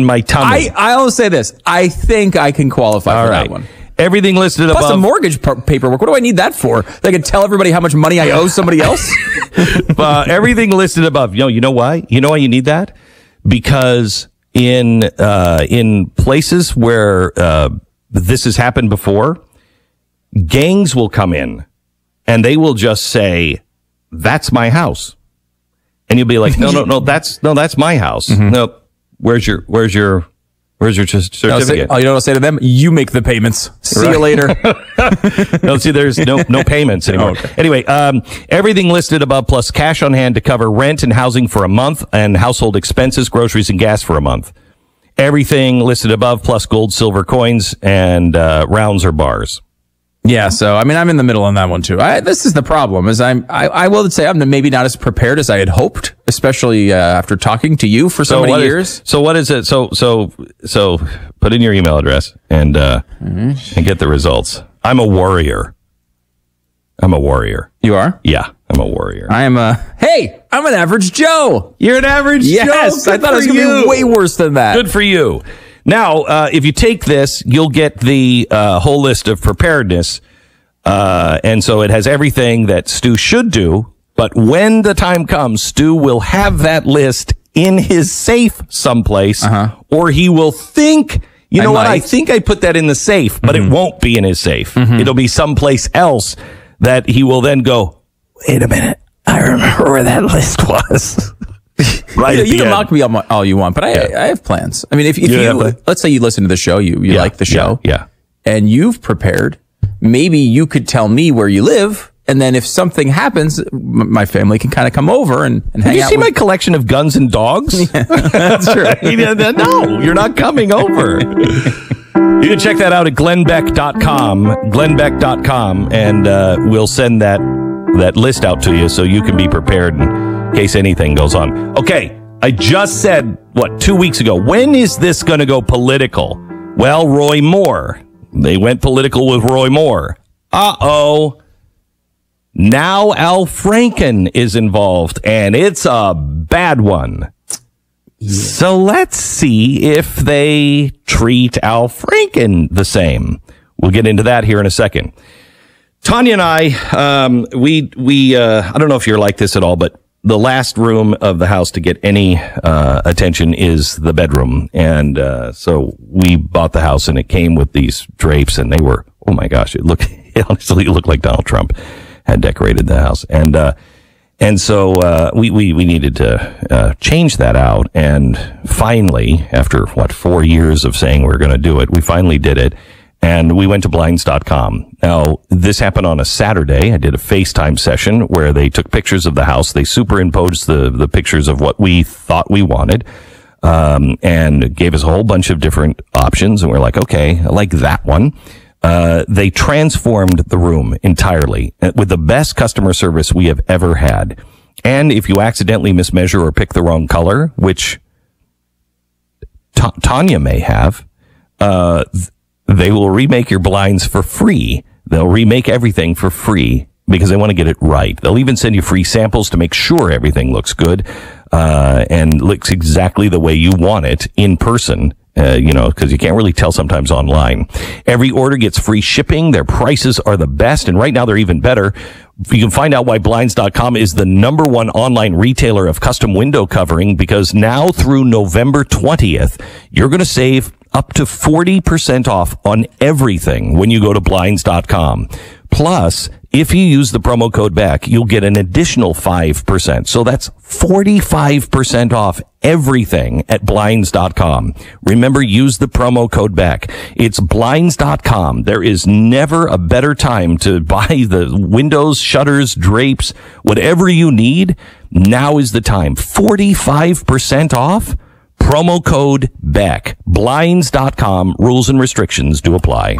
my tummy. I'll say this. I think I can qualify for that one. Everything listed above. Plus the mortgage paperwork. What do I need that for? They can tell everybody how much money I owe somebody else? Everything listed above. You know why? You know why you need that? Because in places where this has happened before, gangs will come in and they will just say, "That's my house." And you'll be like, no, that's my house. Mm-hmm. No, where's your certificate? You know what I'll say to them? You make the payments. See you later. No, see, there's no payments anymore. Okay. Anyway, everything listed above, plus cash on hand to cover rent and housing for a month, and household expenses, groceries, and gas for a month. Everything listed above, plus gold, silver coins, and rounds or bars. Yeah, so I mean, I'm in the middle on that one too. This is the problem. Is I will say I'm maybe not as prepared as I had hoped, especially after talking to you for so many years. So what is it? So put in your email address and get the results. I'm a warrior. You are? Yeah, I'm a warrior. I'm an average Joe. You're an average Joe. Yes, I thought it was going to be way worse than that. Good for you. Now, if you take this, you'll get the whole list of preparedness. And so it has everything that Stu should do. But when the time comes, Stu will have that list in his safe someplace, or he will think, I think I put that in the safe, but it won't be in his safe. It'll be someplace else that he will then go, wait a minute, I remember where that list was. Right, you can mock me all you want, but I have plans. I mean, if you let's say you listen to the show, you like the show, and you've prepared, maybe you could tell me where you live, and then if something happens, my family can kind of come over and hang out. Have you seen my collection of guns and dogs? Yeah, that's true. No, you're not coming over. You can check that out at glennbeck.com, and we'll send that list out to you so you can be prepared in case anything goes on. Okay, I just said, 2 weeks ago, when is this going to go political? Well, Roy Moore. They went political with Roy Moore. Uh-oh. Now Al Franken is involved, and it's a bad one. Yeah. So let's see if they treat Al Franken the same. We'll get into that here in a second. Tanya and I, I don't know if you're like this at all, but the last room of the house to get any attention is the bedroom. And so we bought the house, and it came with these drapes, and they were, oh my gosh, it honestly looked like Donald Trump had decorated the house. And so we needed to change that out. And finally, after 4 years of saying we're going to do it, we finally did it. And we went to blinds.com. Now, this happened on a Saturday. I did a FaceTime session where they took pictures of the house. They superimposed the pictures of what we thought we wanted, and gave us a whole bunch of different options. And we're like, okay, I like that one. They transformed the room entirely with the best customer service we have ever had. And if you accidentally mismeasure or pick the wrong color, which Tanya may have, they will remake your blinds for free. They'll remake everything for free because they want to get it right. They'll even send you free samples to make sure everything looks good and looks exactly the way you want it in person. Because you can't really tell sometimes online. Every order gets free shipping. Their prices are the best, and right now they're even better. You can find out why Blinds.com is the #1 online retailer of custom window covering, because now through November 20th, you're going to save up to 40% off on everything when you go to Blinds.com. Plus, if you use the promo code BECK, you'll get an additional 5%. So that's 45% off everything at Blinds.com. Remember, use the promo code BECK. It's Blinds.com. There is never a better time to buy the windows, shutters, drapes, whatever you need. Now is the time. 45% off. Promo code BECK. Blinds.com. Rules and restrictions do apply.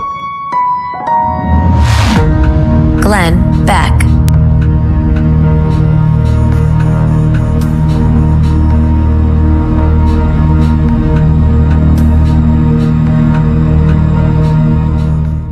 Glenn Beck.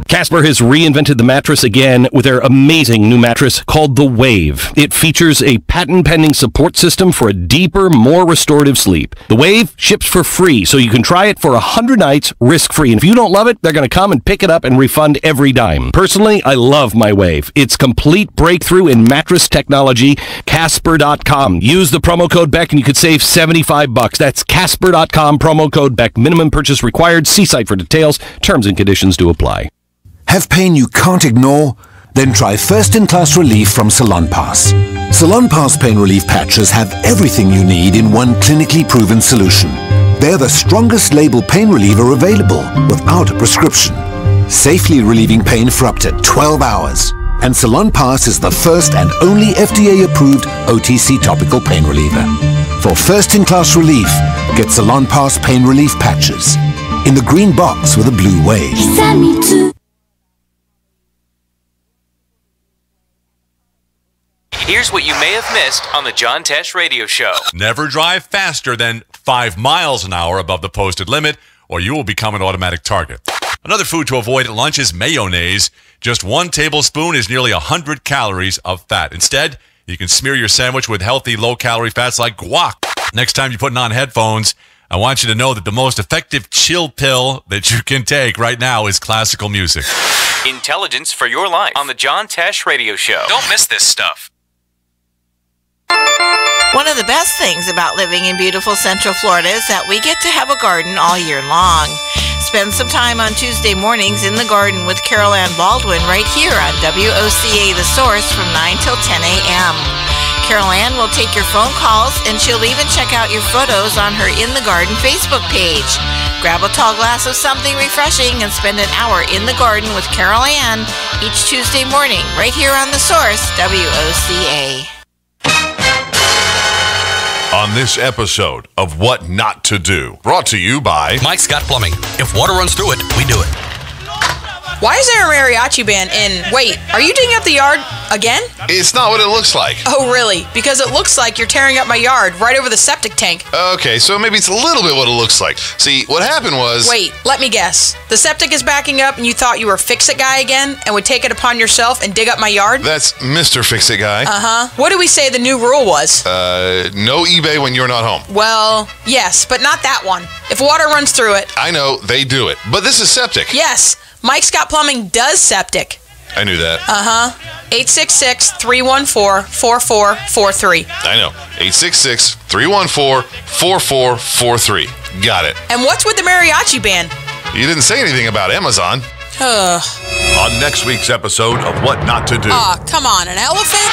Casper has reinvented the mattress again with their amazing new mattress called the Wave. It features a patent-pending support system for a deeper, more restorative sleep. The Wave ships for free, so you can try it for 100 nights risk-free. And if you don't love it, they're going to come and pick it up and refund every dime. Personally, I love my Wave. It's complete breakthrough in mattress technology. Casper.com. Use the promo code BECK and you could save $75. That's Casper.com, promo code BECK. Minimum purchase required. See site for details. Terms and conditions do apply. Have pain you can't ignore? Then try first-in-class relief from Salonpas. Salonpas pain relief patches have everything you need in one clinically proven solution. They're the strongest label pain reliever available without a prescription, safely relieving pain for up to 12 hours. And Salonpas is the first and only FDA-approved OTC topical pain reliever. For first-in-class relief, get Salonpas pain relief patches in the green box with a blue wave. Send me to Here's what you may have missed on the John Tesh Radio Show. Never drive faster than 5 miles an hour above the posted limit, or you will become an automatic target. Another food to avoid at lunch is mayonnaise. Just 1 tablespoon is nearly 100 calories of fat. Instead, you can smear your sandwich with healthy, low-calorie fats like guac. Next time you're putting on headphones, I want you to know that the most effective chill pill that you can take right now is classical music. Intelligence for your life on the John Tesh Radio Show. Don't miss this stuff. One of the best things about living in beautiful Central Florida is that we get to have a garden all year long. Spend some time on Tuesday mornings in the garden with Carol Ann Baldwin right here on WOCA The Source from 9 till 10 a.m. Carol Ann will take your phone calls, and she'll even check out your photos on her In the Garden Facebook page. Grab a tall glass of something refreshing and spend an hour in the garden with Carol Ann each Tuesday morning right here on The Source, WOCA. On this episode of What Not to Do, brought to you by Mike Scott Plumbing. If water runs through it, we do it. Why is there a mariachi band in... Wait, are you digging up the yard again? It's not what it looks like. Oh, really? Because it looks like you're tearing up my yard right over the septic tank. Okay, so maybe it's a little bit what it looks like. See, what happened was... Wait, let me guess. The septic is backing up and you thought you were Fix-It Guy again and would take it upon yourself and dig up my yard? That's Mr. Fix-It Guy. Uh-huh. What did we say the new rule was? No eBay when you're not home. Well, yes, but not that one. If water runs through it... I know, they do it. But this is septic. Yes, Mike Scott Plumbing does septic. I knew that. Uh-huh. 866-314-4443. I know. 866-314-4443. Got it. And what's with the mariachi band? You didn't say anything about Amazon. On next week's episode of What Not to Do. Aw, come on, an elephant?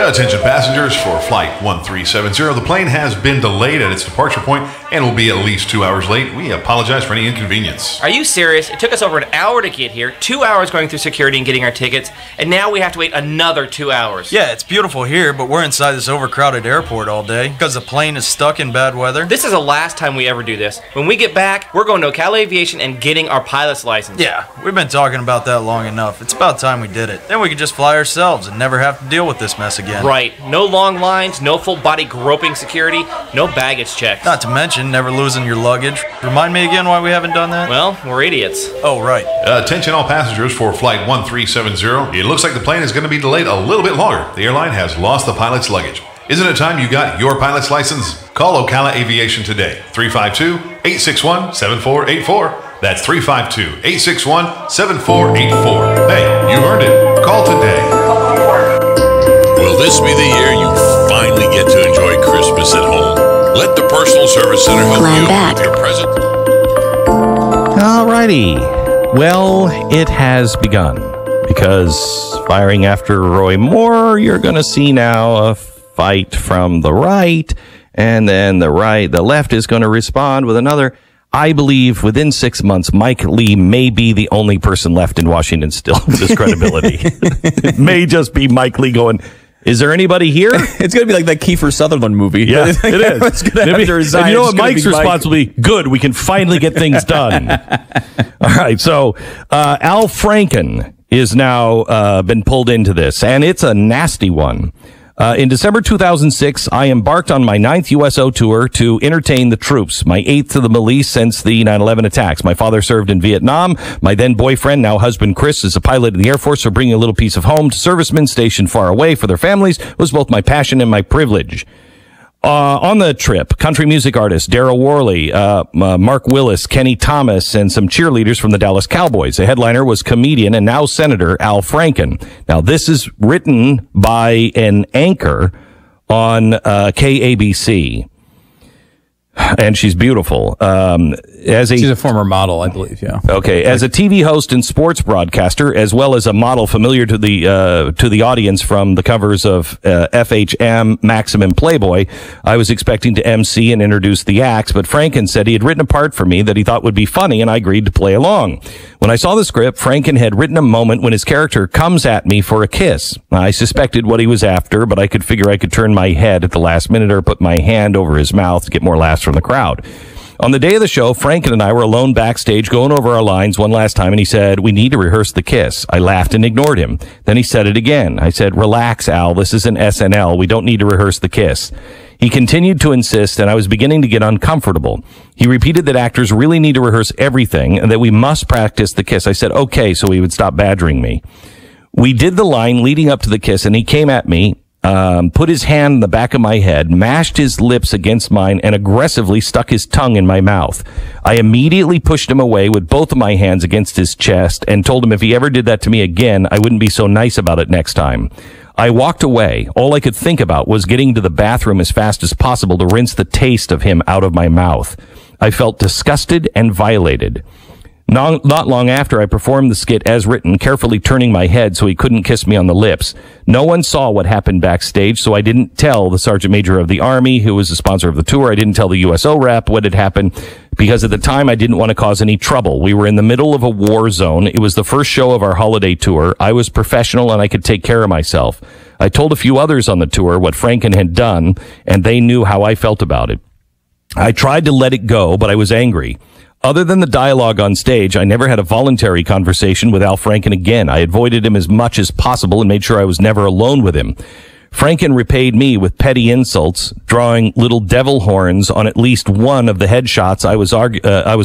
Attention passengers for Flight 1370. The plane has been delayed at its departure point and will be at least 2 hours late. We apologize for any inconvenience. Are you serious? It took us over an hour to get here, 2 hours going through security and getting our tickets, and now we have to wait another 2 hours. Yeah, it's beautiful here, but we're inside this overcrowded airport all day because the plane is stuck in bad weather. This is the last time we ever do this. When we get back, we're going to Ocala Aviation and getting our pilot's license. Yeah, we've been talking about that long enough. It's about time we did it. Then we could just fly ourselves and never have have to deal with this mess again. Right. No long lines, no full body groping security, no baggage checks. Not to mention never losing your luggage. Remind me again why we haven't done that? Well, we're idiots. Oh, right. Attention all passengers for flight 1370. It looks like the plane is going to be delayed a little bit longer. The airline has lost the pilot's luggage. Isn't it time you got your pilot's license? Call Ocala Aviation today. 352-861-7484. That's 352-861-7484. Hey, you've earned it. Call today. Will this be the year you finally get to enjoy Christmas at home? Let the Personal Service Center help you with your present. Alrighty. Well, it has begun. Because firing after Roy Moore, you're going to see now a fight from the right, and then the left is going to respond with another. I believe within 6 months, Mike Lee may be the only person left in Washington still with this credibility. It may just be Mike Lee going, is there anybody here? It's going to be like that Kiefer Sutherland movie. Yeah, it is. And you know what Mike's response will be? Good, we can finally get things done. All right, so Al Franken is now been pulled into this, and it's a nasty one. In December 2006, I embarked on my 9th USO tour to entertain the troops, my 8th to the Middle East since the 9/11 attacks. My father served in Vietnam. My then boyfriend, now husband Chris, is a pilot in the Air Force, so bringing a little piece of home to servicemen stationed far away for their families was both my passion and my privilege. On the trip, country music artists Daryl Worley, Mark Willis, Kenny Thomas, and some cheerleaders from the Dallas Cowboys. The headliner was comedian and now Senator Al Franken. Now, this is written by an anchor on KABC. And she's beautiful. She's a former model, I believe. Yeah. Okay. As a TV host and sports broadcaster, as well as a model familiar to the audience from the covers of FHM, Maxim, and Playboy, I was expecting to MC and introduce the acts. But Franken said he had written a part for me that he thought would be funny, and I agreed to play along. When I saw the script, Franken had written a moment when his character comes at me for a kiss. I suspected what he was after, but I could figure I could turn my head at the last minute or put my hand over his mouth to get more laughs from the crowd. On the day of the show, Franken and I were alone backstage going over our lines one last time, and he said, we need to rehearse the kiss. I laughed and ignored him. Then he said it again. I said, relax, Al. This isn't SNL. We don't need to rehearse the kiss. He continued to insist, and I was beginning to get uncomfortable. He repeated that actors really need to rehearse everything and that we must practice the kiss. I said, okay, so he would stop badgering me. We did the line leading up to the kiss, and he came at me, put his hand in the back of my head, mashed his lips against mine, and aggressively stuck his tongue in my mouth. I immediately pushed him away with both of my hands against his chest and told him if he ever did that to me again, I wouldn't be so nice about it next time. I walked away. All I could think about was getting to the bathroom as fast as possible to rinse the taste of him out of my mouth. I felt disgusted and violated. Not long after, I performed the skit as written, carefully turning my head so he couldn't kiss me on the lips. No one saw what happened backstage, so I didn't tell the Sergeant Major of the Army, who was the sponsor of the tour. I didn't tell the USO rep what had happened, because at the time I didn't want to cause any trouble. We were in the middle of a war zone. It was the first show of our holiday tour. I was professional and I could take care of myself. I told a few others on the tour what Franken had done, and they knew how I felt about it. I tried to let it go, but I was angry. Other than the dialogue on stage, I never had a voluntary conversation with Al Franken again. I avoided him as much as possible and made sure I was never alone with him. Franken repaid me with petty insults, drawing little devil horns on at least one of the headshots I was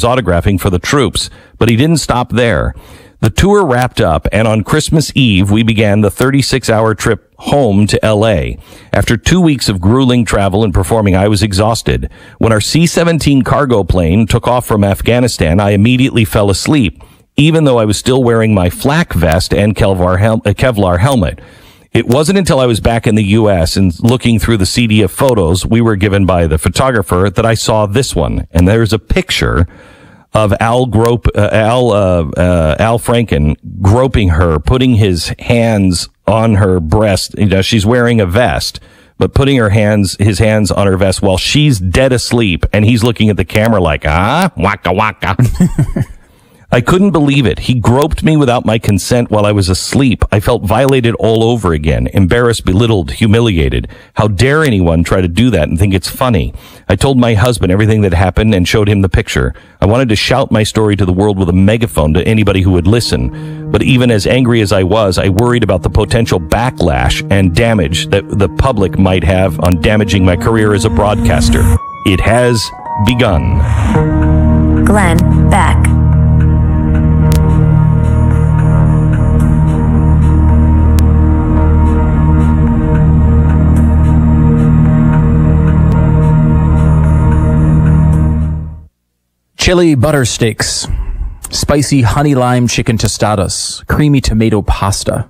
autographing for the troops. But he didn't stop there. The tour wrapped up, and on Christmas Eve, we began the 36-hour trip home to L.A. After 2 weeks of grueling travel and performing, I was exhausted. When our C-17 cargo plane took off from Afghanistan, I immediately fell asleep, even though I was still wearing my flak vest and Kevlar helmet. It wasn't until I was back in the U.S. and looking through the CD of photos we were given by the photographer that I saw this one, and there's a picture of Al Franken groping her, putting his hands on her breast. You know, she's wearing a vest, but putting his hands on her vest while she's dead asleep, and he's looking at the camera like, waka waka. I couldn't believe it. He groped me without my consent while I was asleep. I felt violated all over again, embarrassed, belittled, humiliated. How dare anyone try to do that and think it's funny? I told my husband everything that happened and showed him the picture. I wanted to shout my story to the world with a megaphone to anybody who would listen. But even as angry as I was, I worried about the potential backlash and damage that the public might have on damaging my career as a broadcaster. It has begun. Glenn Beck. Chili butter steaks, spicy honey lime chicken tostadas, creamy tomato pasta.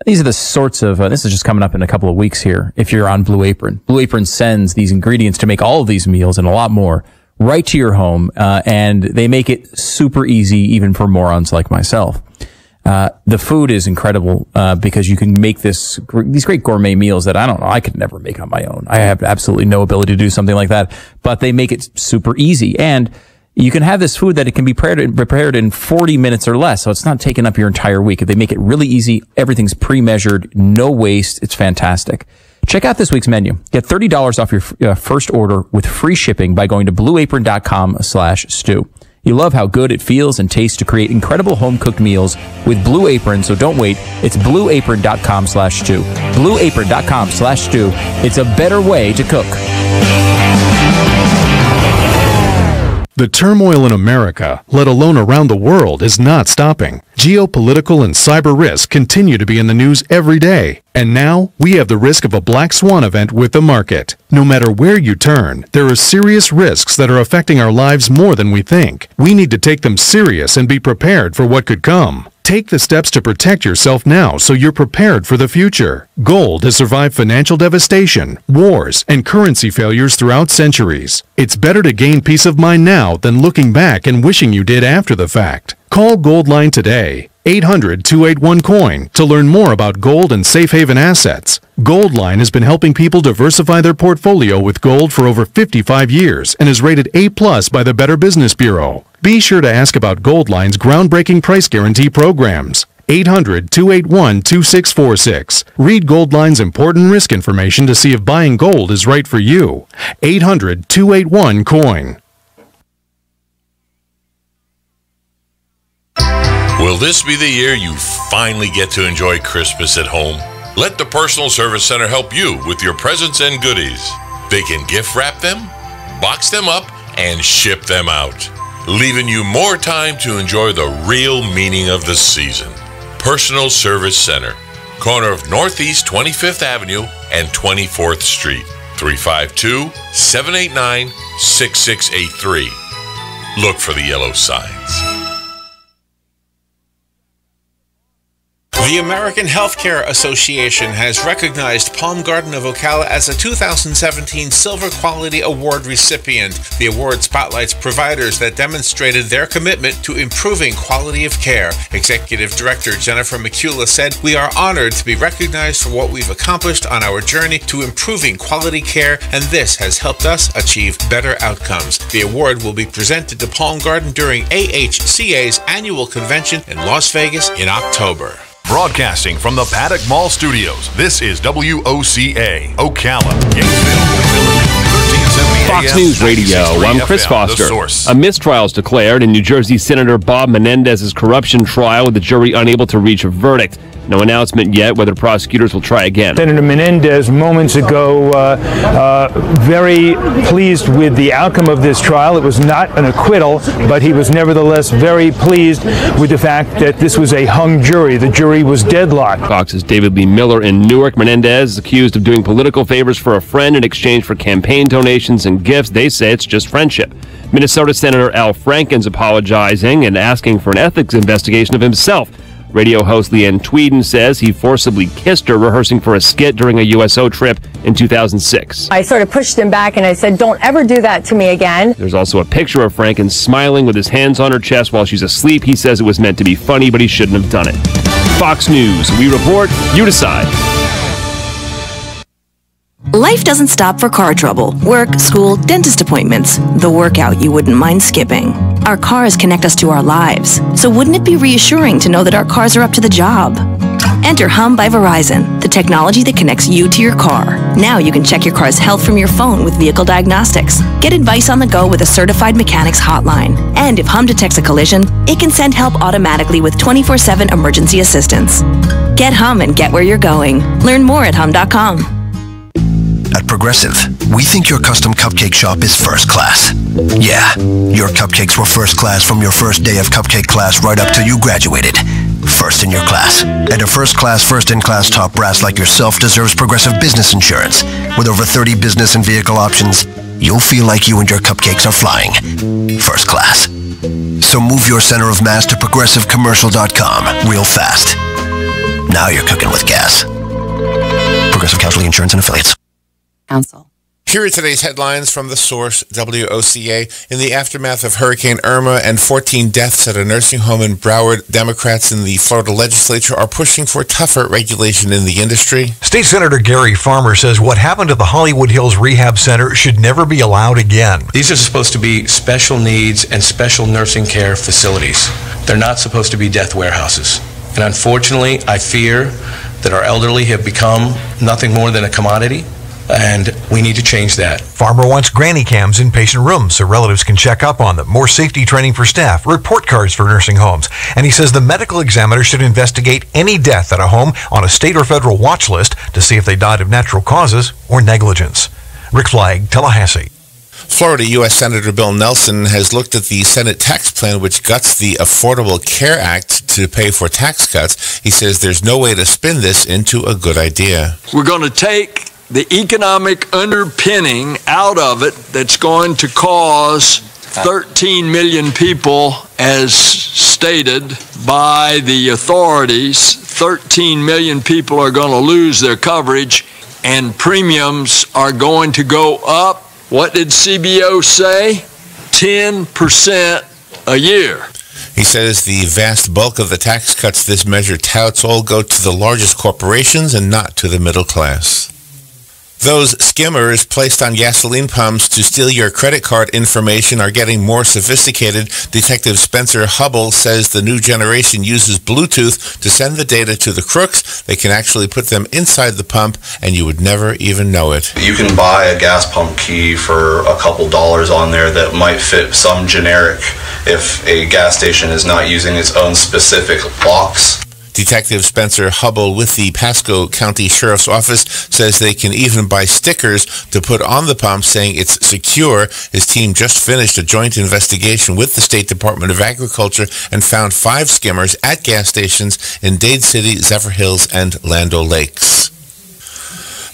These are the sorts of, this is just coming up in a couple of weeks here if you're on Blue Apron. Blue Apron sends these ingredients to make all of these meals and a lot more right to your home, and they make it super easy even for morons like myself. The food is incredible because you can make these great gourmet meals that I could never make on my own. I have absolutely no ability to do something like that, but they make it super easy. And you can have this food that it can be prepared in 40 minutes or less, so it's not taking up your entire week. If they make it really easy, everything's pre-measured, no waste. It's fantastic. Check out this week's menu. Get $30 off your first order with free shipping by going to blueapron.com/stew. You love how good it feels and tastes to create incredible home-cooked meals with Blue Apron, so don't wait. It's blueapron.com/stew. Blueapron.com/stew. It's a better way to cook. The turmoil in America, let alone around the world, is not stopping. Geopolitical and cyber risks continue to be in the news every day. And now, we have the risk of a black swan event with the market. No matter where you turn, there are serious risks that are affecting our lives more than we think. We need to take them serious and be prepared for what could come. Take the steps to protect yourself now so you're prepared for the future. Gold has survived financial devastation, wars, and currency failures throughout centuries. It's better to gain peace of mind now than looking back and wishing you did after the fact. Call Goldline today, 800-281-COIN, to learn more about gold and safe haven assets. Goldline has been helping people diversify their portfolio with gold for over 55 years and is rated A+ by the Better Business Bureau. Be sure to ask about Goldline's groundbreaking price guarantee programs. 800-281-2646. Read Goldline's important risk information to see if buying gold is right for you. 800-281-COIN. Will this be the year you finally get to enjoy Christmas at home? Let the Personal Service Center help you with your presents and goodies. They can gift wrap them, box them up, and ship them out, leaving you more time to enjoy the real meaning of the season. Personal Service Center, corner of Northeast 25th Avenue and 24th Street, 352-789-6683. Look for the yellow signs. The American Healthcare Association has recognized Palm Garden of Ocala as a 2017 Silver Quality Award recipient. The award spotlights providers that demonstrated their commitment to improving quality of care. Executive Director Jennifer McCullough said, "We are honored to be recognized for what we've accomplished on our journey to improving quality care, and this has helped us achieve better outcomes." The award will be presented to Palm Garden during AHCA's annual convention in Las Vegas in October. Broadcasting from the Paddock Mall Studios, this is WOCA, Ocala, Gainesville, 1370 Fox News Radio, I'm Chris Foster. A mistrial is declared in New Jersey Senator Bob Menendez's corruption trial with the jury unable to reach a verdict. No announcement yet whether prosecutors will try again. Senator Menendez moments ago very pleased with the outcome of this trial. It was not an acquittal, but he was nevertheless very pleased with the fact that this was a hung jury. The jury was deadlocked. Fox's David Lee Miller in Newark. Menendez is accused of doing political favors for a friend in exchange for campaign donations and gifts. They say it's just friendship. Minnesota Senator Al Franken's apologizing and asking for an ethics investigation of himself. Radio host Leanne Tweeden says he forcibly kissed her rehearsing for a skit during a USO trip in 2006. I sort of pushed him back and I said, "Don't ever do that to me again." There's also a picture of Franken smiling with his hands on her chest while she's asleep. He says it was meant to be funny, but he shouldn't have done it. Fox News, we report, you decide. Life doesn't stop for car trouble, work, school, dentist appointments, the workout you wouldn't mind skipping. Our cars connect us to our lives, so wouldn't it be reassuring to know that our cars are up to the job? Enter Hum by Verizon, the technology that connects you to your car. Now you can check your car's health from your phone with vehicle diagnostics. Get advice on the go with a certified mechanics hotline. And if Hum detects a collision, it can send help automatically with 24/7 emergency assistance. Get Hum and get where you're going. Learn more at hum.com. At Progressive, we think your custom cupcake shop is first class. Yeah, your cupcakes were first class from your first day of cupcake class right up till you graduated. First in your class. And a first-class, first-in-class top brass like yourself deserves Progressive Business Insurance. With over 30 business and vehicle options, you'll feel like you and your cupcakes are flying. First class. So move your center of mass to progressivecommercial.com real fast. Now you're cooking with gas. Progressive Casualty Insurance and Affiliates. Council. Here are today's headlines from the source, WOCA. In the aftermath of Hurricane Irma and 14 deaths at a nursing home in Broward, Democrats in the Florida legislature are pushing for tougher regulation in the industry. State Senator Gary Farmer says what happened at the Hollywood Hills Rehab Center should never be allowed again. These are supposed to be special needs and special nursing care facilities. They're not supposed to be death warehouses. And unfortunately, I fear that our elderly have become nothing more than a commodity. And we need to change that. Farmer wants granny cams in patient rooms so relatives can check up on them, more safety training for staff, report cards for nursing homes. And he says the medical examiner should investigate any death at a home on a state or federal watch list to see if they died of natural causes or negligence. Rick Flagg, Tallahassee. Florida U.S. Senator Bill Nelson has looked at the Senate tax plan which guts the Affordable Care Act to pay for tax cuts. He says there's no way to spin this into a good idea. We're going to take the economic underpinning out of it that's going to cause 13 million people, as stated by the authorities. 13 million people are going to lose their coverage and premiums are going to go up. What did CBO say? 10% a year. He says the vast bulk of the tax cuts this measure touts all go to the largest corporations and not to the middle class. Those skimmers placed on gasoline pumps to steal your credit card information are getting more sophisticated. Detective Spencer Hubble says the new generation uses Bluetooth to send the data to the crooks. They can actually put them inside the pump, and you would never even know it. You can buy a gas pump key for a couple dollars on there that might fit some generic if a gas station is not using its own specific locks. Detective Spencer Hubble with the Pasco County Sheriff's Office says they can even buy stickers to put on the pump saying it's secure. His team just finished a joint investigation with the State Department of Agriculture and found 5 skimmers at gas stations in Dade City, Zephyr Hills, and Land O'Lakes.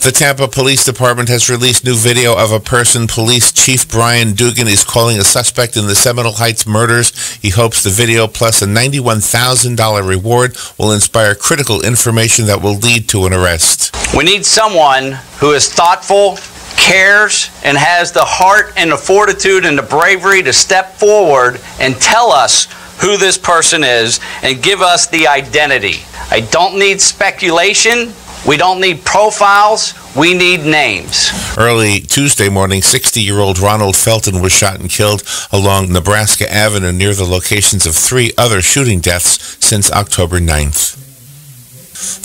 The Tampa Police Department has released new video of a person Police Chief Brian Dugan is calling a suspect in the Seminole Heights murders. He hopes the video plus a $91,000 reward will inspire critical information that will lead to an arrest. We need someone who is thoughtful, cares, and has the heart and the fortitude and the bravery to step forward and tell us who this person is and give us the identity. I don't need speculation. We don't need profiles. We need names. Early Tuesday morning, 60-year-old Ronald Felton was shot and killed along Nebraska Avenue near the locations of 3 other shooting deaths since October 9th.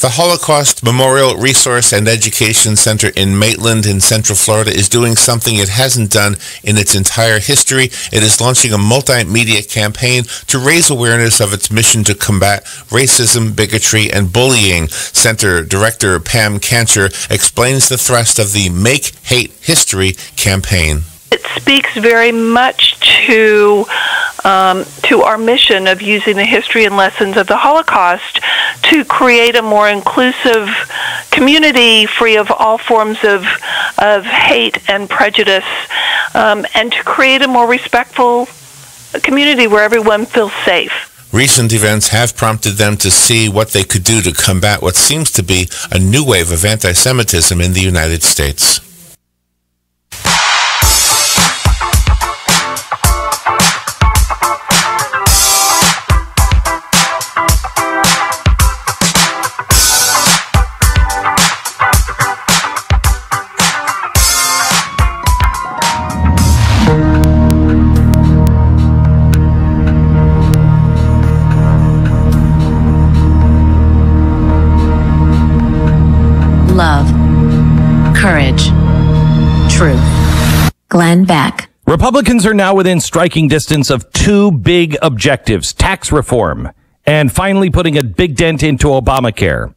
The Holocaust Memorial Resource and Education Center in Maitland in Central Florida is doing something it hasn't done in its entire history. It is launching a multimedia campaign to raise awareness of its mission to combat racism, bigotry, and bullying. Center Director Pam Cancher explains the thrust of the Make Hate History campaign. It speaks very much to our mission of using the history and lessons of the Holocaust to create a more inclusive community free of all forms of hate and prejudice, and to create a more respectful community where everyone feels safe. Recent events have prompted them to see what they could do to combat what seems to be a new wave of anti-Semitism in the United States. truth. Glenn Beck. Republicans are now within striking distance of two big objectives: tax reform and finally putting a big dent into Obamacare.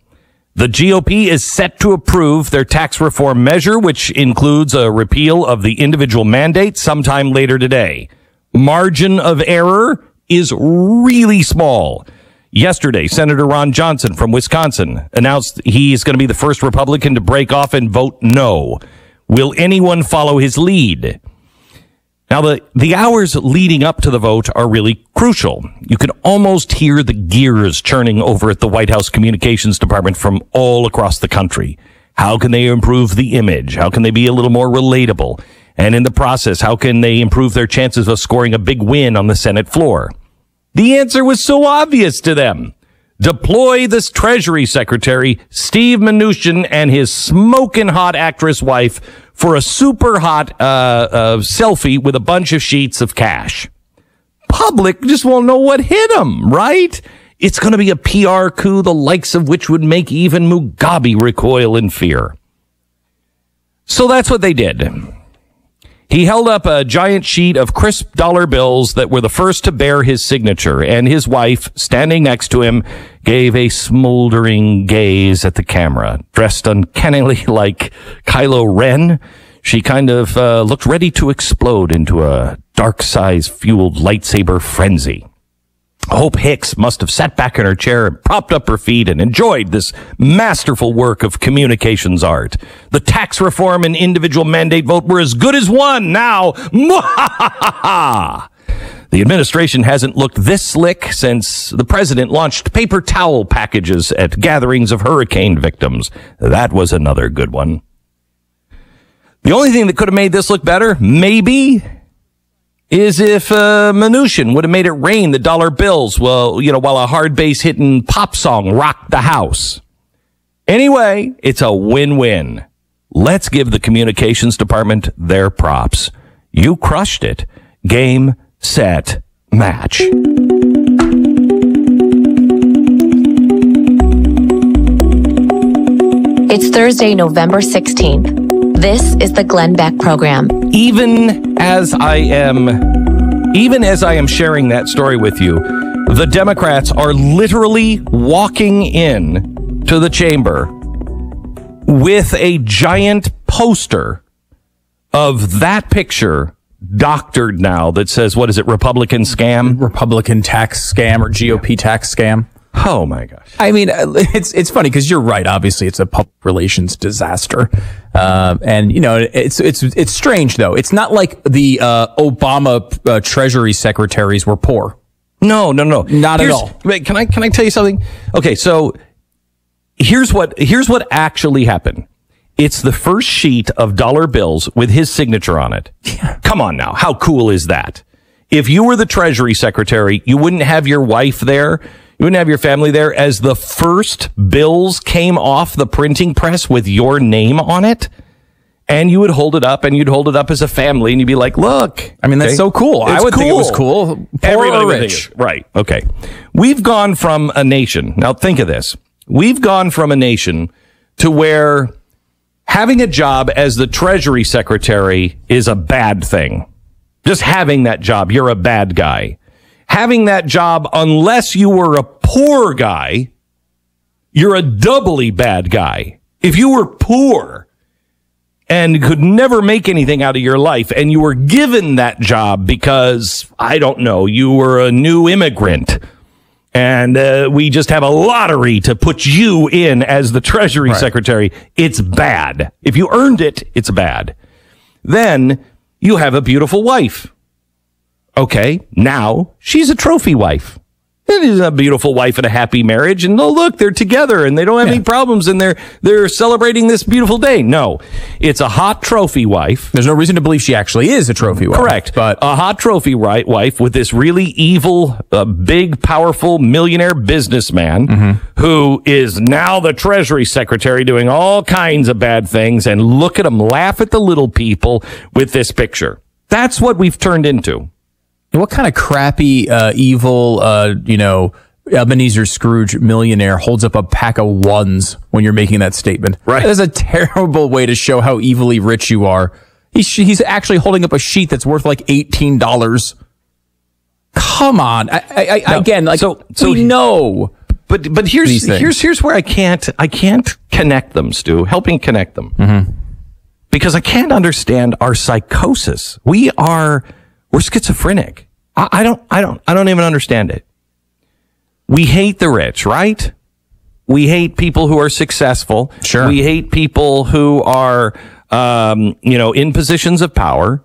The GOP is set to approve their tax reform measure, which includes a repeal of the individual mandate sometime later today. Margin of error is really small. Yesterday, Senator Ron Johnson from Wisconsin announced he's going to be the first Republican to break off and vote no. Will anyone follow his lead? Now, the hours leading up to the vote are really crucial. You can almost hear the gears churning over at the White House Communications Department from all across the country. How can they improve the image? How can they be a little more relatable? And in the process, how can they improve their chances of scoring a big win on the Senate floor? The answer was so obvious to them. Deploy this Treasury Secretary, Steve Mnuchin, and his smoking hot actress wife for a super hot selfie with a bunch of sheets of cash. Public just won't know what hit them, right? It's going to be a PR coup, the likes of which would make even Mugabe recoil in fear. So that's what they did. He held up a giant sheet of crisp dollar bills that were the first to bear his signature, and his wife, standing next to him, gave a smoldering gaze at the camera. Dressed uncannily like Kylo Ren, she kind of looked ready to explode into a dark-size-fueled lightsaber frenzy. Hope Hicks must have sat back in her chair and propped up her feet and enjoyed this masterful work of communications art. The tax reform and individual mandate vote were as good as one. Now, the administration hasn't looked this slick since the president launched paper towel packages at gatherings of hurricane victims. That was another good one. The only thing that could have made this look better, maybe, is if Mnuchin would have made it rain the dollar bills, while a hard bass hitting pop song rocked the house. Anyway, it's a win-win. Let's give the communications department their props. You crushed it. Game, set, match. It's Thursday, November 16th. This is the Glenn Beck Program. Even as I am sharing that story with you, the Democrats are literally walking in to the chamber with a giant poster of that picture doctored now that says, what is it, Republican scam? Republican tax scam or GOP tax scam. Oh my gosh. I mean, it's funny because you're right. Obviously, it's a public relations disaster. And it's strange though. It's not like the Obama Treasury secretaries were poor. No. Not at all. Wait, can I tell you something? Okay, so here's what actually happened. It's the first sheet of dollar bills with his signature on it. Yeah. Come on now. How cool is that? If you were the Treasury Secretary, you wouldn't have your wife there. You wouldn't have your family there as the first bills came off the printing press with your name on it. And you would hold it up, and you'd hold it up as a family, and you'd be like, look. I mean, that's so cool. I would think it was cool. Poor or rich. Right. Okay. We've gone from a nation. Now think of this. We've gone from a nation to where having a job as the Treasury Secretary is a bad thing. Just having that job, you're a bad guy. Having that job, unless you were a poor guy, you're a doubly bad guy. If you were poor and could never make anything out of your life, and you were given that job because, I don't know, you were a new immigrant, and we just have a lottery to put you in as the Treasury Secretary, it's bad. If you earned it, it's bad. Then you have a beautiful wife. Okay, now she's a trophy wife. It is a beautiful wife and a happy marriage, and oh look, they're together and they don't have any problems, and they're celebrating this beautiful day. No, it's a hot trophy wife. There's no reason to believe she actually is a trophy wife. Correct, but a hot trophy wife with this really evil, big, powerful millionaire businessman who is now the Treasury Secretary doing all kinds of bad things, and look at him laugh at the little people with this picture. That's what we've turned into. What kind of crappy, evil, Ebenezer Scrooge millionaire holds up a pack of ones when you're making that statement? Right. That is a terrible way to show how evilly rich you are. He's actually holding up a sheet that's worth like $18. Come on. Again, like, so we know. But here's where I can't connect them, Stu. Helping connect them. Mm-hmm. Because I can't understand our psychosis. We're schizophrenic. I don't even understand it. We hate the rich, right? We hate people who are successful. Sure. We hate people who are, in positions of power.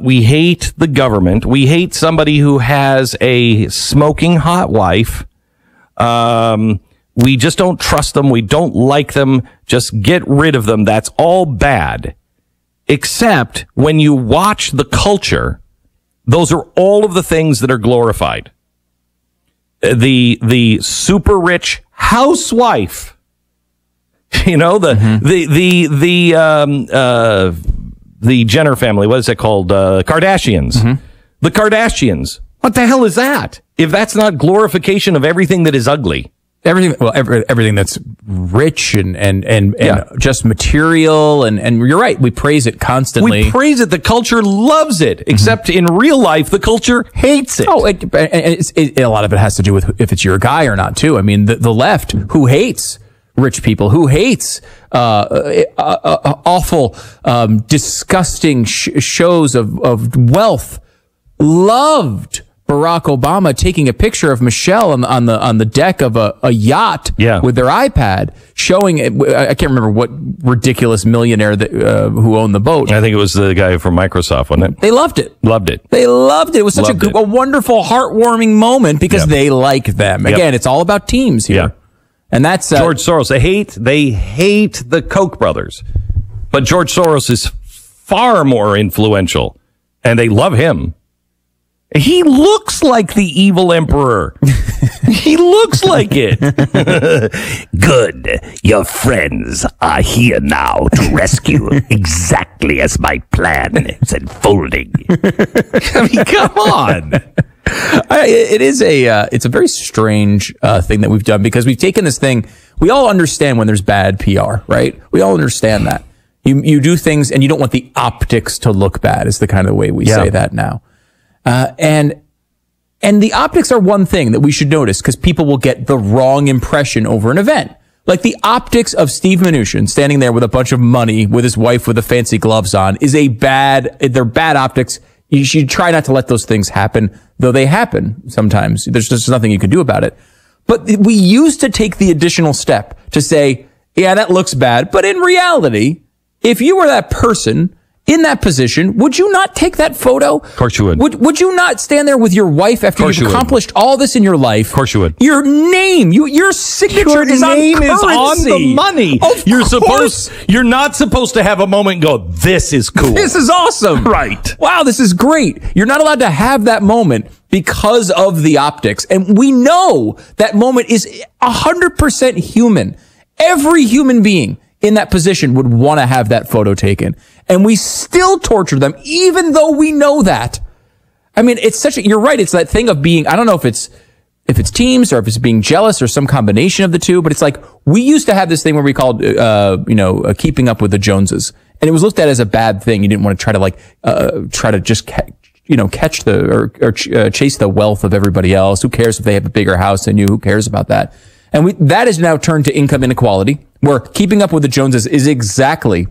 We hate the government. We hate somebody who has a smoking hot wife. We just don't trust them. We don't like them. Just get rid of them. That's all bad. Except when you watch the culture, those are all of the things that are glorified. The super rich housewife, the Jenner family. What is it called? Kardashians. Mm-hmm. The Kardashians. What the hell is that? If that's not glorification of everything that is ugly. Everything that's rich and just material and you're right. We praise it constantly. We praise it. The culture loves it, except in real life, the culture hates it. Oh, a lot of it has to do with if it's your guy or not too. I mean, the left who hates rich people, who hates awful, disgusting shows of wealth, loved Barack Obama taking a picture of Michelle on the deck of a yacht with their iPad, showing it. I can't remember what ridiculous millionaire who owned the boat. I think it was the guy from Microsoft, wasn't it? They loved it. Loved it. They loved it. It was such a wonderful, heartwarming moment because they like them. Again, it's all about teams here. Yeah. And that's George Soros. They hate the Koch brothers, but George Soros is far more influential, and they love him. He looks like the evil emperor. He looks like it. Good. Your friends are here now to rescue exactly as my plan is unfolding. I mean, come on. It's a very strange thing that we've done because we've taken this thing. We all understand when there's bad PR, right? We all understand that. You do things and you don't want the optics to look bad is the kind of way we say that now. And the optics are one thing that we should notice because people will get the wrong impression over an event. Like the optics of Steve Mnuchin standing there with a bunch of money with his wife with the fancy gloves on they're bad optics. You should try not to let those things happen, though they happen sometimes. There's just nothing you can do about it. But we used to take the additional step to say, yeah, that looks bad. But in reality, if you were that person in that position, would you not take that photo? Of course you would. Would you not stand there with your wife after you've accomplished all this in your life? Of course you would. Your name, your signature is on currency. Your name is on the money. You're not supposed to have a moment and go, this is cool. This is awesome. Right. Wow, this is great. You're not allowed to have that moment because of the optics. And we know that moment is 100% human. Every human being in that position would want to have that photo taken. And we still torture them, even though we know that. I mean, you're right. It's that thing of being, I don't know if it's teams or if it's being jealous or some combination of the two, but it's like we used to have this thing where we called, keeping up with the Joneses. And it was looked at as a bad thing. You didn't want to try to just catch chase the wealth of everybody else. Who cares if they have a bigger house than you? Who cares about that? And that has now turned to income inequality, where keeping up with the Joneses is exactly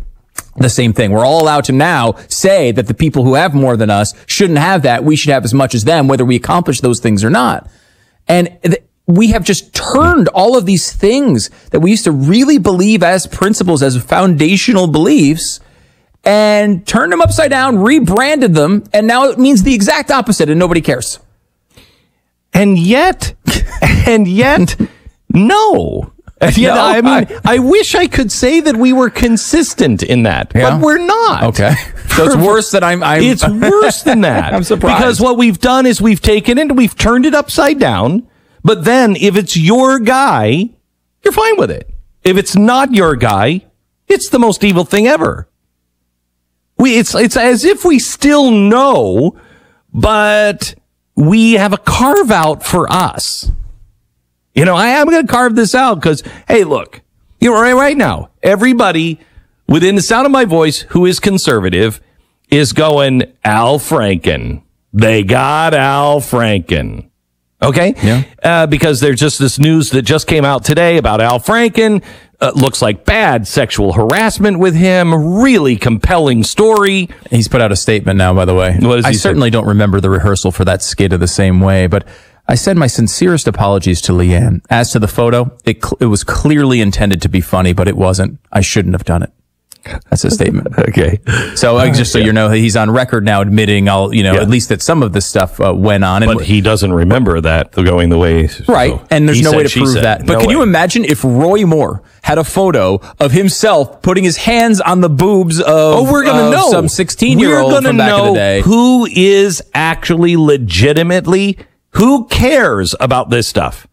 the same thing. We're all allowed to now say that the people who have more than us shouldn't have that. We should have as much as them, whether we accomplish those things or not. And we have just turned all of these things that we used to really believe as principles, as foundational beliefs, and turned them upside down, rebranded them, and now it means the exact opposite, and nobody cares. And yet, no. I mean, I wish I could say that we were consistent in that, but we're not. Okay. So it's worse than It's worse than that. I'm surprised. Because what we've done is we've taken it and we've turned it upside down, but then if it's your guy, you're fine with it. If it's not your guy, it's the most evil thing ever. It's as if we still know, but we have a carve out for us. I'm going to carve this out because, hey, look, right now, everybody within the sound of my voice, who is conservative, is going, Al Franken. They got Al Franken. Okay? Yeah. Because there's just this news that just came out today about Al Franken. Looks like bad sexual harassment with him. Really compelling story. He's put out a statement now, by the way. What does he I certainly don't remember the rehearsal for that skit of the same way, but I send my sincerest apologies to Leanne. As to the photo, it was clearly intended to be funny, but it wasn't. I shouldn't have done it. That's his statement. Okay. So just so you know, he's on record now admitting, at least that some of this stuff went on. But he doesn't remember that going the way. Right. And there's no way to prove that. But can you imagine if Roy Moore had a photo of himself putting his hands on the boobs of we're gonna know some 16-year-old from back in the day? Who is actually legitimately, who cares about this stuff?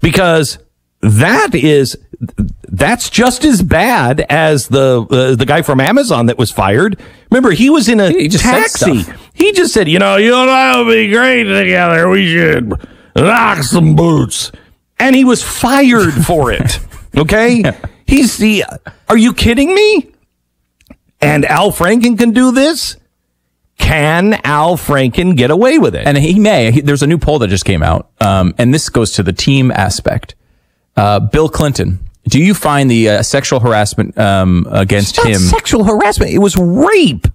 Because that's just as bad as the guy from Amazon that was fired. Remember, he was in a taxi. He just said, you and I will be great together. We should rock some boots. And he was fired for it. Okay? Are you kidding me? And Al Franken can do this? Can Al Franken get away with it? And he may. There's a new poll that just came out. And this goes to the team aspect. Bill Clinton, do you find the sexual harassment against him? Sexual harassment. It was rape.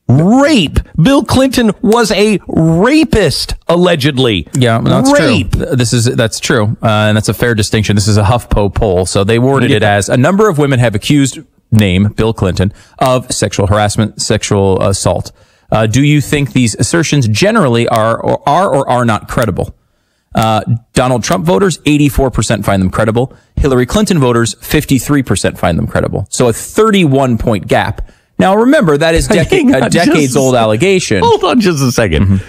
Rape. Bill Clinton was a rapist, allegedly. Yeah, that's true. That's true, and that's a fair distinction. This is a HuffPo poll, so they worded it as a number of women have accused Bill Clinton of sexual harassment, sexual assault. Do you think these assertions generally are or are not credible? Donald Trump voters, 84% find them credible. Hillary Clinton voters, 53% find them credible. So a 31-point gap. Now, remember, that is a decades-old allegation. Hold on just a second.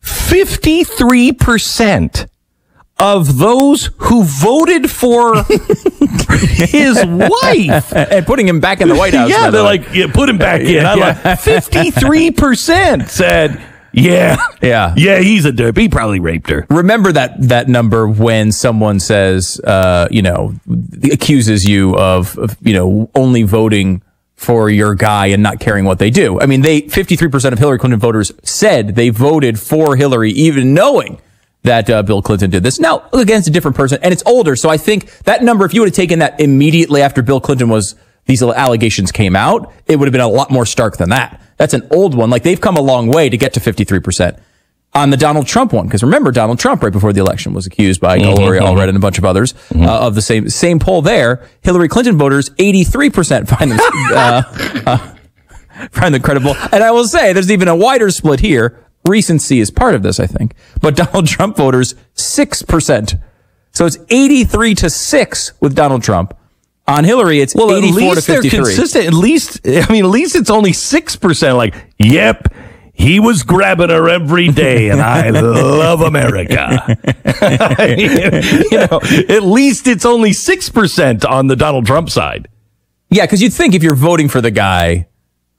53% of those who voted for his wife. And putting him back in the White House. Yeah, they're like, put him back in. I'm like, 53% said... Yeah, he's a derp. He probably raped her. Remember that number when someone says, accuses you of only voting for your guy and not caring what they do. I mean, 53% of Hillary Clinton voters said they voted for Hillary, even knowing that Bill Clinton did this. Now, against a different person, and it's older. So I think that number, if you would have taken that immediately after Bill Clinton these allegations came out, it would have been a lot more stark than that. That's an old one. Like, they've come a long way to get to 53%. On the Donald Trump one, because remember, Donald Trump, right before the election, was accused by Gloria Allred and a bunch of others of the same poll there. Hillary Clinton voters, 83% find them credible. And I will say, there's even a wider split here. Recency is part of this, I think. But Donald Trump voters, 6%. So it's 83-6 with Donald Trump. On Hillary, it's 84 to 53. They're consistent. At least it's only 6%. Like, yep, he was grabbing her every day, and I love America. At least it's only 6% on the Donald Trump side. Yeah, because you'd think if you're voting for the guy,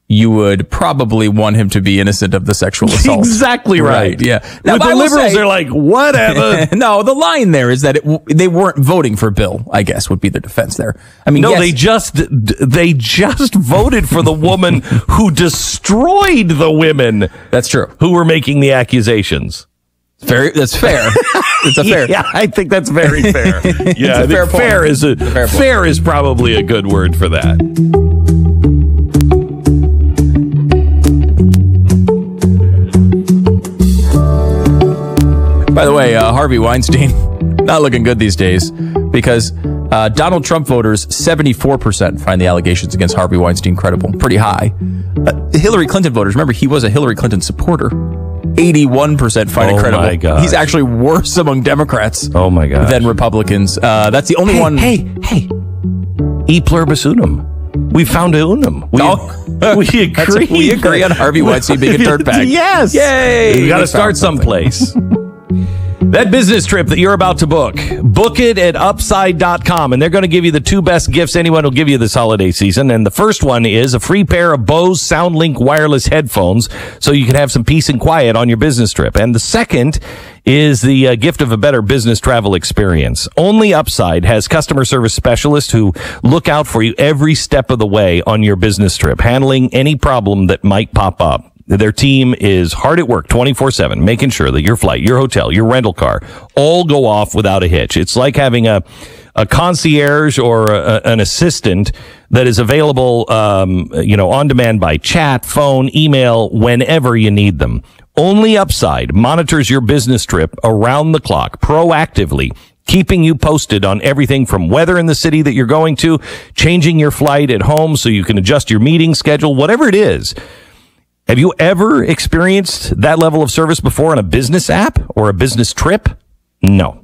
you would probably want him to be innocent of the sexual assault. Exactly right. Yeah. Now, the liberals are like, whatever. No, the line there is that they weren't voting for Bill, I guess, would be the defense there. I mean, no, yes. they just voted for the woman who destroyed the women. That's true. Who were making the accusations. That's fair. It's a fair. Yeah, I think that's very fair. Yeah, it's a fair point. Fair is probably a good word for that. By the way, Harvey Weinstein, not looking good these days because Donald Trump voters, 74% find the allegations against Harvey Weinstein credible. Pretty high. Hillary Clinton voters, remember, he was a Hillary Clinton supporter. 81% find it credible. My God. He's actually worse among Democrats my God. than Republicans. That's the only one. Hey. E pluribus unum. We found a unum. We agree. We agree on Harvey Weinstein being a dirtbag. Yes. Yay. We got to start someplace. That business trip that you're about to book it at Upside.com, and they're going to give you the two best gifts anyone will give you this holiday season. And the first one is a free pair of Bose SoundLink wireless headphones so you can have some peace and quiet on your business trip. And the second is the gift of a better business travel experience. Only Upside has customer service specialists who look out for you every step of the way on your business trip, handling any problem that might pop up. Their team is hard at work 24/7, making sure that your flight, your hotel, your rental car all go off without a hitch. It's like having a concierge or an assistant that is available, on demand by chat, phone, email, whenever you need them. Only Upside monitors your business trip around the clock, proactively, keeping you posted on everything from weather in the city that you're going to, changing your flight at home so you can adjust your meeting schedule, whatever it is. Have you ever experienced that level of service before on a business app or a business trip? No.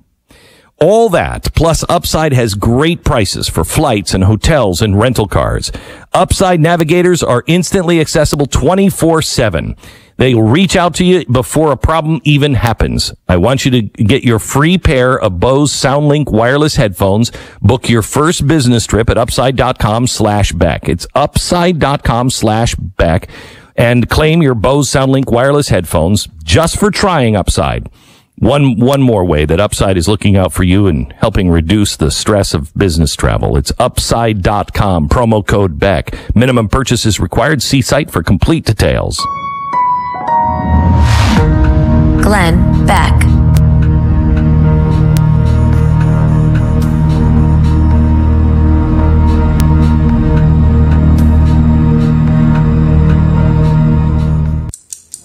All that, plus Upside has great prices for flights and hotels and rental cars. Upside navigators are instantly accessible 24/7. They'll reach out to you before a problem even happens. I want you to get your free pair of Bose SoundLink wireless headphones. Book your first business trip at Upside.com/Beck. It's Upside.com/Beck. And claim your Bose SoundLink wireless headphones just for trying Upside. One more way that Upside is looking out for you and helping reduce the stress of business travel. It's Upside.com, promo code Beck. Minimum purchase is required. See site for complete details. Glenn Beck.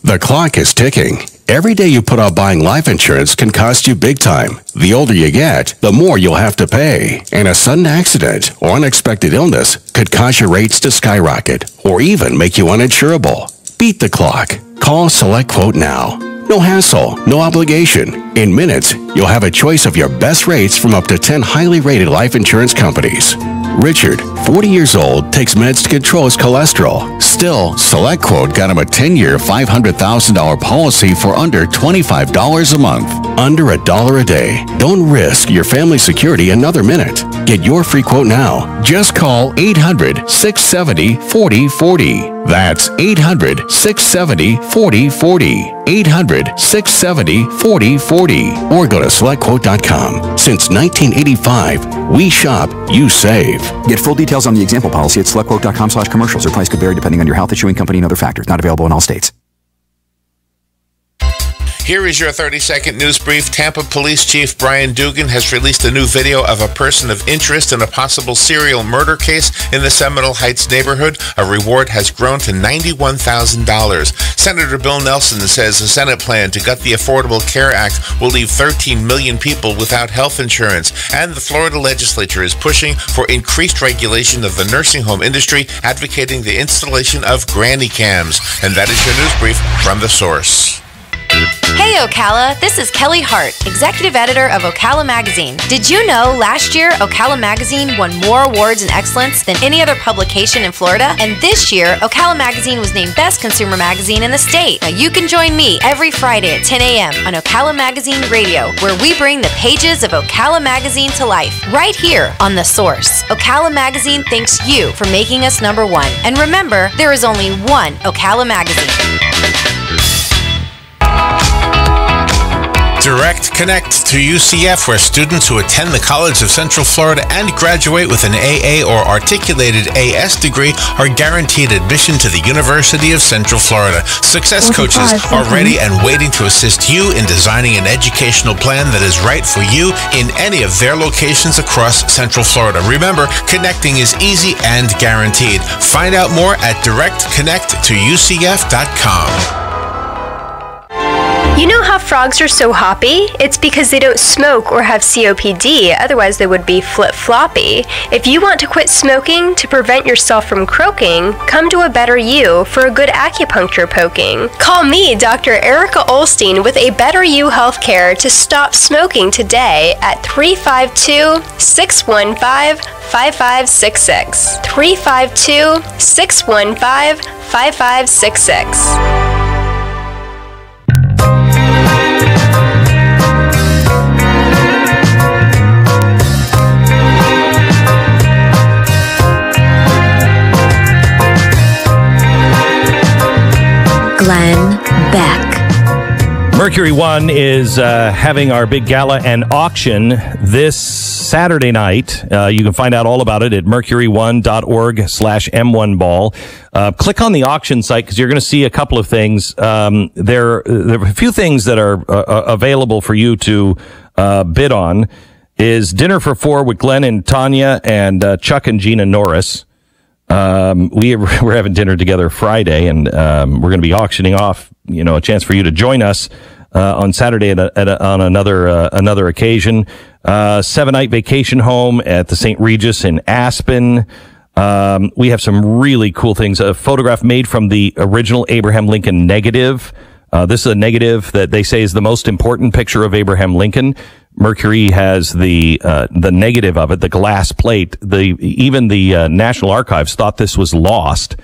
The clock is ticking. Every day you put off buying life insurance can cost you big time. The older you get, the more you'll have to pay. And a sudden accident or unexpected illness could cause your rates to skyrocket or even make you uninsurable. Beat the clock. Call Select Quote now. No hassle, no obligation. In minutes, you'll have a choice of your best rates from up to 10 highly rated life insurance companies. Richard, 40 years old, takes meds to control his cholesterol. Still, Select Quote got him a 10-year, $500,000 policy for under $25 a month. Under $1 a day. Don't risk your family security another minute. Get your free quote now. Just call 800-670-4040. That's 800-670-4040. 800-670-4040. Or go to SelectQuote.com. Since 1985, we shop, you save. Get full details on the example policy at SelectQuote.com/commercials. Or price could vary depending on your health, issuing company, and other factors. Not available in all states. Here is your 30-second news brief. Tampa Police Chief Brian Dugan has released a new video of a person of interest in a possible serial murder case in the Seminole Heights neighborhood. A reward has grown to $91,000. Senator Bill Nelson says the Senate plan to gut the Affordable Care Act will leave 13 million people without health insurance. And the Florida legislature is pushing for increased regulation of the nursing home industry, advocating the installation of granny cams. And that is your news brief from The Source. Hey Ocala, this is Kelly Hart, Executive Editor of Ocala Magazine. Did you know last year Ocala Magazine won more awards in excellence than any other publication in Florida? And this year, Ocala Magazine was named Best Consumer Magazine in the state. Now you can join me every Friday at 10 a.m. on Ocala Magazine Radio, where we bring the pages of Ocala Magazine to life, right here on The Source. Ocala Magazine thanks you for making us number one. And remember, there is only one Ocala Magazine. Direct Connect to UCF, where students who attend the College of Central Florida and graduate with an AA or articulated AS degree are guaranteed admission to the University of Central Florida. Success coaches are ready and waiting to assist you in designing an educational plan that is right for you in any of their locations across Central Florida. Remember, connecting is easy and guaranteed. Find out more at directconnecttoUCF.com. You know how frogs are so hoppy? It's because they don't smoke or have COPD, otherwise they would be flip-floppy. If you want to quit smoking to prevent yourself from croaking, come to A Better You for a good acupuncture poking. Call me, Dr. Erica Olstein, with A Better You Healthcare to stop smoking today at 352-615-5566. 352-615-5566. Glenn Beck. Mercury One is having our big gala and auction this Saturday night. You can find out all about it at mercury1.org/M1ball. Click on the auction site because you're going to see a couple of things. There are a few things that are available for you to bid on. Is Dinner for Four with Glenn and Tanya and Chuck and Gina Norris. We're having dinner together Friday, and we're going to be auctioning off, a chance for you to join us on Saturday on another occasion. 7-night vacation home at the St. Regis in Aspen. We have some really cool things. A photograph made from the original Abraham Lincoln negative. This is a negative that they say is the most important picture of Abraham Lincoln. Mercury has the negative of it, the glass plate. Even the National Archives thought this was lost,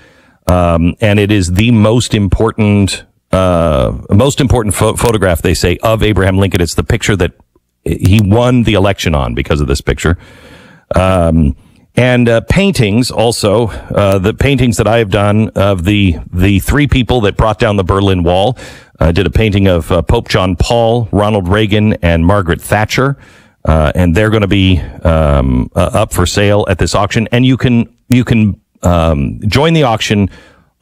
and it is the most important photograph, they say, of Abraham Lincoln. It's the picture that he won the election on because of this picture. And paintings also, the paintings that I have done of the three people that brought down the Berlin Wall. I did a painting of Pope John Paul, Ronald Reagan, and Margaret Thatcher, and they're going to be up for sale at this auction. And you can join the auction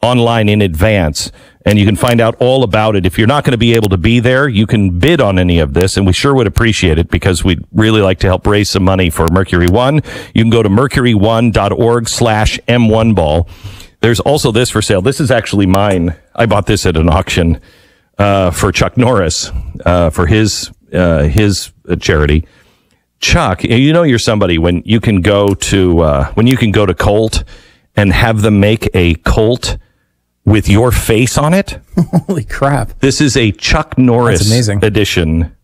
online in advance, and you can find out all about it. If you're not going to be able to be there, you can bid on any of this, and we sure would appreciate it because we'd really like to help raise some money for Mercury One. You can go to mercury1.org/M1ball. There's also this for sale. This is actually mine. I bought this at an auction for Chuck Norris for his charity. Chuck, you're somebody when you can go to Colt and have them make a Colt with your face on it. Holy crap. This is a Chuck Norris edition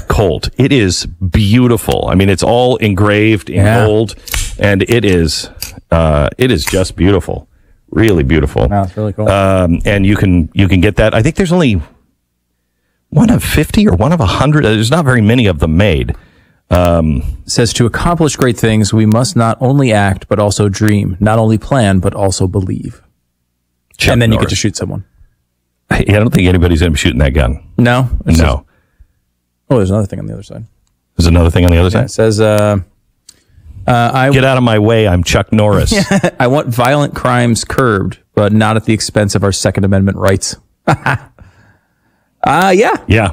Colt. It is beautiful. I mean, it's all engraved in gold, and it is just beautiful. Really beautiful. Wow, it's really cool. And you can get that. I think there's only one of 50 or one of 100. There's not very many of them made. Says, to accomplish great things, we must not only act, but also dream. Not only plan, but also believe. Chuck and then Norris. You get to shoot someone. I don't think anybody's going to be shooting that gun. No? No. There's another thing on the other side. There's another thing on the other side? It says, get out of my way. I'm Chuck Norris. I want violent crimes curbed, but not at the expense of our Second Amendment rights. Yeah.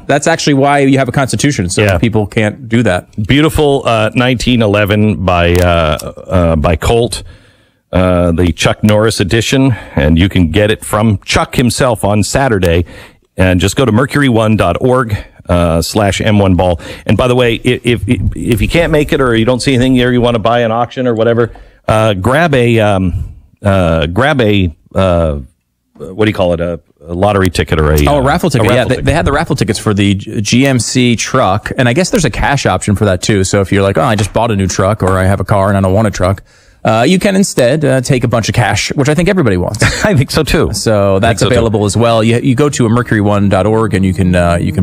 That's actually why you have a constitution, so people can't do that. Beautiful 1911 by Colt, the Chuck Norris edition, and you can get it from Chuck himself on Saturday. And just go to mercury1.org/M1ball. And by the way, if you can't make it or you don't see anything there, you want to buy an auction or whatever, grab a what do you call it? A lottery ticket or a raffle ticket. They had the raffle tickets for the GMC truck, and I guess there's a cash option for that too. So if you're like, I just bought a new truck, or I have a car and I don't want a truck, you can instead take a bunch of cash, which I think everybody wants. I think so too. So that's available as well. You go to mercury1.org and you can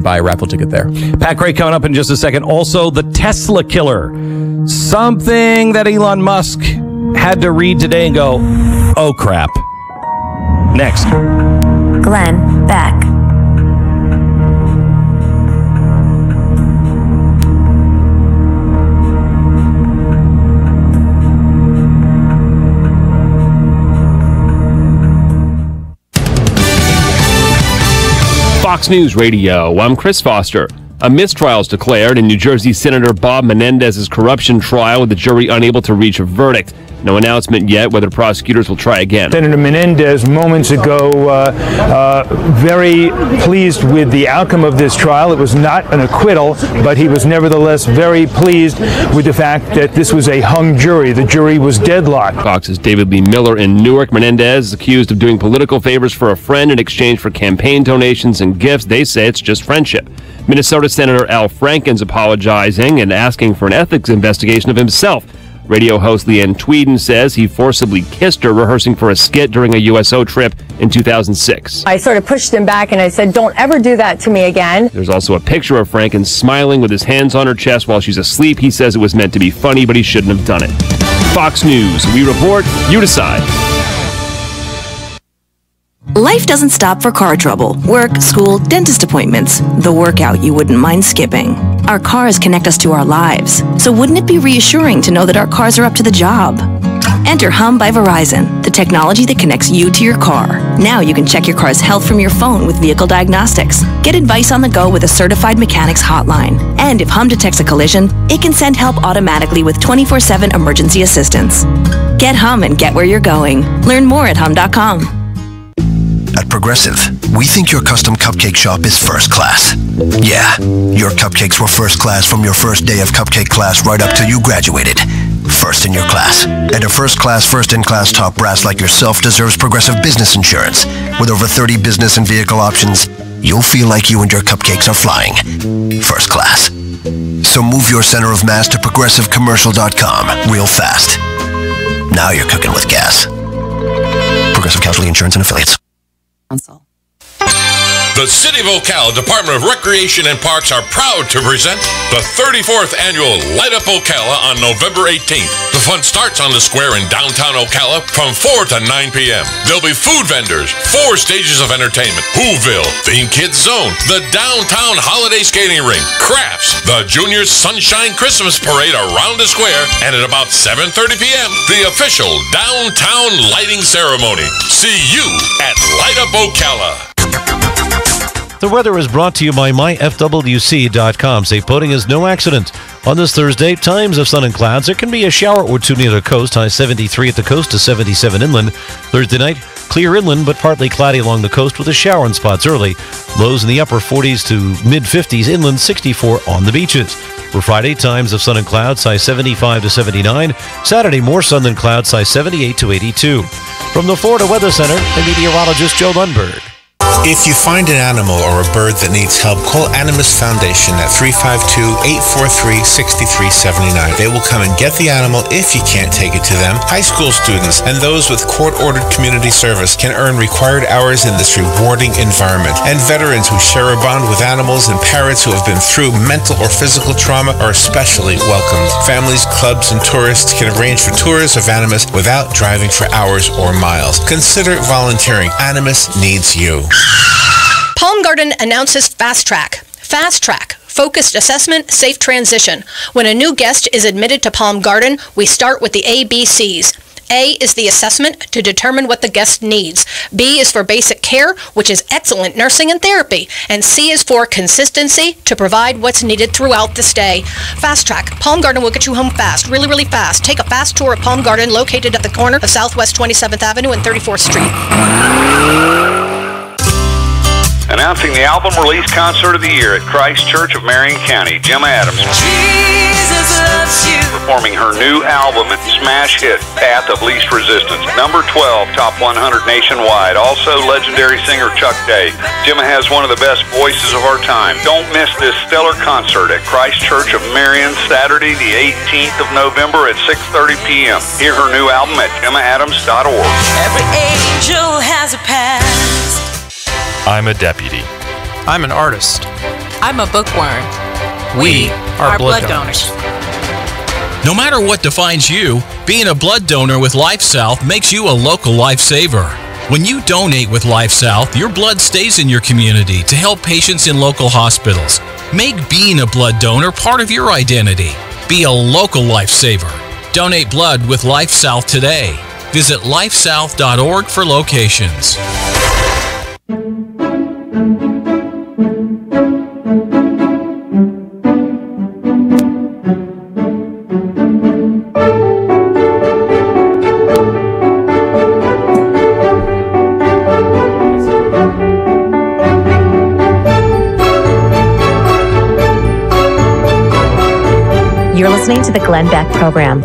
buy a raffle ticket there. Pat Gray coming up in just a second. Also, the Tesla killer, something that Elon Musk had to read today and go, oh crap. Next. Glenn Beck. Fox News Radio, I'm Chris Foster. A mistrial is declared in New Jersey Senator Bob Menendez's corruption trial, with the jury unable to reach a verdict. No announcement yet whether prosecutors will try again. Senator Menendez moments ago very pleased with the outcome of this trial. It was not an acquittal, but he was nevertheless very pleased with the fact that this was a hung jury. The jury was deadlocked. Fox's David Lee Miller in Newark. Menendez is accused of doing political favors for a friend in exchange for campaign donations and gifts. They say it's just friendship. Minnesota Senator Al Franken's apologizing and asking for an ethics investigation of himself. Radio host Leanne Tweeden says he forcibly kissed her rehearsing for a skit during a USO trip in 2006. I sort of pushed him back and I said, don't ever do that to me again. There's also a picture of Franken smiling with his hands on her chest while she's asleep. He says it was meant to be funny, but he shouldn't have done it. Fox News. We report, you decide. Life doesn't stop for car trouble, work, school, dentist appointments, the workout you wouldn't mind skipping. Our cars connect us to our lives, so wouldn't it be reassuring to know that our cars are up to the job? Enter Hum by Verizon, the technology that connects you to your car. Now you can check your car's health from your phone with vehicle diagnostics. Get advice on the go with a certified mechanics hotline. And if Hum detects a collision, it can send help automatically with 24/7 emergency assistance. Get Hum and get where you're going. Learn more at hum.com. At Progressive, we think your custom cupcake shop is first class. Yeah, your cupcakes were first class from your first day of cupcake class right up till you graduated. First in your class. And a first-class, first-in-class top brass like yourself deserves Progressive business insurance. With over 30 business and vehicle options, you'll feel like you and your cupcakes are flying. First class. So move your center of mass to progressivecommercial.com real fast. Now you're cooking with gas. Progressive Casualty Insurance and Affiliates. The City of Ocala Department of Recreation and Parks are proud to present the 34th annual Light Up Ocala on November 18th. The fun starts on the square in downtown Ocala from 4 to 9 p.m. There'll be food vendors, 4 stages of entertainment, Whoville, Theme Kids Zone, the Downtown Holiday Skating Rink, crafts, the Junior Sunshine Christmas Parade around the square, and at about 7:30 p.m., the official Downtown Lighting Ceremony. See you at Light Up Ocala. The weather is brought to you by myfwc.com. Safe boating is no accident. On this Thursday, times of sun and clouds. There can be a shower or two near the coast. High 73 at the coast to 77 inland. Thursday night, clear inland but partly cloudy along the coast with a shower in spots early. Lows in the upper 40s to mid-50s inland, 64 on the beaches. For Friday, times of sun and clouds. High 75 to 79. Saturday, more sun than clouds. High 78 to 82. From the Florida Weather Center, the meteorologist Joe Lundberg. If you find an animal or a bird that needs help, call Animus Foundation at 352-843-6379. They will come and get the animal if you can't take it to them. High school students and those with court-ordered community service can earn required hours in this rewarding environment. And veterans who share a bond with animals and parents who have been through mental or physical trauma are especially welcomed. Families, clubs, and tourists can arrange for tours of Animus without driving for hours or miles. Consider volunteering. Animus needs you. Palm Garden announces Fast Track. Fast Track. Focused assessment, safe transition. When a new guest is admitted to Palm Garden, we start with the ABCs. A is the assessment to determine what the guest needs. B is for basic care, which is excellent nursing and therapy. And C is for consistency to provide what's needed throughout the stay. Fast Track. Palm Garden will get you home fast, really, really fast. Take a fast tour of Palm Garden located at the corner of Southwest 27th Avenue and 34th Street. Announcing the album release concert of the year at Christ Church of Marion County, Gemma Adams. Jesus loves you. Performing her new album and smash hit, Path of Least Resistance. Number 12, top 100 nationwide. Also legendary singer Chuck Day. Gemma has one of the best voices of our time. Don't miss this stellar concert at Christ Church of Marion, Saturday the 18th of November at 6:30 p.m. Hear her new album at gemmaadams.org. Every angel has a past. I'm a deputy. I'm an artist. I'm a bookworm. We are blood donors. No matter what defines you, being a blood donor with Life South makes you a local lifesaver. When you donate with Life South, your blood stays in your community to help patients in local hospitals. Make being a blood donor part of your identity. Be a local lifesaver. Donate blood with Life South today. Visit lifesouth.org for locations. You're listening to the Glenn Beck Program.